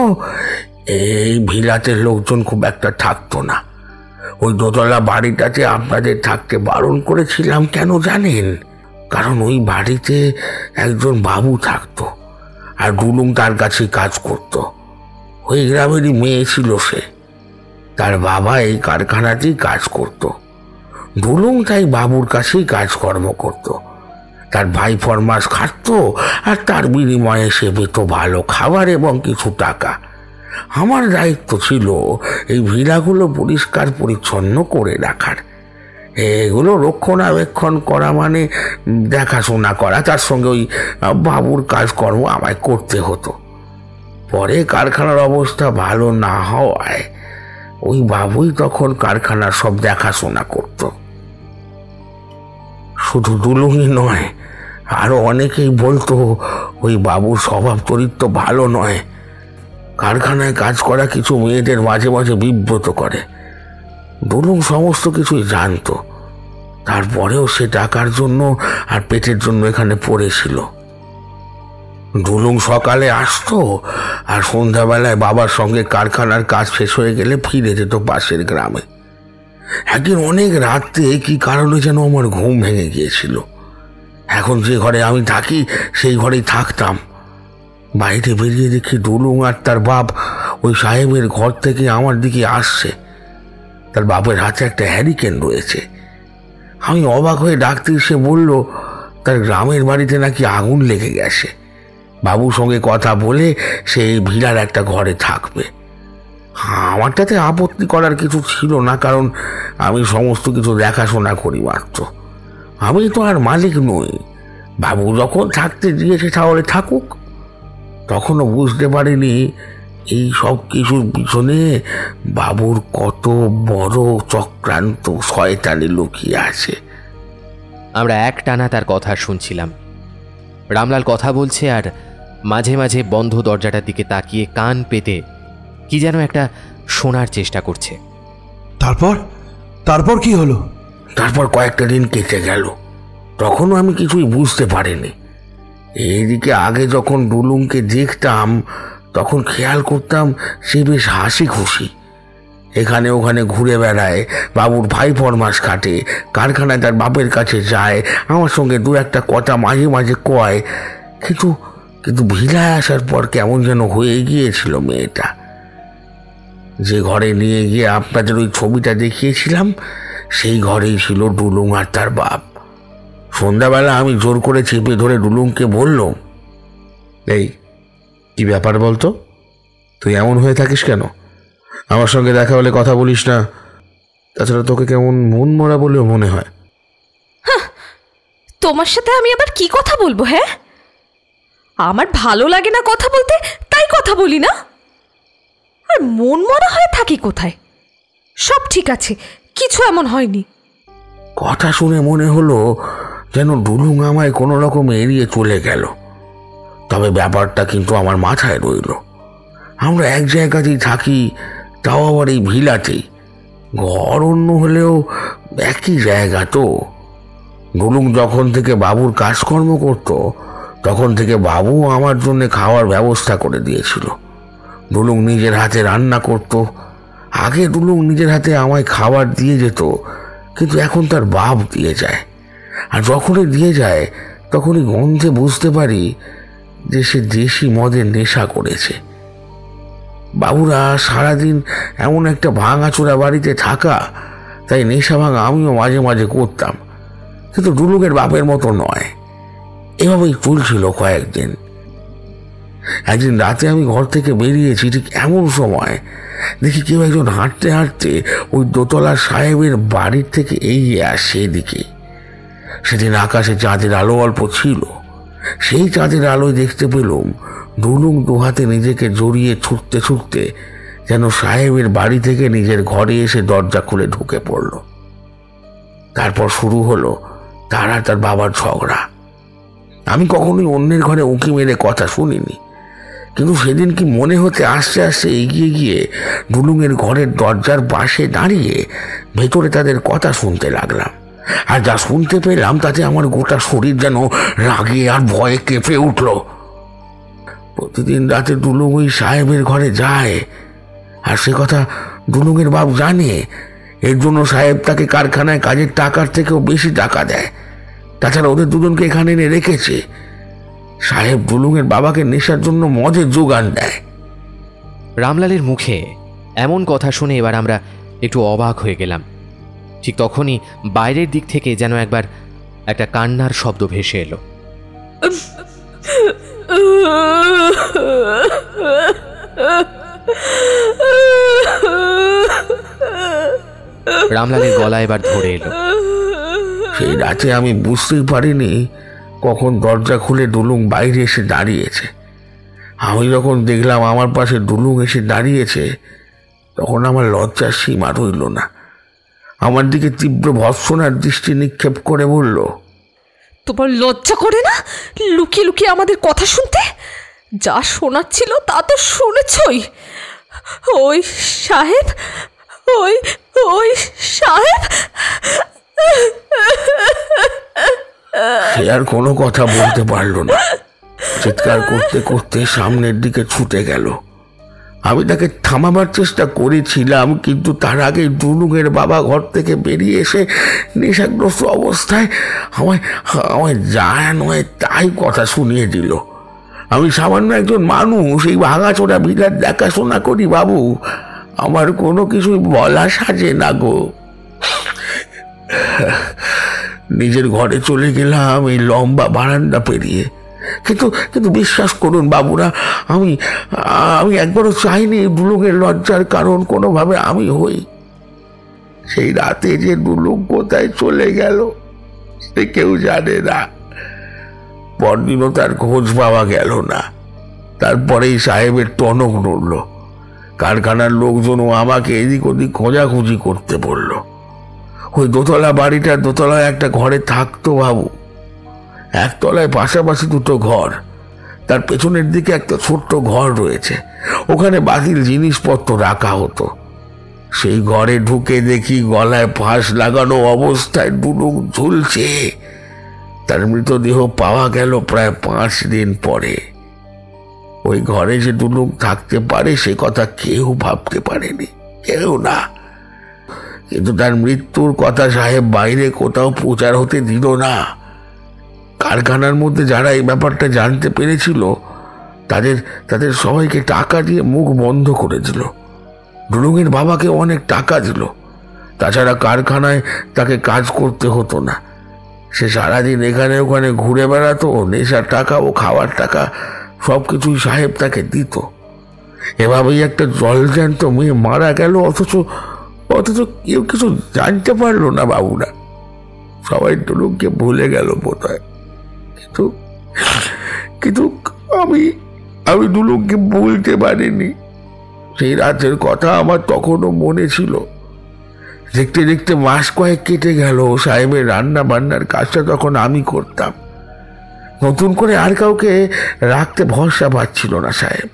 এই ভিলাতে লোকজন খুব একটা থাকতো না। ওই দোতলা বাড়িটাতে আপনাদের থাকতে বারণ করেছিলাম কেন জানেন? কারণ ওই বাড়িতে একজন বাবু থাকতো, আর ডুলুং তার কাছে কাজ করত। ওই গ্রামেরই মেয়ে ছিল সে। তার বাবা এই কারখানাতেই কাজ করত। ডুলুং তাই বাবুর কাছেই কাজকর্ম করত। তার ভাই ফরমাস খাটত, আর তার বিনিময়ে সে পেত ভালো খাবার এবং কিছু টাকা। আমার দায়িত্ব ছিল এই ভিলাগুলো পরিষ্কার পরিচ্ছন্ন করে রাখার। এগুলো রক্ষণাবেক্ষণ করা মানে দেখাশোনা করা, তার সঙ্গে ওই বাবুর কাজকর্ম আমায় করতে হতো। পরে কারখানার অবস্থা ভালো না হওয়ায় ওই বাবুই তখন কারখানার সব দেখাশোনা করত। শুধু দুলুংই নয়, আরো অনেকেই বলতো ওই বাবুর স্বভাব চরিত্র ভালো নয়। কারখানায় কাজ করা কিছু মেয়েদের মাঝে মাঝে বিব্রত করে। দুলুং সমস্ত কিছুই জানতো, তারপরেও সে টাকার জন্য আর পেটের জন্য এখানে পড়েছিল। দুলুং সকালে আসতো, আর সন্ধ্যাবেলায় বাবার সঙ্গে কারখানার কাজ শেষ হয়ে গেলে ফিরে যেত পাশের গ্রামে। একদিন অনেক রাতে কি কারণে যেন আমার ঘুম ভেঙে গিয়েছিল। এখন যে ঘরে আমি থাকি সেই ঘরেই থাকতাম। বাইরে বেরিয়ে দেখি দুলুং আর তার বাপ ওই সাহেবের ঘর থেকে আমার দিকে আসছে। তার বাপের হাতে একটা হ্যারিকেন রয়েছে। আমি অবাক হয়ে ডাকতে সে বলল তার গ্রামের বাড়িতে নাকি আগুন লেগে গেছে। বাবুর সঙ্গে কথা বলে সে এই ভিলার একটা ঘরে থাকবে। আমার তাতে আপত্তি করার কিছু ছিল না, কারণ আমি সমস্ত কিছু দেখাশোনা করি মাত্র। আমি তো আর মালিক নই। বাবু যখন থাকতে দিয়েছে তাহলে থাকুক। তখনও বুঝতে পারিনি এই সব কিছুর পিছনে বাবুর কত বড় চক্রান্ত শয়তানি লুকিয়ে আছে। আমরা একটানা তার কথা শুনছিলাম। রামলাল কথা বলছে আর মাঝে মাঝে বন্ধ দরজাটার দিকে তাকিয়ে কান পেতে কি যেন একটা শোনার চেষ্টা করছে। তারপর তারপর কি হলো? তারপর কয়েকটা দিন কেটে গেল, তখনও আমি কিছুই বুঝতে পারিনি। এইদিকে আগে যখন ডুলুংকে দেখতাম তখন খেয়াল করতাম সে বেশ হাসি খুশি। এখানে ওখানে ঘুরে বেড়ায়, বাবুর ভাই ফরমাস খাটে, কারখানায় তার বাপের কাছে যায়, আমার সঙ্গে 2-1 কথা মাঝে মাঝে কয়। কিন্তু কিন্তু ভিলায় আসার পর কেমন যেন হয়ে গিয়েছিল মেয়েটা। যে ঘরে নিয়ে গিয়ে আপনাদের ওই ছবিটা দেখিয়েছিলাম, সেই ঘরেই ছিল ডুলুং আর তার বাপ। সন্ধ্যাবেলা আমি জোর করে চেপে ধরে ডুলুংকে বললাম, এই কি ব্যাপার বলতো, তুই এমন হয়ে থাকিস কেন? আমার সঙ্গে দেখা হলে কথা বলিস না, তাছাড়া তোকে কেমন মন মরা বলেও মনে হয়। তোমার সাথে আমি আবার কি কথা বলবো? হ্যাঁ, আমার ভালো লাগে না কথা বলতে, তাই কথা বলি না। আর মন মরা হয়ে থাকি কোথায়? সব ঠিক আছে, কিছু এমন হয়নি। কথা শুনে মনে হলো যেন ডুলুং আমায় কোনো রকম এড়িয়ে চলে গেল। তবে ব্যাপারটা কিন্তু আমার মাথায় রইল। আমরা এক জায়গাতেই থাকি, তাও আবার এই ভিলাতেই। ঘর অন্য হলেও একই জায়গা তো। ডুলুং যখন থেকে বাবুর কাজকর্ম করত, তখন থেকে বাবু আমার জন্য খাওয়ার ব্যবস্থা করে দিয়েছিল। ডুলুং নিজের হাতে রান্না করত। আগে ডুলুং নিজের হাতে আমায় খাবার দিয়ে যেত, কিন্তু এখন তার বাপ দিয়ে যায়। আর যখনই দিয়ে যায় তখনই গন্ধে বুঝতে পারি যে সে দেশি মদের নেশা করেছে। বাবুরা সারাদিন এমন একটা ভাঙাচোরা বাড়িতে থাকা, তাই নেশা ভাঙা আমিও মাঝে মাঝে করতাম, কিন্তু ডুলুকের বাপের মতো নয়। এভাবেই চলছিল কয়েকদিন। একদিন রাতে আমি ঘর থেকে বেরিয়েছি, ঠিক এমন সময় দেখি কেউ একজন হাঁটতে হাঁটতে ওই দোতলার সাহেবের বাড়ির থেকে এগিয়ে আসছে এদিকে। সেদিন আকাশে চাঁদের আলো অল্প ছিল। সেই চাঁদের আলোয় দেখতে পেলুম ডুলুং দুহাতে নিজেকে জড়িয়ে ছুটতে ছুটতে যেন সাহেবের বাড়ি থেকে নিজের ঘরে এসে দরজা খুলে ঢুকে পড়ল। তারপর শুরু হলো তার আর তার বাবার ঝগড়া। আমি কখনোই অন্যের ঘরে উঁকি মেরে কথা শুনিনি, কিন্তু সেদিন কি মনে হতে আস্তে আস্তে এগিয়ে গিয়ে ডুলুংয়ের ঘরের দরজার পাশে দাঁড়িয়ে ভেতরে তাদের কথা শুনতে লাগলাম। আর যা শুনতে পেলাম তাতে আমার গোটা শরীর যেন রাগে আর ভয়ে কেঁপে উঠল। প্রতিদিন রাতে ডুলুং ওই সাহেবের ঘরে যায়, আর সে কথা ডুলুংয়ের বাপ জানে। এর জন্য সাহেব তাকে কারখানায় কাজের টাকার থেকেও বেশি টাকা দেয়। তাছাড়া ওদের দুজনকে এখানে এনে রেখেছে। সাহেব ডুলুংয়ের বাবাকে নেশার জন্য মদের যোগান দেয়। রামলালের মুখে এমন কথা শুনে এবার আমরা একটু অবাক হয়ে গেলাম। ঠিক তখনই বাইরের দিক থেকে যেন একবার একটা কান্নার শব্দ ভেসে এলো। রামলালের গলা এবার ধরে এলো। সেই রাতে আমি বুঝতেই পারিনি কখন দরজা খুলে ডুলুং বাইরে এসে দাঁড়িয়েছে। আমি যখন দেখলাম আমার পাশে ডুলুং এসে দাঁড়িয়েছে, তখন আমার লজ্জার সীমা রইল না। আমার দিকে তীব্র ভর্ৎসনার দৃষ্টি নিক্ষেপ করে বলল, তোমার লজ্জা করে না লুকিয়ে লুকিয়ে আমাদের কথা শুনতে? যা শোনার ছিল তা তো শুনেছই। ওই সাহেব, ওই ওই সাহেব। সে আর কোনো কথা বলতে পারল না। চিৎকার করতে করতে সামনের দিকে ছুটে গেল। আমি তাকে থামাবার চেষ্টা করেছিলাম, কিন্তু তার আগে ডুলুংয়ের বাবা ঘর থেকে বেরিয়ে এসে নেশাগ্রস্ত অবস্থায় আমায় যা নয় তাই কথা শুনিয়ে দিল। আমি সামান্য একজন মানুষ, এই ভাঙাচোরা বিলার দেখাশোনা করি বাবু। আমার কোনো কিছুই বলা সাজে না গো। নিজের ঘরে চলে গেলাম এই লম্বা বারান্দা পেরিয়ে। কিন্তু বিশ্বাস করুন বাবুরা, আমি একবারও চাইনি ডুলুংয়ের লজ্জার কারণ কোনোভাবে আমি হই। সেই রাতে যে ডুলুং কোথায় চলে গেল সে কেউ জানে না। পরদিনও তার খোঁজ পাওয়া গেল না। তারপরেই সাহেবের টনক নড়ল। কারখানার লোকজনও আমাকে এদিক ওদিক খোঁজাখুঁজি করতে বলল। ওই দোতলা বাড়িটার দোতলায় একটা ঘরে থাকতো বাবু। একতলায় পাশাপাশি দুটো ঘর, তার পেছনের দিকে একটা ছোট্ট ঘর রয়েছে। ওখানে বাতিল জিনিসপত্র রাখা হতো। সেই ঘরে ঢুকে দেখি গলায় ফাঁস লাগানো অবস্থায় ডুলুং ঝুলছে। তার মৃতদেহ পাওয়া গেল প্রায় 5 দিন পরে। ওই ঘরে যে ডুলুং থাকতে পারে সে কথা কেউ ভাবতে পারেনি, কেউ না। কিন্তু তার মৃত্যুর কথা সাহেব বাইরে কোথাও প্রচার হতে দিল না। কারখানার মধ্যে যারা এই ব্যাপারটা জানতে পেরেছিল তাদের সবাইকে টাকা দিয়ে মুখ বন্ধ করে দিল। ডুলুংয়ের বাবাকে অনেক টাকা দিল। তাছাড়া কারখানায় তাকে কাজ করতে হতো না। সে সারাদিন এখানে ওখানে ঘুরে বেড়াতো। নেশার টাকা ও খাওয়ার টাকা সবকিছুই সাহেব তাকে দিত। এভাবেই একটা জলজ্যান্ত মেয়ে মারা গেল, অথচ কেউ কিছু জানতে পারলো না বাবুরা। সবাই ডুলুংকে ভুলে গেল বোধহয়। কিন্তু আমি ডুলুংকে বলতে পারিনি। সেই রাতের কথা আমার তখনও মনে ছিল। দেখতে দেখতে মাস কয়েক কেটে গেল। সাহেবের রান্না বান্নার কাজটা তখন আমি করতাম। নতুন করে আর কাউকে রাখতে ভরসা পাচ্ছিল না সাহেব।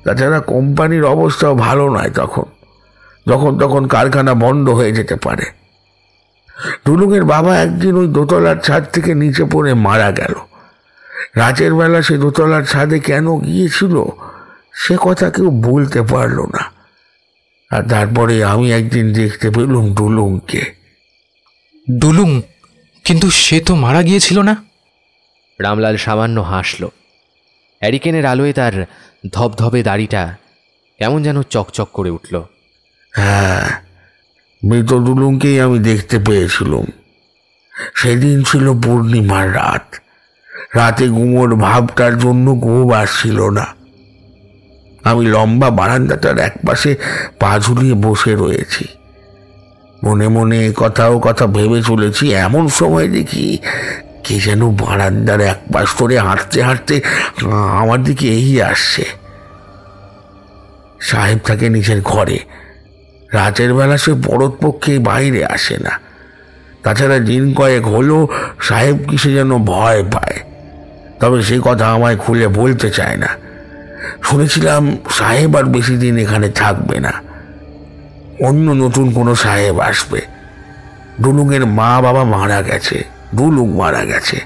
তাছাড়া কোম্পানির অবস্থাও ভালো নয় যখন কারখানা বন্ধ হয়ে যেতে পারে। ডুলুংয়ের বাবা একদিন ওই দোতলার ছাদ থেকে নিচে পড়ে মারা গেল। রাতের বেলা সে দোতলার ছাদে কেন গিয়েছিল সে কথা কেউ বলতে পারল না। আর তারপরে আমি একদিন দেখতে পেলুম ডুলুংকে। ডুলুং? কিন্তু সে তো মারা গিয়েছিল না। রামলাল সামান্য হাসল। হ্যারিকেনের আলোয় তার ধবধবে দাড়িটা কেমন যেন চকচক করে উঠল। হ্যাঁ, মৃত দুলুমকেই আমি দেখতে পেয়েছিলাম। সেদিন ছিল পূর্ণিমার রাত। রাতে ঘুমোর ভাবটার জন্য ঘুম আসছিল না। আমি লম্বা বারান্দাটার একপাশে পা ঝুলিয়ে বসে রয়েছি। মনে মনে কথা ভেবে চলেছি। এমন সময় দেখি কে যেন বারান্দার এক পাশ ধরে হাঁটতে হাঁটতে আমার দিকে এগিয়ে আসছে। সাহেব থাকে নিজের ঘরে। রাতের বেলা সে পরতপক্ষে বাইরে আসে না। তাছাড়া দিন কয়েক হলো সাহেব কিসে যেন ভয় পায়, তবে সে কথা আমায় খুলে বলতে চায় না। শুনেছিলাম সাহেব আর বেশি দিন এখানে থাকবে না, অন্য নতুন কোনো সাহেব আসবে। ডুলুংয়ের মা বাবা মারা গেছে, ডুলুং মারা গেছে।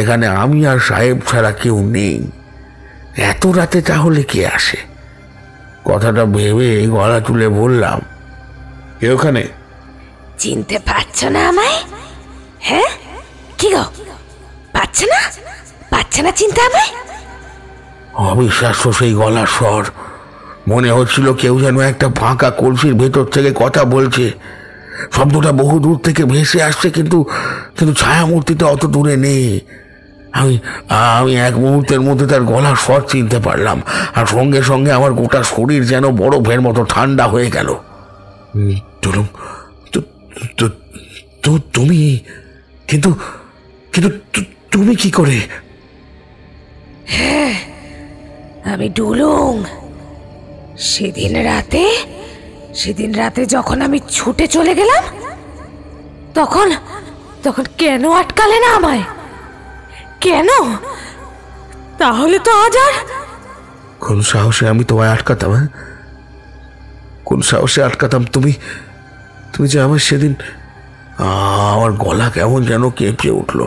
এখানে আমি আর সাহেব ছাড়া কেউ নেই। এত রাতে তাহলে কে আসে? কথাটা ভেবে গলা তুলে বললাম, কে ওখানে? চিনতে পারছো না আমায়? হ্যাঁ, কি গো, পাচ্ছে না চিনতে আমায়? অবিশ্বাস্য সেই গলার স্বর। মনে হচ্ছিল কেউ যেন একটা ফাঁকা কলসির ভেতর থেকে কথা বলছে। শব্দটা বহু দূর থেকে ভেসে আসছে, কিন্তু ছায়ামূর্তিটা অত দূরে নেই। আমি এক মুহূর্তের মধ্যে তার গলার স্বর চিনতে পারলাম, আর সঙ্গে সঙ্গে আমার গোটা শরীর যেন বরফের মতো ঠান্ডা হয়ে গেল। তুমি কিন্তু তুমি কি করে? হ্যাঁ, আমি ডুলুং। সেদিন রাতে যখন আমি ছুটে চলে গেলাম, তখন কেন আটকালে না আমায়? কেন? তাহলে তো আজ আর কোন সাহসে আমি তোমায় আটকাতাম? হ্যাঁ, কোন সাহসে আটকাতাম? তুমি যে আমার সেদিন... আমার গলা কেমন যেন কেঁপে উঠল।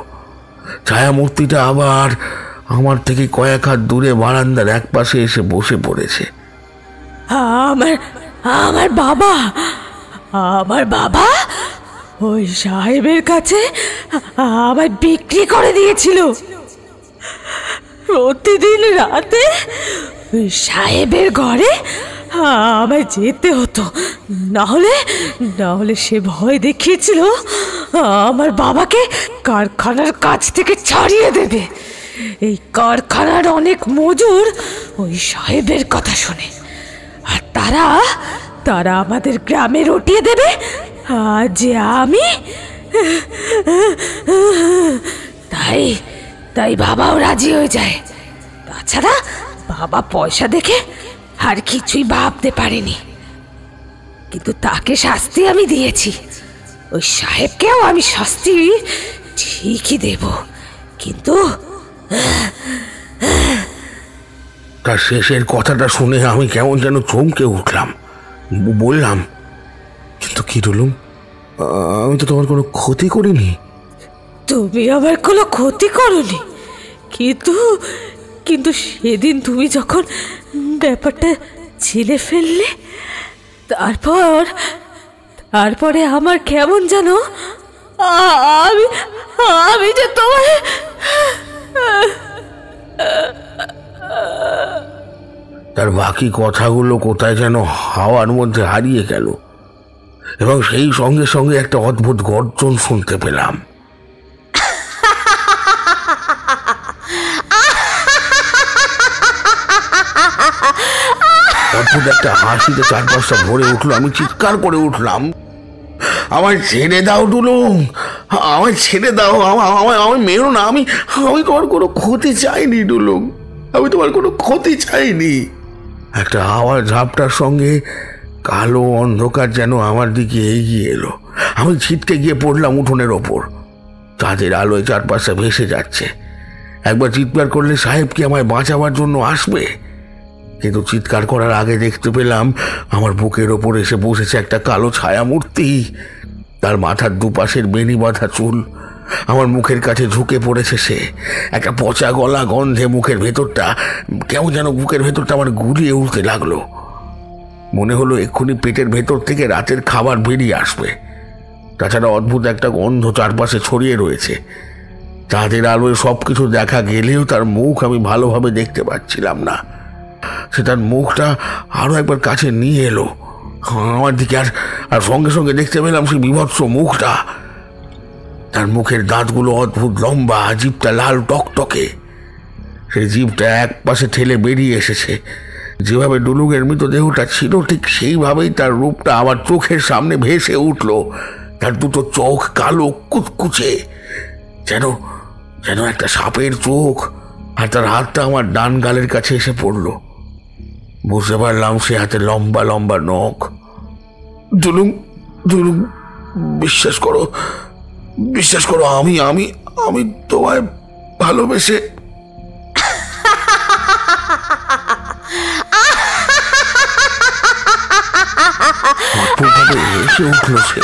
ছায়ামূর্তিটা আবার আমার থেকে কয়েক হাত দূরে বারান্দার এক পাশে এসে বসে পড়েছে। আমার বাবা ওই সাহেবের কাছে আমায় বিক্রি করে দিয়েছিল। প্রতিদিন রাতে ওই সাহেবের ঘরে আমায় যেতে হতো, নাহলে সে ভয় দেখিয়েছিল আমার বাবাকে কারখানার কাজ থেকে ছাড়িয়ে দেবে। এই কারখানার অনেক মজুর ওই সাহেবের কথা শোনে, আর তারা আমাদের গ্রামে রটিয়ে দেবে। আর যে আমি তাই বাবাও রাজি হয়ে যায়। তাছাড়া বাবা পয়সা দেখে আর কিছুই ভাবতে পারেনি। কিন্তু তাকে শাস্তি আমি দিয়েছি, ওই সাহেবকেও আমি শাস্তি ঠিকই দেব। কিন্তু তার শেষের কথাটা শুনে আমি কেমন যেন চমকে উঠলাম। বললাম, কিন্তু কি ডুলুম, আমি তো তোমার কোনো ক্ষতি করিনি। তুমি আমার কোনো ক্ষতি করোনি, কিন্তু সেদিন তুমি যখন ব্যাপারটা ছিলে ফেললে, তারপরে আমার কেমন যেন আমি যে তোমার... তার বাকি কথাগুলো কোথায় যেন হাওয়ার মধ্যে হারিয়ে গেল, এবং সেই সঙ্গে সঙ্গে একটা অদ্ভুত গর্জন শুনতে পেলাম। অদ্ভুত একটা হাসিতে চারপাশটা ভরে উঠলো। আমি চিৎকার করে উঠলাম, আমায় ছেড়ে দাও ডুলুং, আমায় ছেড়ে দাও, আমায় মেরো না। আমি তোমার কোনো ক্ষতি চাইনি ডুলুং, আমি তোমার কোনো ক্ষতি চাইনি। একটা হাওয়ার ঝাপটার সঙ্গে কালো অন্ধকার যেন আমার দিকে এগিয়ে এলো। আমি ছিটকে গিয়ে পড়লাম উঠোনের ওপর। চাঁদের আলোয় চারপাশে ভেসে যাচ্ছে। একবার চিৎকার করলে সাহেব কি আমায় বাঁচাবার জন্য আসবে? কিন্তু চিৎকার করার আগে দেখতে পেলাম আমার বুকের ওপর এসে বসেছে একটা কালো ছায়া মূর্তি। তার মাথার দুপাশের বেনি বাঁধা চুল আমার মুখের কাছে ঝুঁকে পড়েছে। সে একটা পচা গলা গন্ধে মুখের ভেতরটা কেমন যেন আমার গুলিয়ে উঠতে লাগলো। মনে হলো এক্ষুনি পেটের ভেতর থেকে রাতের খাবার বেরিয়ে আসবে। তাছাড়া অদ্ভুত একটা গন্ধ চারপাশে ছড়িয়ে রয়েছে। চাঁদের আলোয় সবকিছু দেখা গেলেও তার মুখ আমি ভালোভাবে দেখতে পাচ্ছিলাম না। সে তার মুখটা আরো একবার কাছে নিয়ে এলো আমার দিকে, আর সঙ্গে সঙ্গে দেখতে পেলাম সেই বিভৎস মুখটা। তার মুখের দাঁতগুলো অদ্ভুত লম্বা, জিভটা লাল টকটকে। সেই জিভটা এক পাশে ঠেলে বেরিয়ে এসেছে। যেভাবে ডুলুংয়ের মৃতদেহটা ছিল ঠিক সেইভাবেই তার রূপটা আমার চোখের সামনে ভেসে উঠল। তার দুটো চোখ কালো কুচকুচে, যেন যেন একটা সাপের চোখ। আর তার হাতটা আমার ডান গালের কাছে এসে পড়ল। বুঝতে পারলাম সে হাতে লম্বা লম্বা নখ। ডুলুং, ডুলুং, বিশ্বাস করো, বিশ্বাস করো, আমি আমি আমি তোমায় ভালোবেসে। হেসে উঠল সে,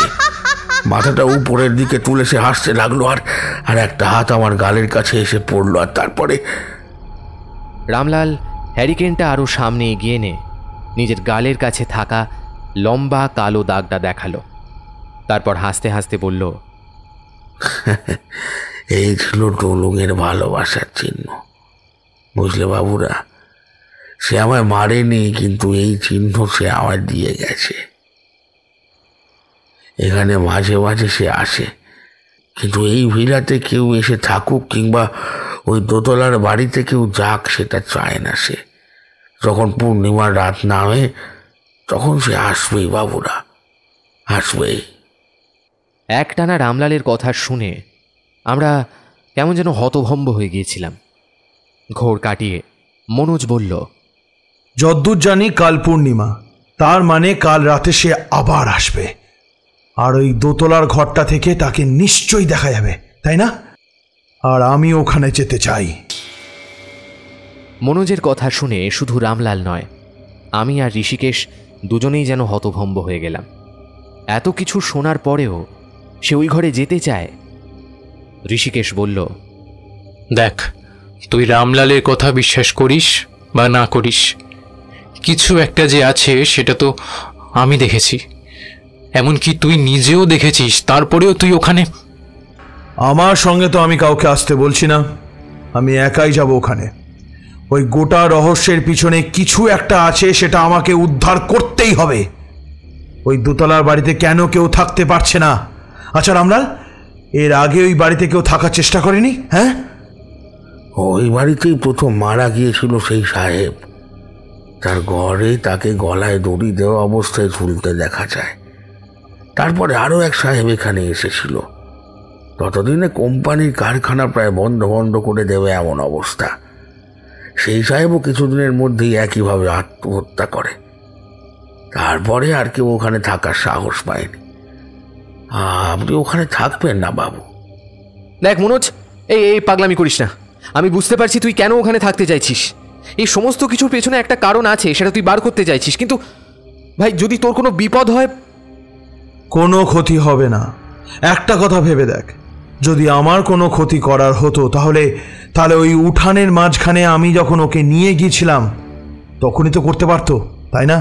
মাথাটা উপরের দিকে তুলে সে হাসতে লাগলো, আর একটা হাত আমার গালের কাছে এসে পড়লো। আর তারপরে রামলাল হ্যারিকেনটা আরও সামনে এগিয়ে এনে নিজের গালের কাছে থাকা লম্বা কালো দাগটা দেখালো। তারপর হাসতে হাসতে বলল, এই ছিল ডুলুংয়ের ভালোবাসার চিহ্ন। বুঝলে বাবুরা, সে আমায় মারেনি, কিন্তু এই চিহ্ন সে আমায় দিয়ে গেছে। এখানে মাঝে মাঝে সে আসে, কিন্তু এই ভিলাতে কেউ এসে থাকুক কিংবা ওই দোতলার বাড়িতে কেউ যাক সেটা চায় না সে। যখন পূর্ণিমার রাত নামে তখন সে আসবেই বাবুরা, আসবেই। একটানা রামলালের কথা শুনে আমরা কেমন যেন হতভম্ব হয়ে গিয়েছিলাম। ঘোর কাটিয়ে মনোজ বলল, যদ্দূর জানি কাল পূর্ণিমা, তার মানে কাল রাতে সে আবার আসবে। আর ওই দোতলার ঘরটা থেকে তাকে নিশ্চয়ই দেখা যাবে, তাই না? আর আমি ওখানে যেতে চাই। মনোজের কথা শুনে শুধু রামলাল নয়, আমি আর ঋষিকেশ দুজনেই যেন হতভম্ব হয়ে গেলাম। এত কিছু শোনার পরেও সে ওই ঘরে যেতে চায়। ঋষিকেশ বলল, দেখ, তুই রামলালের কথা বিশ্বাস করিস বা না করিস, কিছু একটা যে আছে সেটা তো আমি দেখেছি, এমনকি তুই নিজেও দেখেছিস। তারপরেও তুই ওখানে। আমার সঙ্গে তো আমি কাউকে আসতে বলছি না, আমি একাই যাব ওখানে। ওই গোটা রহস্যের পিছনে কিছু একটা আছে, সেটা আমাকে উদ্ধার করতেই হবে। ওই দোতলার বাড়িতে কেন কেউ থাকতে পারছে না? আচ্ছা রামলাল, এর আগে ওই বাড়িতে কেউ থাকার চেষ্টা করেনি? হ্যাঁ, ওই বাড়িতেই প্রথম মারা গিয়েছিল সেই সাহেব। তার ঘরে তাকে গলায় দড়ি দেওয়া অবস্থায় ঝুলতে দেখা যায়। তারপরে আরও এক সাহেব এখানে এসেছিল। ততদিনে কোম্পানির কারখানা প্রায় বন্ধ বন্ধ করে দেবে এমন অবস্থা। সেই সাহেবও কিছুদিনের মধ্যেই একইভাবে আত্মহত্যা করে। তারপরে আর কেউ ওখানে থাকার সাহস পায়নি। আপনি ওখানে থাকবেন না বাবু। দেখ মনোজ, এই পাগলামি করিস না। আমি বুঝতে পারছি তুই কেন ওখানে থাকতে চাইছিস। এই সমস্ত কিছুর পেছনে একটা কারণ আছে, সেটা তুই বার করতে চাইছিস। কিন্তু ভাই, যদি তোর কোনো বিপদ হয়। কোনো ক্ষতি হবে না। একটা কথা ভেবে দেখ, যদি আমার কোনো ক্ষতি করার হতো তাহলে ওই উঠানের মাঝখানে আমি যখন ওকে নিয়ে গিয়েছিলাম তখনই তো করতে পারতো, তাই না?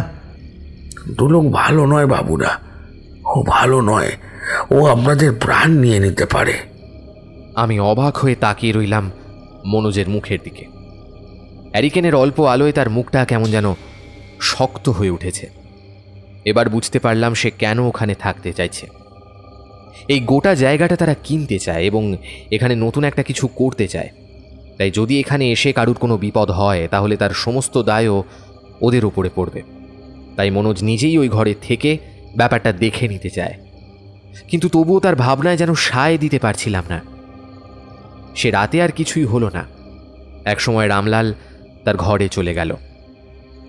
ডুলুং ভালো নয় বাবুরা, ও ভালো নয়। ও আপনাদের প্রাণ নিয়ে নিতে পারে। আমি অবাক হয়ে তাকিয়ে রইলাম মনোজের মুখের দিকে। হ্যারিকেনের অল্প আলোয় তার মুখটা কেমন যেন শক্ত হয়ে উঠেছে। এবার বুঝতে পারলাম সে কেন ওখানে থাকতে চাইছে। এই গোটা জায়গাটা তারা কিনতে চায় এবং এখানে নতুন একটা কিছু করতে চায়। তাই যদি এখানে এসে কারুর কোনো বিপদ হয় তাহলে তার সমস্ত দায়ও ওদের উপরে পড়বে। তাই মনোজ নিজেই ওই ঘরে থেকে ব্যাপারটা দেখে নিতে চায়। কিন্তু তবুও তার ভাবনায় যেন সায় দিতে পারছিলাম না। সে রাতে আর কিছুই হলো না। একসময় রামলাল তার ঘরে চলে গেল।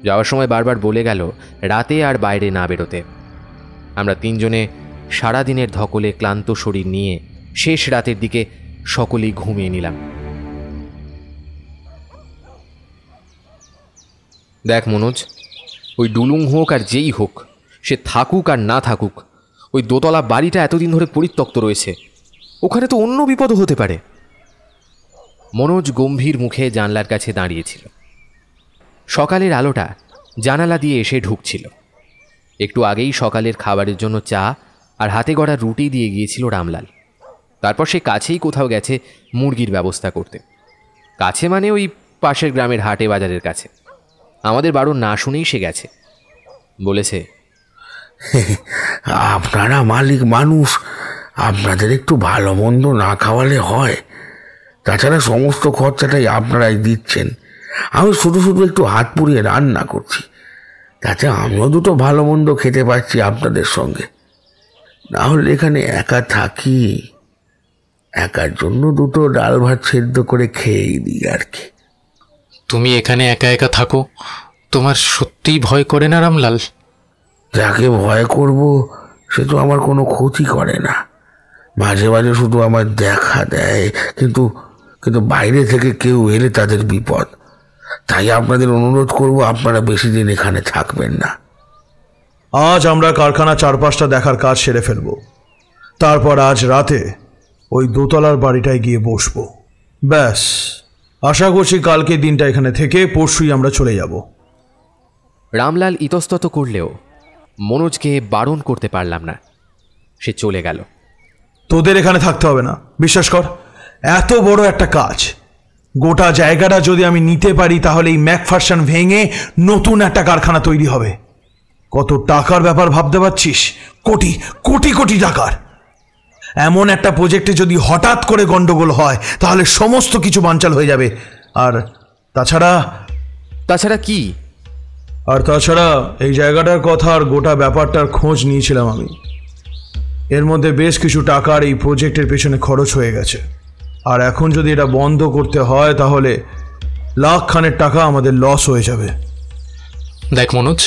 যাওয়ার সময় বারবার বলে গেল রাতে আর বাইরে না বেরোতে। আমরা তিনজনে সারাদিনের ধকলে ক্লান্ত শরীর নিয়ে শেষ রাতের দিকে সকলেই ঘুমিয়ে নিলাম। দেখ মনোজ, ওই ডুলুং হোক আর যেই হোক, সে থাকুক আর না থাকুক, ওই দোতলা বাড়িটা এতদিন ধরে পরিত্যক্ত রয়েছে। ওখানে তো অন্য বিপদও হতে পারে। মনোজ গম্ভীর মুখে জানলার কাছে দাঁড়িয়েছিল। সকালের আলোটা জানালা দিয়ে এসে ঢুকছিল। একটু আগেই সকালের খাবারের জন্য চা আর হাতে গড়া রুটি দিয়ে গিয়েছিল রামলাল। তারপর সে কাছেই কোথাও গেছে মুরগির ব্যবস্থা করতে। কাছে মানে ওই পাশের গ্রামের হাটে বাজারের কাছে। আমাদের বারণ না শুনেই সে গেছে। বলেছে, আপনারা মালিক মানুষ, আপনাদের একটু ভালো মন্দ না খাওয়ালে হয়? তাছাড়া সমস্ত খরচাটাই আপনারাই দিচ্ছেন, আমি শুধু শুধু একটু হাত পুড়িয়ে রান্না করছি, তাতে আমিও দুটো ভালো মন্দ খেতে পাচ্ছি আপনাদের সঙ্গে। না হলে এখানে একা থাকি, একার জন্য দুটো ডাল ভাত সেদ্ধ করে খেয়েই দিই আর কি। তুমি এখানে একা একা থাকো, তোমার সত্যিই ভয় করে না রামলাল? যাকে ভয় করব সে তো আমার কোনো ক্ষতি করে না, মাঝে মাঝে শুধু আমার দেখা দেয়, কিন্তু কিন্তু বাইরে থেকে কেউ এলে তাদের বিপদ। তাই আপনাদের অনুরোধ করব, আপনারা বেশি দিন এখানে থাকবেন না। আজ আমরা কারখানা চারপাশটা দেখার কাজ সেরে ফেলবো, তারপর আজ রাতে ওই দোতলার বাড়িটায় গিয়ে বসবো। ব্যাস, আশা করছি কালকে দিনটা এখানে থেকে পরশুই আমরা চলে যাব। রামলাল ইতস্তত করলেও মনোজকে বারণ করতে পারলাম না, সে চলে গেল। তোদের এখানে থাকতে হবে না, বিশ্বাস কর, এত বড় একটা কাজ, গোটা জায়গাটা যদি আমি নিতে পারি তাহলে এই ম্যাকফারসন ভেঙে নতুন একটা কারখানা তৈরি হবে। কত টাকার ব্যাপার ভাবতে পারছিস? কোটি কোটি কোটি টাকার। এমন একটা প্রজেক্টে যদি হঠাৎ করে গন্ডগোল হয় তাহলে সমস্ত কিছু বানচাল হয়ে যাবে। আর তাছাড়া কি? তাছাড়া এই জায়গাটার কথা আর গোটা ব্যাপারটার খোঁজ নিয়েছিলাম আমি। এর মধ্যে বেশ কিছু টাকার এই প্রজেক্টের পেছনে খরচ হয়ে গেছে, আর এখন যদি এটা বন্ধ করতে হয় তাহলে লাখখানেক টাকা আমাদের লস হয়ে যাবে। দেখ মনোজ,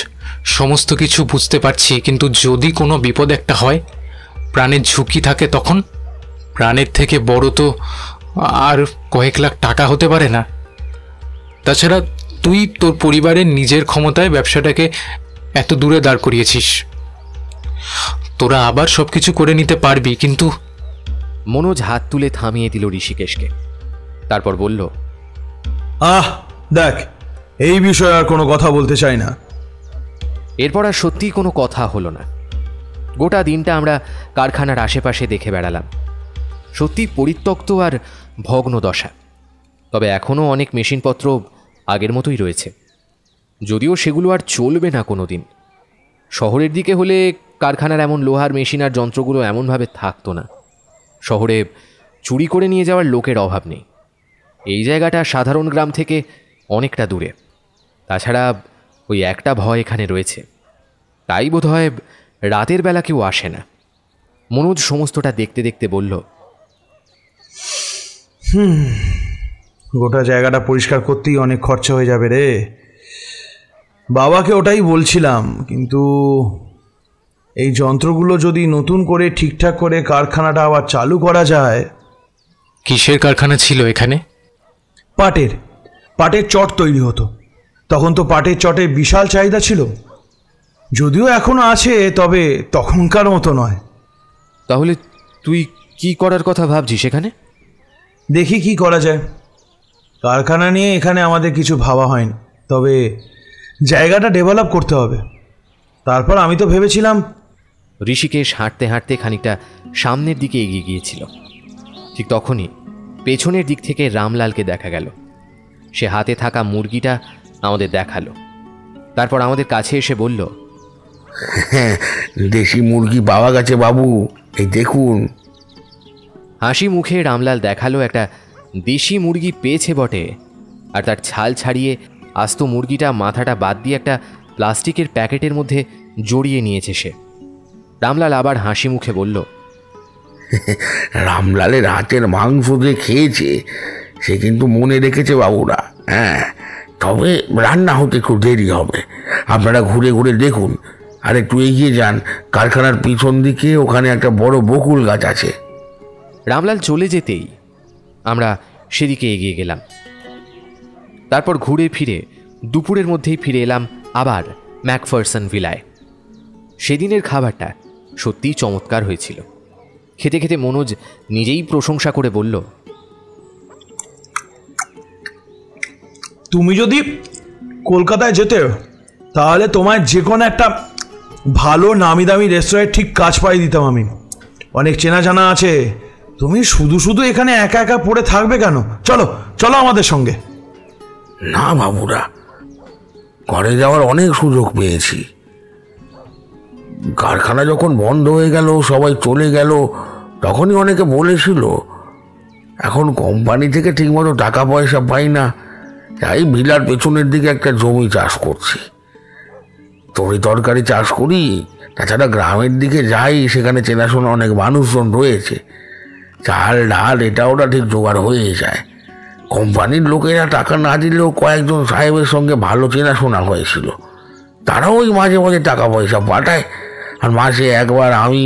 সমস্ত কিছু বুঝতে পারছি, কিন্তু যদি কোনো বিপদ একটা হয়, প্রাণের ঝুঁকি থাকে, তখন প্রাণের থেকে বড় তো আর কয়েক লাখ টাকা হতে পারে না। তাছাড়া তুই তোর পরিবারের নিজের ক্ষমতায় ব্যবসাটাকে এত দূরে দাঁড় করিয়েছিস, তোরা আবার সব কিছু করে নিতে পারবি। কিন্তু মনোজ হাত তুলে থামিয়ে দিল ঋষিকেশকে, তারপর বলল, দেখ, এই বিষয়ে আর কোনো কথা বলতে চাই না। এরপর আর সত্যিই কোনো কথা হলো না। গোটা দিনটা আমরা কারখানার আশেপাশে দেখে বেড়ালাম। সত্যি পরিত্যক্ত আর ভগ্ন দশা। তবে এখনও অনেক মেশিনপত্র আগের মতোই রয়েছে, যদিও সেগুলো আর চলবে না কোনো দিন। শহরের দিকে হলে কারখানার এমন লোহার মেশিন আর যন্ত্রগুলো এমনভাবে থাকতো না। শহরে চুরি করে নিয়ে যাওয়ার লোকের অভাব নেই। এই জায়গাটা সাধারণ গ্রাম থেকে অনেকটা দূরে। তাছাড়া ওই একটা ভয় এখানে রয়েছে, তাই বোধহয় রাতের বেলা কেউ আসে না। মনোজ সমস্তটা দেখতে দেখতে বলল, গোটা জায়গাটা পরিষ্কার করতেই অনেক খরচা হয়ে যাবে রে। বাবাকে ওটাই বলছিলাম, কিন্তু এই যন্ত্রগুলো যদি নতুন করে ঠিকঠাক করে কারখানাটা আবার চালু করা যায়। কিসের কারখানা ছিল এখানে? পাটের চট তৈরি হতো। তখন তো পাটের চটে বিশাল চাহিদা ছিল, যদিও এখনো আছে, তবে তখনকার মতো নয়। তাহলে তুই কি করার কথা ভাবছিস এখানে? দেখি কি করা যায়। কারখানা নিয়ে এখানে আমাদের কিছু ভাবা হয়নি, তবে জায়গাটা ডেভেলপ করতে হবে। তারপর আমি তো ভেবেছিলাম। ঋষিকেশ হাঁটতে হাঁটতে খানিকটা সামনের দিকে এগিয়ে গিয়েছিল। ঠিক তখনই পেছনের দিক থেকে রামলালকে দেখা গেল। সে হাতে থাকা মুরগিটা আমাদের দেখালো, তারপর আমাদের কাছে এসে বলল, দেশি মুরগি পাওয়া গেছে বাবু, এই দেখুন। হাসি মুখে রামলাল দেখালো একটা দেশি মুরগি পেয়েছে বটে, আর তার ছাল ছাড়িয়ে আস্ত মুরগিটা মাথাটা বাদ দিয়ে একটা প্লাস্টিকের প্যাকেটের মধ্যে জড়িয়ে নিয়েছে সে। রামলাল আবার হাসি মুখে বলল, রামলালের হাতের মাংস যে খেয়েছে সে কিন্তু মনে রেখেছে বাবুরা। হ্যাঁ, তবে রান্না হতে একটু দেরি হবে। আপনারা ঘুরে ঘুরে দেখুন, আর একটু এগিয়ে যান, কারখানার পিছন দিকে ওখানে একটা বড় বকুল গাছ আছে। রামলাল চলে যেতেই আমরা সেদিকে এগিয়ে গেলাম। তারপর ঘুরে ফিরে দুপুরের মধ্যেই ফিরে এলাম আবার ম্যাকফারসন ভিলায়। সেদিনের খাবারটা সত্যিই চমৎকার হয়েছিল। খেতে খেতে মনোজ নিজেই প্রশংসা করে বলল, তুমি যদি কলকাতায় যেতে তাহলে তোমায় যে কোনো একটা ভালো নামি দামি রেস্তোরাঁয় ঠিক কাজ পাই দিতাম আমি। অনেক চেনা জানা আছে, তুমি শুধু শুধু এখানে একা একা পড়ে থাকবে কেন? চলো চলো আমাদের সঙ্গে। না বাবুরা, ঘরে যাওয়ার অনেক সুযোগ পেয়েছি। কারখানা যখন বন্ধ হয়ে গেল, সবাই চলে গেল, তখনই অনেকে বলেছিল। এখন কোম্পানি থেকে ঠিকমতো টাকা পয়সা পাই না, তাই ভিলার পেছনের দিকে একটা জমি চাষ করছি। তরি তরকারি চাষ করি, তাছাড়া গ্রামের দিকে যাই, সেখানে চেনাশোনা অনেক মানুষজন রয়েছে। চাল ডাল এটা ওটা ঠিক জোগাড় হয়ে যায়। কোম্পানির লোকেরা টাকা না দিলেও কয়েকজন সাহেবের সঙ্গে ভালো চেনাশোনা হয়েছিল, তারাও ওই মাঝে মাঝে টাকা পয়সা পাঠায়। আর মাসে একবার আমি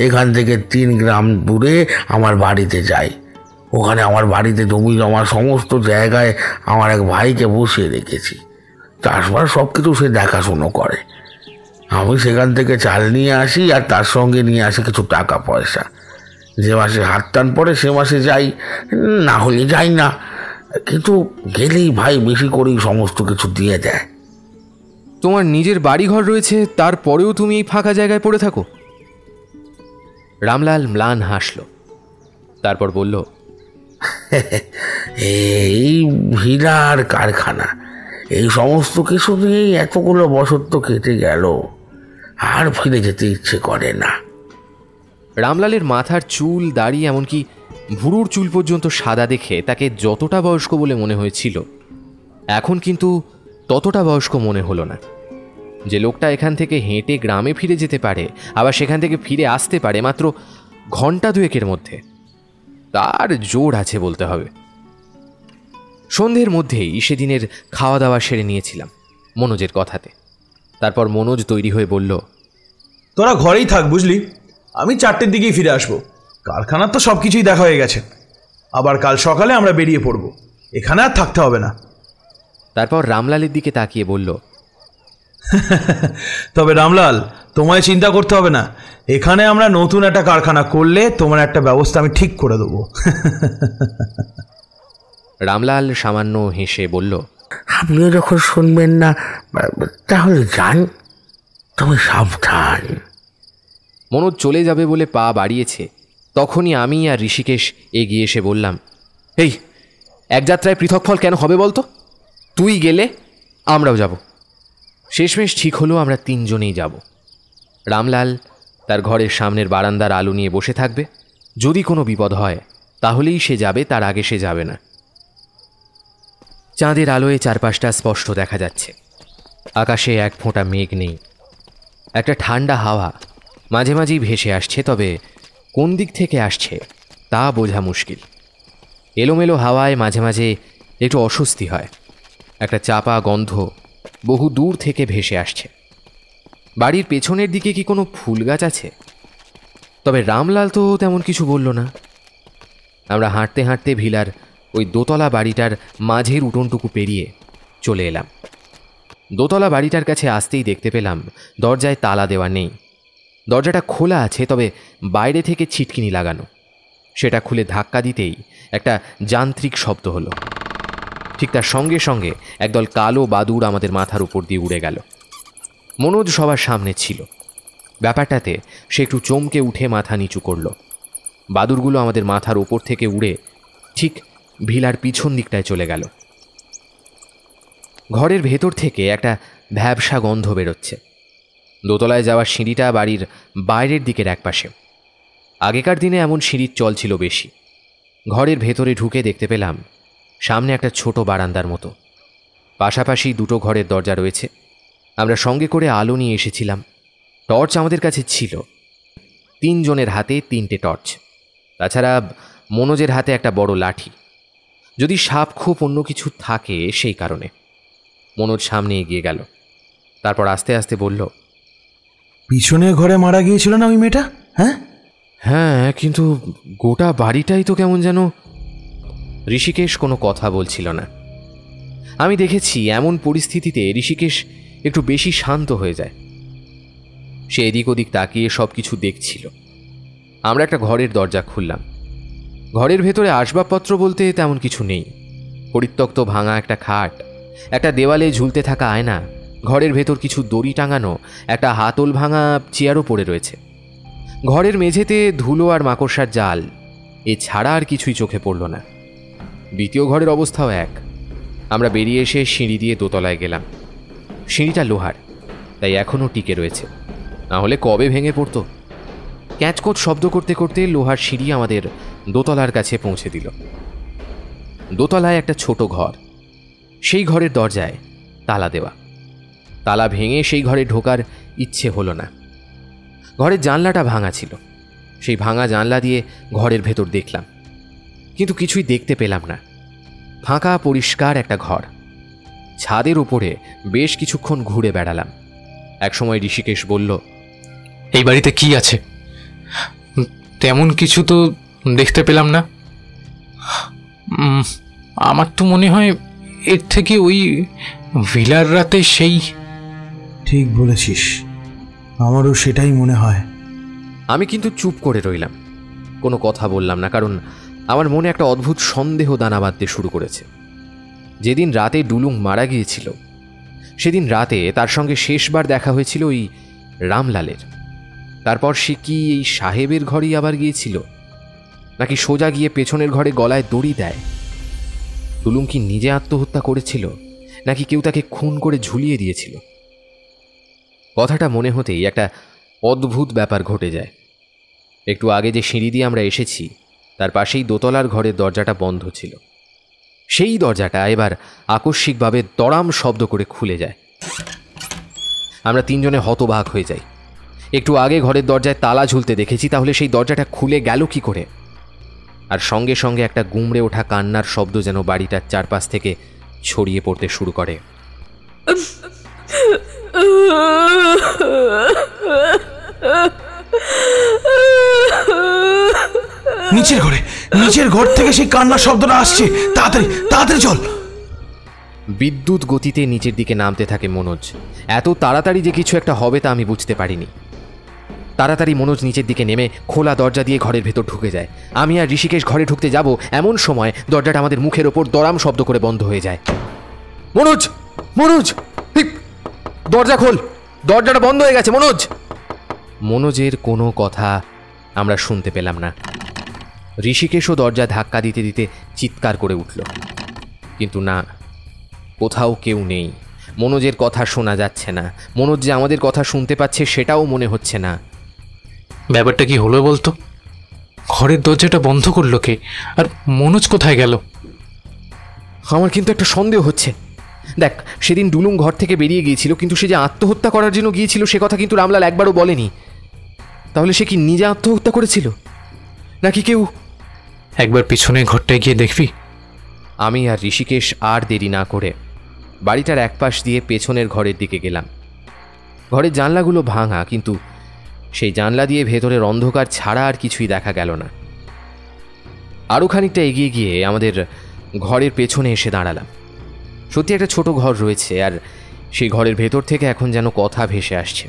এখান থেকে 3 গ্রাম দূরে আমার বাড়িতে যাই। ওখানে আমার বাড়িতে জমি জমা সমস্ত জায়গায় আমার এক ভাইকে বসিয়ে রেখেছি। চাষবাস সব কিছু সে দেখাশুনো করে। আমি সেখান থেকে চাল নিয়ে আসি, আর তার সঙ্গে নিয়ে আসি কিছু টাকা পয়সা। যে মাসে হাত টান পড়ে সে মাসে যাই, না হলে যাই না। কিন্তু গেলেই ভাই বেশি করেই সমস্ত কিছু দিয়ে দেয়। তোমার নিজের বাড়িঘর রয়েছে, তারপরেও তুমি এই ফাঁকা জায়গায় পড়ে থাকো? রামলাল ম্লান হাসল, তারপর বলল, এই ভিলা আর কারখানা, এই সমস্ত কিছু নিয়েই এতগুলো বছর তো কেটে গেল, আর ফিরে যেতে ইচ্ছে করে না। রামলালের মাথার চুল, দাড়ি, এমনকি ভুরুর চুল পর্যন্ত সাদা দেখে তাকে যতটা বয়স্ক বলে মনে হয়েছিল, এখন কিন্তু ততটা বয়স্ক মনে হলো না। যে লোকটা এখান থেকে হেঁটে গ্রামে ফিরে যেতে পারে, আবার সেখান থেকে ফিরে আসতে পারে মাত্র ঘন্টা 2 মধ্যে, তার জোর আছে বলতে হবে। সন্ধ্যের মধ্যেই সেদিনের খাওয়া দাওয়া সেরে নিয়েছিলাম মনোজের কথাতে। তারপর মনোজ তৈরি হয়ে বলল, তোরা ঘরেই থাক বুঝলি, আমি 4টের দিকেই ফিরে আসবো। কারখানার তো সব কিছুই দেখা হয়ে গেছে, আবার কাল সকালে আমরা বেরিয়ে পড়ব, এখানে আর থাকতে হবে না। তারপর রামলালের দিকে তাকিয়ে বলল, তবে রামলাল, তোমায় চিন্তা করতে হবে না, এখানে আমরা নতুন একটা কারখানা করলে তোমার একটা ব্যবস্থা আমি ঠিক করে দেবো। রামলাল সামান্য হেসে বলল, আপনিও যখন শুনবেন না তাহলে যান, তবে সাবধান। মনোজ চলে যাবে বলে পা বাড়িয়েছে, তখনই আমি আর ঋষিকেশ এগিয়ে এসে বললাম, এই এক যাত্রায় পৃথক ফল কেন হবে বলতো? তুই গেলে আমরাও যাব। শেষমেশ ঠিক হলো আমরা 3 জনেই যাব। রামলাল তার ঘরের সামনের বারান্দার আলো নিয়ে বসে থাকবে, যদি কোনো বিপদ হয় তাহলেই সে যাবে, তার আগে সে যাবে না। চাঁদের আলোয় চারপাশটা স্পষ্ট দেখা যাচ্ছে। আকাশে এক ফোঁটা মেঘ নেই। একটা ঠান্ডা হাওয়া মাঝে মাঝেই ভেসে আসছে, তবে কোন দিক থেকে আসছে তা বোঝা মুশকিল। এলোমেলো হাওয়ায় মাঝে মাঝে একটু অস্বস্তি হয়। একটা চাপা গন্ধ বহু দূর থেকে ভেসে আসছে। বাড়ির পেছনের দিকে কি কোনো ফুল গাছ আছে? তবে রামলাল তো তেমন কিছু বলল না। আমরা হাঁটতে হাঁটতে ভিলার ওই দোতলা বাড়িটার মাঝের উঠোনটুকু পেরিয়ে চলে এলাম। দোতলা বাড়িটার কাছে আসতেই দেখতে পেলাম দরজায় তালা দেওয়া নেই। দরজাটা খোলা আছে, তবে বাইরে থেকে ছিটকিনি লাগানো। সেটা খুলে ধাক্কা দিতেই একটা যান্ত্রিক শব্দ হলো। ঠিক তার সঙ্গে সঙ্গে একদল কালো বাদুড় আমাদের মাথার উপর দিয়ে উড়ে গেল। মনোজ সবার সামনে ছিল। ব্যাপারটাতে সে একটু চমকে উঠে মাথা নিচু করল। বাদুড়গুলো আমাদের মাথার ওপর থেকে উড়ে ঠিক ভিলার পিছন দিকটায় চলে গেল। ঘরের ভেতর থেকে একটা ভ্যাবসা গন্ধ বেরোচ্ছে। দোতলায় যাওয়ার সিঁড়িটা বাড়ির বাইরের দিকের একপাশে। আগেকার দিনে এমন সিঁড়ির চল ছিল বেশি। ঘরের ভেতরে ঢুকে দেখতে পেলাম সামনে একটা ছোট বারান্দার মতো। পাশাপাশি 2টো ঘরের দরজা রয়েছে। আমরা সঙ্গে করে আলো নিয়ে এসেছিলাম। টর্চ আমাদের কাছে ছিল। 3 জনের হাতে 3টে টর্চ, তাছাড়া মনোজের হাতে একটা বড় লাঠি। যদি সাপ খুব অন্য কিছু থাকে সেই কারণে। মনোজ সামনে এগিয়ে গেল, তারপর আস্তে আস্তে বলল, পিছনের ঘরে মারা গিয়েছিল না ওই মেয়েটা? হ্যাঁ হ্যাঁ, কিন্তু গোটা বাড়িটাই তো কেমন যেন। ঋষিকেশ কোনো কথা বলছিল না। আমি দেখেছি এমন পরিস্থিতিতে ঋষিকেশ একটু বেশি শান্ত হয়ে যায়। সে এদিক ওদিক তাকিয়ে সব কিছু দেখছিল। আমরা একটা ঘরের দরজা খুললাম। ঘরের ভেতরে আসবাবপত্র বলতে তেমন কিছু নেই। পরিত্যক্ত ভাঙা একটা খাট, একটা দেওয়ালে ঝুলতে থাকা আয়না, ঘরের ভেতর কিছু দড়ি টাঙানো একটা হাতল ভাঙা চেয়ারও পড়ে রয়েছে। ঘরের মেঝেতে ধুলো আর মাকড়সার জাল, ছাড়া আর কিছুই চোখে পড়ল না। দ্বিতীয় ঘরের অবস্থাও এক। আমরা বেরিয়ে এসে সিঁড়ি দিয়ে দোতলায় গেলাম। সিঁড়িটা লোহার, তাই এখনও টিকে রয়েছে, না হলে কবে ভেঙে পড়তো। ক্যাঁচকোচ শব্দ করতে করতে লোহার সিঁড়ি আমাদের দোতলার কাছে পৌঁছে দিল। দোতলায় একটা ছোট ঘর, সেই ঘরের দরজায় তালা দেওয়া। তালা ভেঙে সেই ঘরে ঢোকার ইচ্ছে হলো না। ঘরের জানলাটা ভাঙা ছিল, সেই ভাঙা জানলা দিয়ে ঘরের ভেতর দেখলাম, কিন্তু কিছুই দেখতে পেলাম না। ফাঁকা পরিষ্কার একটা ঘর। ছাদের উপরে বেশ কিছুক্ষণ ঘুরে বেড়ালাম। একসময় ঋষিকেশ বলল, এই বাড়িতে কি আছে? তেমন কিছু তো দেখতে পেলাম না। আমার তো মনে হয় এর থেকে ওই ভিলার রাতে সেই। ঠিক বলেছিস, আমারও সেটাই মনে হয়। আমি কিন্তু চুপ করে রইলাম, কোনো কথা বললাম না, কারণ আমার মনে একটা অদ্ভুত সন্দেহ দানা বাঁধতে শুরু করেছে। যেদিন রাতে ডুলুং মারা গিয়েছিল, সেদিন রাতে তার সঙ্গে শেষবার দেখা হয়েছিল ওই রামলালের। তারপর সে কি এই সাহেবের ঘরেই আবার গিয়েছিল, নাকি সোজা গিয়ে পেছনের ঘরে গলায় দড়ি দেয়? ডুলুং কি নিজে আত্মহত্যা করেছিল, নাকি কেউ তাকে খুন করে ঝুলিয়ে দিয়েছিল? কথাটা মনে হতেই একটা অদ্ভুত ব্যাপার ঘটে যায়। একটু আগে যে সিঁড়ি দিয়ে আমরা এসেছি, তার পাশেই দোতলার ঘরের দরজাটা বন্ধ ছিল। সেই দরজাটা এবার আকস্মিকভাবে দড়াম শব্দ করে খুলে যায়। আমরা তিনজনে হতবাক হয়ে যাই। একটু আগে ঘরের দরজায় তালা ঝুলতে দেখেছি, তাহলে সেই দরজাটা খুলে গেল কি করে? আর সঙ্গে সঙ্গে একটা গুমড়ে ওঠা কান্নার শব্দ যেন বাড়িটার চারপাশ থেকে ছড়িয়ে পড়তে শুরু করে। নিচের ঘর থেকে সেই কান্নার শব্দটা আসছে। তাড়াতাড়ি তাড়াতাড়ি চল। বিদ্যুৎ গতিতে নিচের দিকে নামতে থাকে মনোজ। এত তাড়াতাড়ি যে কিছু একটা হবে তা আমি বুঝতে পারিনি। তাড়াতাড়ি মনোজ নিচের দিকে নেমে খোলা দরজা দিয়ে ঘরের ভেতর ঢুকে যায়। আমি আর ঋষিকেশ ঘরে ঢুকতে যাব, এমন সময় দরজাটা আমাদের মুখের ওপর দড়াম শব্দ করে বন্ধ হয়ে যায়। মনোজ, মনোজ, দরজা খোল, দরজাটা বন্ধ হয়ে গেছে মনোজ। মনোজের কোনো কথা আমরা শুনতে পেলাম না। ঋষিকেশও দরজা ধাক্কা দিতে দিতে চিৎকার করে উঠল, কিন্তু না, কোথাও কেউ নেই। মনোজের কথা শোনা যাচ্ছে না। মনোজ যে আমাদের কথা শুনতে পাচ্ছে সেটাও মনে হচ্ছে না। ব্যাপারটা কি হলো বলতো? ঘরের দরজাটা বন্ধ করলো কে, আর মনোজ কোথায় গেল? আমার কিন্তু একটা সন্দেহ হচ্ছে। দেখ, সেদিন ডুলুং ঘর থেকে বেরিয়ে গিয়েছিল, কিন্তু সে যে আত্মহত্যা করার জন্য গিয়েছিল সে কথা কিন্তু রামলাল একবারও বলেনি। তাহলে সে কি নিজে আত্মহত্যা করেছিল, নাকি কেউ? একবার পিছনে ঘরটায় গিয়ে দেখবি? আমি আর ঋষিকেশ আর দেরি না করে বাড়িটার একপাশ দিয়ে পেছনের ঘরের দিকে গেলাম। ঘরের জানলাগুলো ভাঙা, কিন্তু সেই জানলা দিয়ে ভেতরের অন্ধকার ছাড়া আর কিছুই দেখা গেল না। আরও খানিকটা এগিয়ে গিয়ে আমাদের ঘরের পেছনে এসে দাঁড়ালাম। সত্যি একটা ছোট ঘর রয়েছে, আর সেই ঘরের ভেতর থেকে এখন যেন কথা ভেসে আসছে।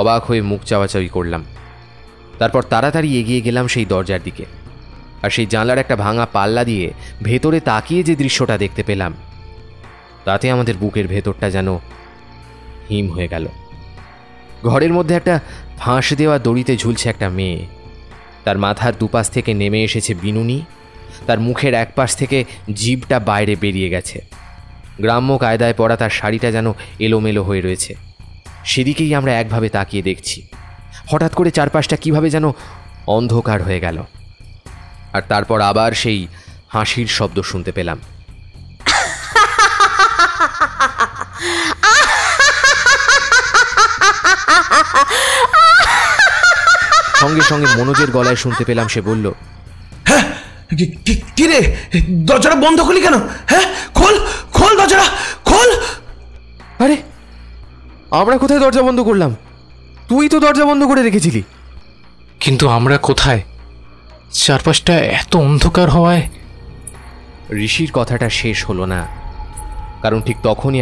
অবাক হয়ে মুখ চাওয়াচাওয়ি করলাম। তারপর তাড়াতাড়ি এগিয়ে গেলাম সেই দরজার দিকে, আর সেই জানলার একটা ভাঙা পাল্লা দিয়ে ভেতরে তাকিয়ে যে দৃশ্যটা দেখতে পেলাম, তাতে আমাদের বুকের ভেতরটা যেন হিম হয়ে গেল। ঘরের মধ্যে একটা ফাঁস দেওয়া দড়িতে ঝুলছে একটা মেয়ে। তার মাথার দুপাশ থেকে নেমে এসেছে বিনুনি, তার মুখের একপাশ থেকে জিভটা বাইরে বেরিয়ে গেছে। গ্রাম্য কায়দায় পরা তার শাড়িটা যেন এলোমেলো হয়ে রয়েছে। সেদিকেই আমরা একভাবে তাকিয়ে দেখছি। হঠাৎ করে চারপাশটা কিভাবে যেন অন্ধকার হয়ে গেল, আর তারপর আবার সেই হাসির শব্দ শুনতে পেলাম। সঙ্গে সঙ্গে মনোজের গলায় শুনতে পেলাম, সে বলল, হ্যাঁ, কি রে, দরজাটা বন্ধ করলি কেন? হ্যাঁ, খোল খোল, দরজাটা খোল। আরে, আমরা কোথায় দরজা বন্ধ করলাম? তুই তো দরজা বন্ধ করে রেখেছিলি। কিন্তু আমরা কোথায়? চারপাশটা এত অন্ধকার হওয়ায়। ঋষির কথাটা শেষ হলো না, কারণ ঠিক তখনই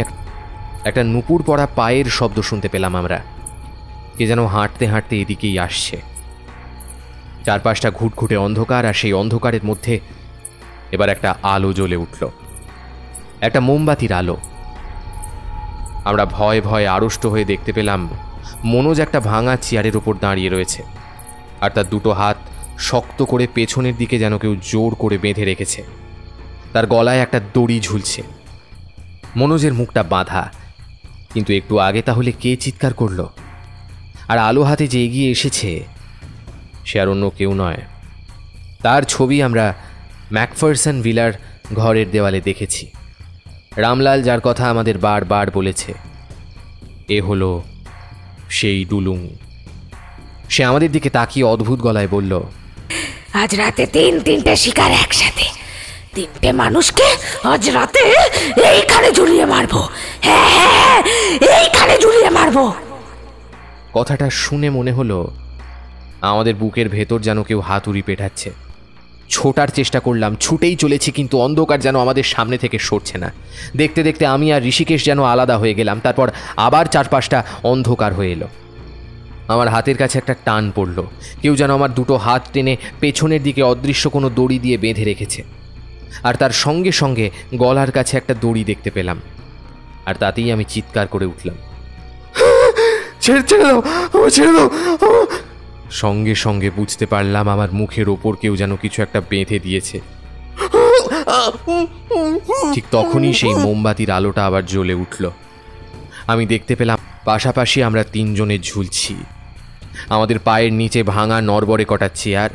একটা নুপুর পড়া পায়ের শব্দ শুনতে পেলাম আমরা। কে যেন হাঁটতে হাঁটতে এদিকেই আসছে। চারপাশটা ঘুটঘুটে অন্ধকার, আর সেই অন্ধকারের মধ্যে এবার একটা আলো জ্বলে উঠল, একটা মোমবাতির আলো। আমরা ভয়ে ভয়ে আড়ষ্ট হয়ে দেখতে পেলাম মনোজ একটা ভাঙা চেয়ারের ওপর দাঁড়িয়ে রয়েছে, আর তার দুটো হাত শক্ত করে পেছনের দিকে যেন কেউ জোর করে বেঁধে রেখেছে। তার গলায় একটা দড়ি ঝুলছে। মনোজের মুখটা বাঁধা, কিন্তু একটু আগে তাহলে কে চিৎকার করলো? আর আলো হাতে যে এগিয়ে এসেছে সে আর অন্য কেউ নয়। তার ছবি আমরা ম্যাকফারসন ভিলার ঘরের দেওয়ালে দেখেছি। রামলাল যার কথা আমাদের বারবার বলেছে, এ হলো সেই ডুলুং। সে আমাদের দিকে তাকিয়ে অদ্ভুত গলায় বলল, আজ রাতে তিনটে শিকার একসাথে, 3টে মানুষকে আজ রাতে এইখানে ঝুলিয়ে মারবো। হ্যাঁ, এইখানে ঝুলিয়ে মারবো। কথাটা শুনে মনে হলো আমাদের বুকের ভেতর যেন কেউ হাতুড়ি পেটাচ্ছে। ছোটার চেষ্টা করলাম, ছুটেই চলেছি, কিন্তু অন্ধকার যেন আমাদের সামনে থেকে সরছে না। দেখতে দেখতে আমি আর ঋষিকেশ যেন আলাদা হয়ে গেলাম। তারপর আবার চারপাশটা অন্ধকার হয়ে এলো। আমার হাতের কাছে একটা টান পড়ল। কেউ যেন আমার দুটো হাত টেনে পেছনের দিকে অদৃশ্য কোনো দড়ি দিয়ে বেঁধে রেখেছে। আর তার সঙ্গে সঙ্গে গলার কাছে একটা দড়ি দেখতে পেলাম। আর তাতেই আমি চিৎকার করে উঠলাম, ছেড়ে দাও, ছেড়ে দাও। সঙ্গে সঙ্গে বুঝতে পারলাম আমার মুখের ওপর কেউ যেন কিছু একটা বেঁধে দিয়েছে। ঠিক তখনই সেই মোমবাতির আলোটা আবার জ্বলে উঠল। আমি দেখতে পেলাম পাশাপাশি আমরা 3 জনে ঝুলছি। আমাদের পায়ের নিচে ভাঙা নড়বড়ে কটা চেয়ার।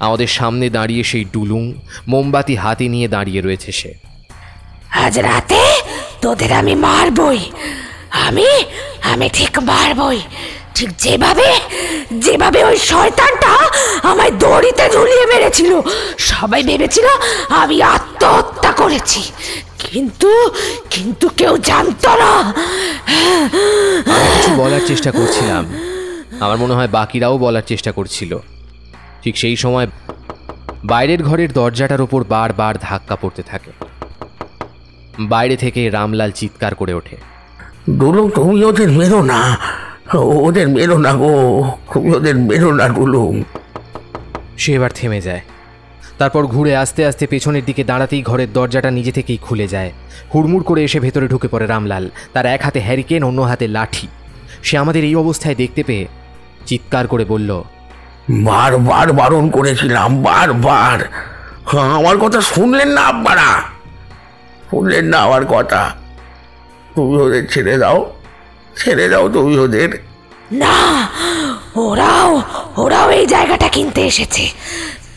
আমাদের সামনে দাঁড়িয়ে সেই ডুলুং, মোমবাতি হাতে নিয়ে দাঁড়িয়ে রয়েছে সে। আজ রাতে তোদের আমি মারবই, আমি ঠিক মারবই, ঠিক যেভাবে ওই শয়তানটা আমায় দড়িতে ঝুলিয়ে মেরেছিল। সবাই ভেবেছিল আমি আত্মহত্যা করেছি, কিন্তু কেউ জানতো না। কিছু বলার চেষ্টা করছিলাম, আমার মনে হয় বাকিরাও বলার চেষ্টা করছিল। ঠিক সেই সময় বাইরের ঘরের দরজাটার ওপর বারবার ধাক্কা পড়তে থাকে। বাইরে থেকে রামলাল চিৎকার করে ওঠে, ডুলুং, তুমি ওদের মেরো না, ওদের মেরো না গো, তুমি ওদের মেরো না ডুলুং। সে এবার থেমে যায়। তারপর ঘুরে আস্তে আস্তে পেছনের দিকে দাঁড়াতেই ঘরের দরজাটা নিজে থেকেই খুলে যায়। হুড়মুড় করে এসে ভেতরে ঢুকে পড়ে রামলাল। তার এক হাতে হ্যারিকেন, অন্য হাতে লাঠি। সে আমাদের এই অবস্থায় দেখতে পেয়ে চিৎকার করে বলল, বারবার বারণ করেছিলাম, বারবার। আমার কথা শুনলেন না আপনারা? শুনলেন না আমার কথা? তুমি ওদের ছেড়ে দাও তুমি ওদের। না, ওরাও এই জায়গাটা কিনতে এসেছে।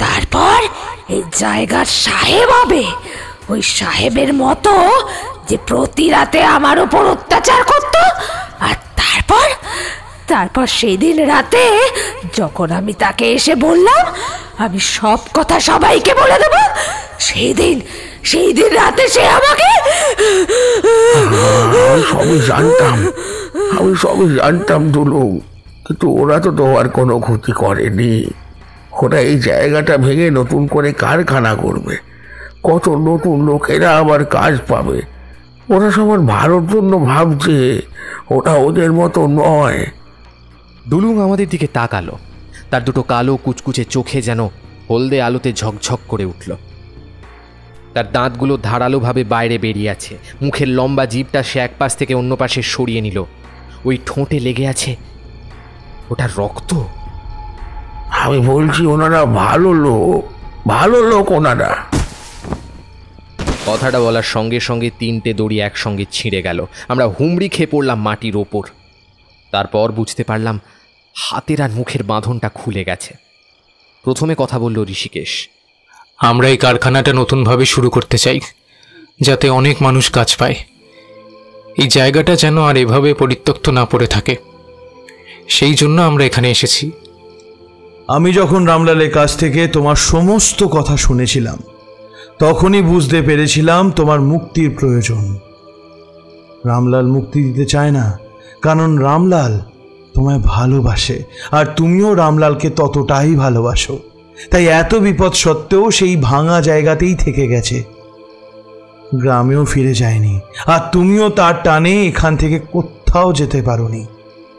তারপর এই জায়গার সাহেব হবে। ওই সাহেবের মতো যে প্রতি রাতে আমার উপর অত্যাচার করত। আর তারপর সেদিন রাতে যখন আমি তাকে এসে বললাম আমি সব কথা সবাইকে বলে দেব, সেই দিন রাতে সে আমাকে। আমি সবই জানতাম ডুলুং, কিন্তু ওরা তো তোমার কোনো ক্ষতি করেনি। ওরা এই জায়গাটা ভেঙে নতুন করে কারখানা করবে, কত নতুন লোকেরা আবার কাজ পাবে। ওরা সবার ভালোর জন্য ভাবছে, ওটা ওদের মতো নয়। ডুলুং আমাদের দিকে তাকালো। তার দুটো কালো কুচকুচে চোখে যেন হলদে আলোতে ঝকঝক করে উঠল। তার দাঁতগুলো ধারালোভাবে বাইরে বেরিয়ে আছে। মুখের লম্বা জিভটা সে এক পাশ থেকে অন্য পাশে সরিয়ে নিল। ওই ঠোঁটে লেগে আছে ওটা রক্ত। আমি বলছি ওনারা ভালো লোক ওনারা। কথাটা বলার সঙ্গে সঙ্গে 3টে দড়ি একসঙ্গে ছিঁড়ে গেল। আমরা হুমড়ি খেয়ে পড়লাম মাটির ওপর। তারপর বুঝতে পারলাম হাতের আর মুখের বাঁধনটা খুলে গেছে। প্রথমে কথা বলল ঋষিকেশ, আমরা এই কারখানাটা নতুনভাবে শুরু করতে চাই, যাতে অনেক মানুষ কাজ পায়। এই জায়গাটা যেন আর এভাবে পরিত্যক্ত না পড়ে থাকে, সেই জন্য আমরা এখানে এসেছি। আমি যখন রামলালের কাছ থেকে তোমার সমস্ত কথা শুনেছিলাম, তখনই বুঝতে পেরেছিলাম তোমার মুক্তির প্রয়োজন। রামলাল মুক্তি দিতে চায় না, কারণ রামলাল তোমায় ভালোবাসে, আর তুমিও রামলালকে ততটাই ভালোবাসো। তাই এত বিপদ সত্ত্বেও সেই ভাঙা জায়গাতেই থেকে গেছে, গ্রামেও ফিরে যায়নি। আর তুমিও তার টানে এখান থেকে কোথাও যেতে পারোনি।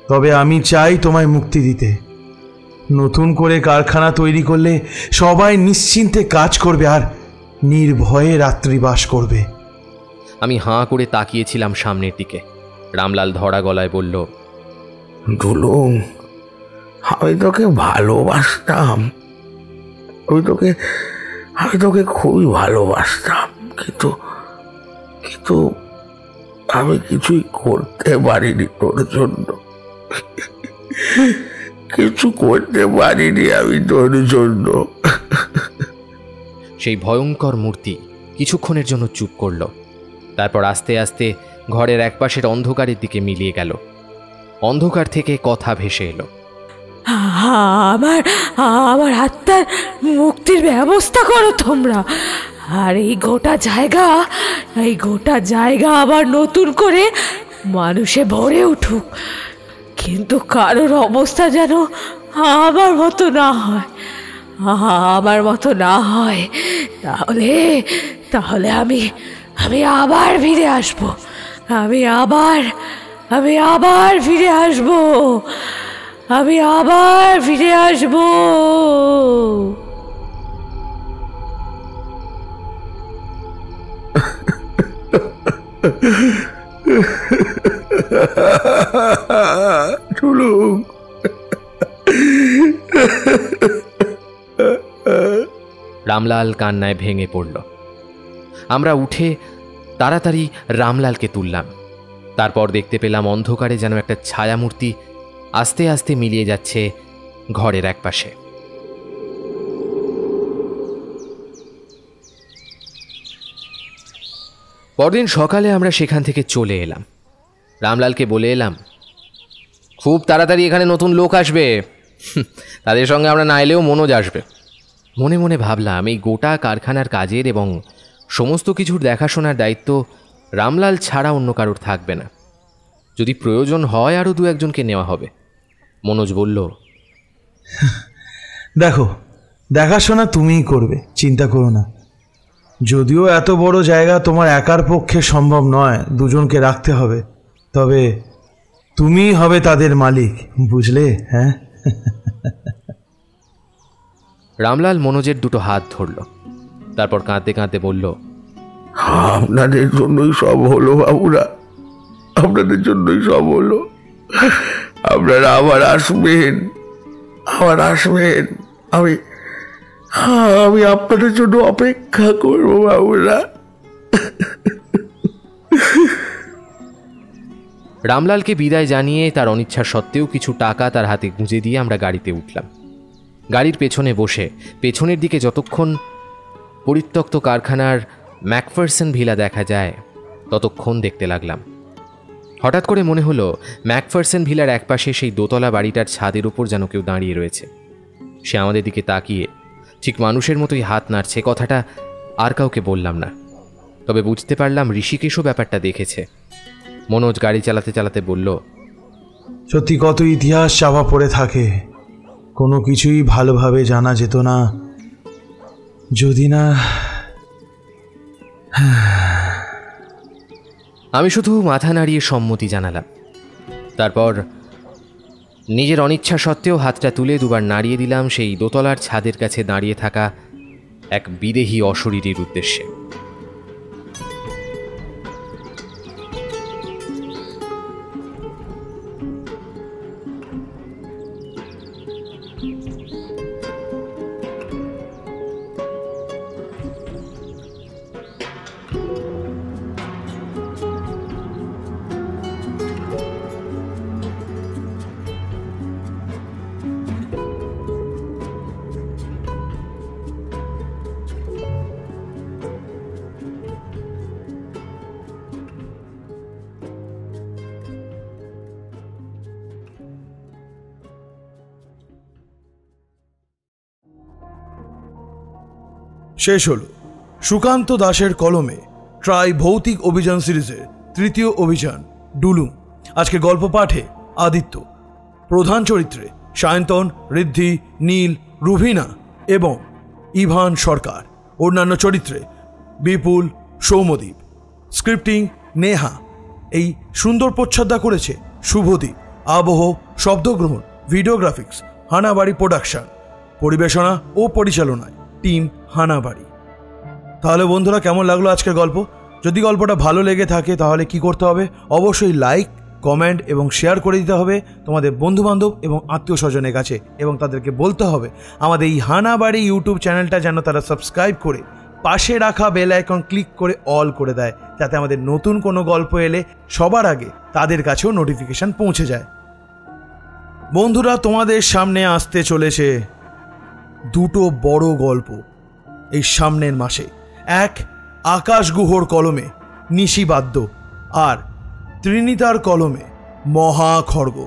তবে আমি চাই তোমায় মুক্তি দিতে। নতুন করে কারখানা তৈরি করলে সবাই নিশ্চিন্তে কাজ করবে আর নির্ভয়ে রাত্রিবাস করবে। আমি হাঁ করে তাকিয়েছিলাম সামনের দিকে। রামলাল ধরা গলায় বলল, ডুলুং, আমি তোকে ভালোবাসতাম, আমি তোকে খুবই ভালোবাসতাম, কিন্তু কিন্তু আমি কিছুই করতে পারিনি তোর জন্য, কিছু করতে পারিনি আমি তোর জন্য। সেই ভয়ঙ্কর মূর্তি কিছুক্ষণের জন্য চুপ করল, তারপর আস্তে আস্তে ঘরের একপাশের অন্ধকারের দিকে মিলিয়ে গেল। অন্ধকার থেকে কথা ভেসে এলো, আমার আমার আত্মার মুক্তির ব্যবস্থা করো তোমরা, আর এই গোটা জায়গা আবার নতুন করে মানুষে ভরে উঠুক, কিন্তু কারোর অবস্থা যেন আমার মতো না হয়, তাহলে আমি আবার ফিরে আসবো, আমি আবার ফিরে আসবো, আমি আবার ফিরে আসবো। চলুন। রামলাল কান্নায় ভেঙে পড়ল। আমরা উঠে তাড়াতাড়ি রামলালকে তুললাম। তারপর দেখতে পেলাম অন্ধকারে যেন একটা ছায়ামূর্তি আস্তে আস্তে মিলিয়ে যাচ্ছে ঘরের একপাশে। পরদিন সকালে আমরা সেখান থেকে চলে এলাম। রামলালকে বলে এলাম, খুব তাড়াতাড়ি এখানে নতুন লোক আসবে, তাদের সঙ্গে আমরা না এলেও মনোজ আসবে। মনে মনে ভাবলাম, এই গোটা কারখানার কাজের এবং সমস্ত কিছুর দেখাশোনার দায়িত্ব রামলাল ছাড়া অন্য কারোর থাকবে না। যদি প্রয়োজন হয় আরও 2-1জনকে নেওয়া হবে। মনোজ বলল, দেখো, দেখাশোনা তুমিই করবে, চিন্তা করো না। যদিও এত বড় জায়গা তোমার একার পক্ষে সম্ভব নয়, 2জনকে রাখতে হবে, তবে তুমিই হবে তাদের মালিক, বুঝলে? হ্যাঁ। রামলাল মনোজের দুটো হাত ধরল, তারপর কাঁদতে কাঁদতে বলল, আপনাদের জন্যই সব হলো বাবুরা, আপনাদের জন্যই সব হলো। আপনারা আবার আসবেন। আমি আপনাদের জন্য অপেক্ষা করবো বাবুরা। রামলালকে বিদায় জানিয়ে তার অনিচ্ছা সত্ত্বেও কিছু টাকা তার হাতে গুঁজে দিয়ে আমরা গাড়িতে উঠলাম। গাড়ির পেছনে বসে পেছনের দিকে যতক্ষণ পরিত্যক্ত কারখানার ম্যাকফারসন ভিলা দেখা যায় ততক্ষণ দেখতে লাগলাম। হঠাৎ করে মনে হলো ম্যাকফারসন ভিলার একপাশে সেই দোতলা বাড়িটার ছাদের উপর যেন কেউ দাঁড়িয়ে রয়েছে। সে আমাদের দিকে তাকিয়ে ঠিক মানুষের মতোই হাত নাড়ছে। কথাটা আর কাউকে বললাম না, তবে বুঝতে পারলাম ঋষিকেশও ব্যাপারটা দেখেছে। মনোজ গাড়ি চালাতে চালাতে বলল, সত্যি কত ইতিহাস চাপা পড়ে থাকে, কোনো কিছুই ভালোভাবে জানা যেত না যদি না। আমি শুধু মাথা নাড়িয়ে সম্মতি জানালাম। তারপর নিজের অনিচ্ছা সত্ত্বেও হাতটা তুলে দুবার নাড়িয়ে দিলাম সেই দোতলার ছাদের কাছে দাঁড়িয়ে থাকা এক বিদেহী অশরীরীর উদ্দেশ্যে। শেষ হলো সুকান্ত দাশের কলমে ট্রাই ভৌতিক অভিযান সিরিজের 3য় অভিযান ডুলুম। আজকে গল্প পাঠে আদিত্য, প্রধান চরিত্রে সায়ন্তন, ঋদ্ধি, নীল, রুভিনা এবং ইভান সরকার, অন্যান্য চরিত্রে বিপুল, সৌম্যদীপ। স্ক্রিপ্টিং নেহা। এই সুন্দর প্রচ্ছদা করেছে শুভদীপ। আবহ, শব্দগ্রহণ, ভিডিওগ্রাফিক্স হানাবাড়ি প্রোডাকশন। পরিবেশনা ও পরিচালনায় টিম হানাবাড়ি। তাহলে বন্ধুরা, কেমন লাগলো আজকের গল্প? যদি গল্পটা ভালো লেগে থাকে তাহলে কি করতে হবে? অবশ্যই লাইক, কমেন্ট এবং শেয়ার করে দিতে হবে তোমাদের বন্ধুবান্ধব এবং আত্মীয় স্বজনের কাছে, এবং তাদেরকে বলতে হবে আমাদের এই হানাবাড়ি ইউটিউব চ্যানেলটা যেন তারা সাবস্ক্রাইব করে পাশে রাখা বেল আইকন ক্লিক করে অল করে দেয়, যাতে আমাদের নতুন কোনো গল্প এলে সবার আগে তাদের কাছেও নোটিফিকেশন পৌঁছে যায়। বন্ধুরা, তোমাদের সামনে আসতে চলেছে দুটো বড় গল্প এই সামনের মাসে। এক, আকাশ গুহর কলমে নিশিবাদ্য, আর ত্রিনিতার কলমে মহাখড়গ।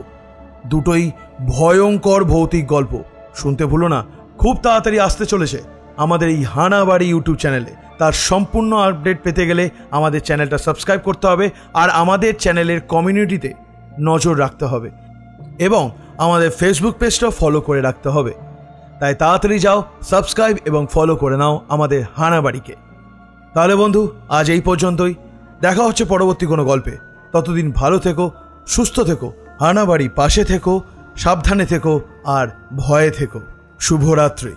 দুটোই ভয়ঙ্কর ভৌতিক গল্প। শুনতে ভুলো না, খুব তাড়াতাড়ি আসতে চলেছে আমাদের এই হানাবাড়ি ইউটিউব চ্যানেলে। তার সম্পূর্ণ আপডেট পেতে গেলে আমাদের চ্যানেলটা সাবস্ক্রাইব করতে হবে, আর আমাদের চ্যানেলের কমিউনিটিতে নজর রাখতে হবে, এবং আমাদের ফেসবুক পেজটাও ফলো করে রাখতে হবে। তাই তাড়াতাড়ি যাও, সাবস্ক্রাইব এবং ফলো করে নাও আমাদের হানাবাড়িকে। তাহলে বন্ধু, আজ এই পর্যন্তই। দেখা হচ্ছে পরবর্তী কোনো গল্পে। ততদিন ভালো থেকো, সুস্থ থেকো, হানাবাড়ি পাশে থেকো, সাবধানে থেকো আর ভয়ে থেকো। শুভরাত্রি।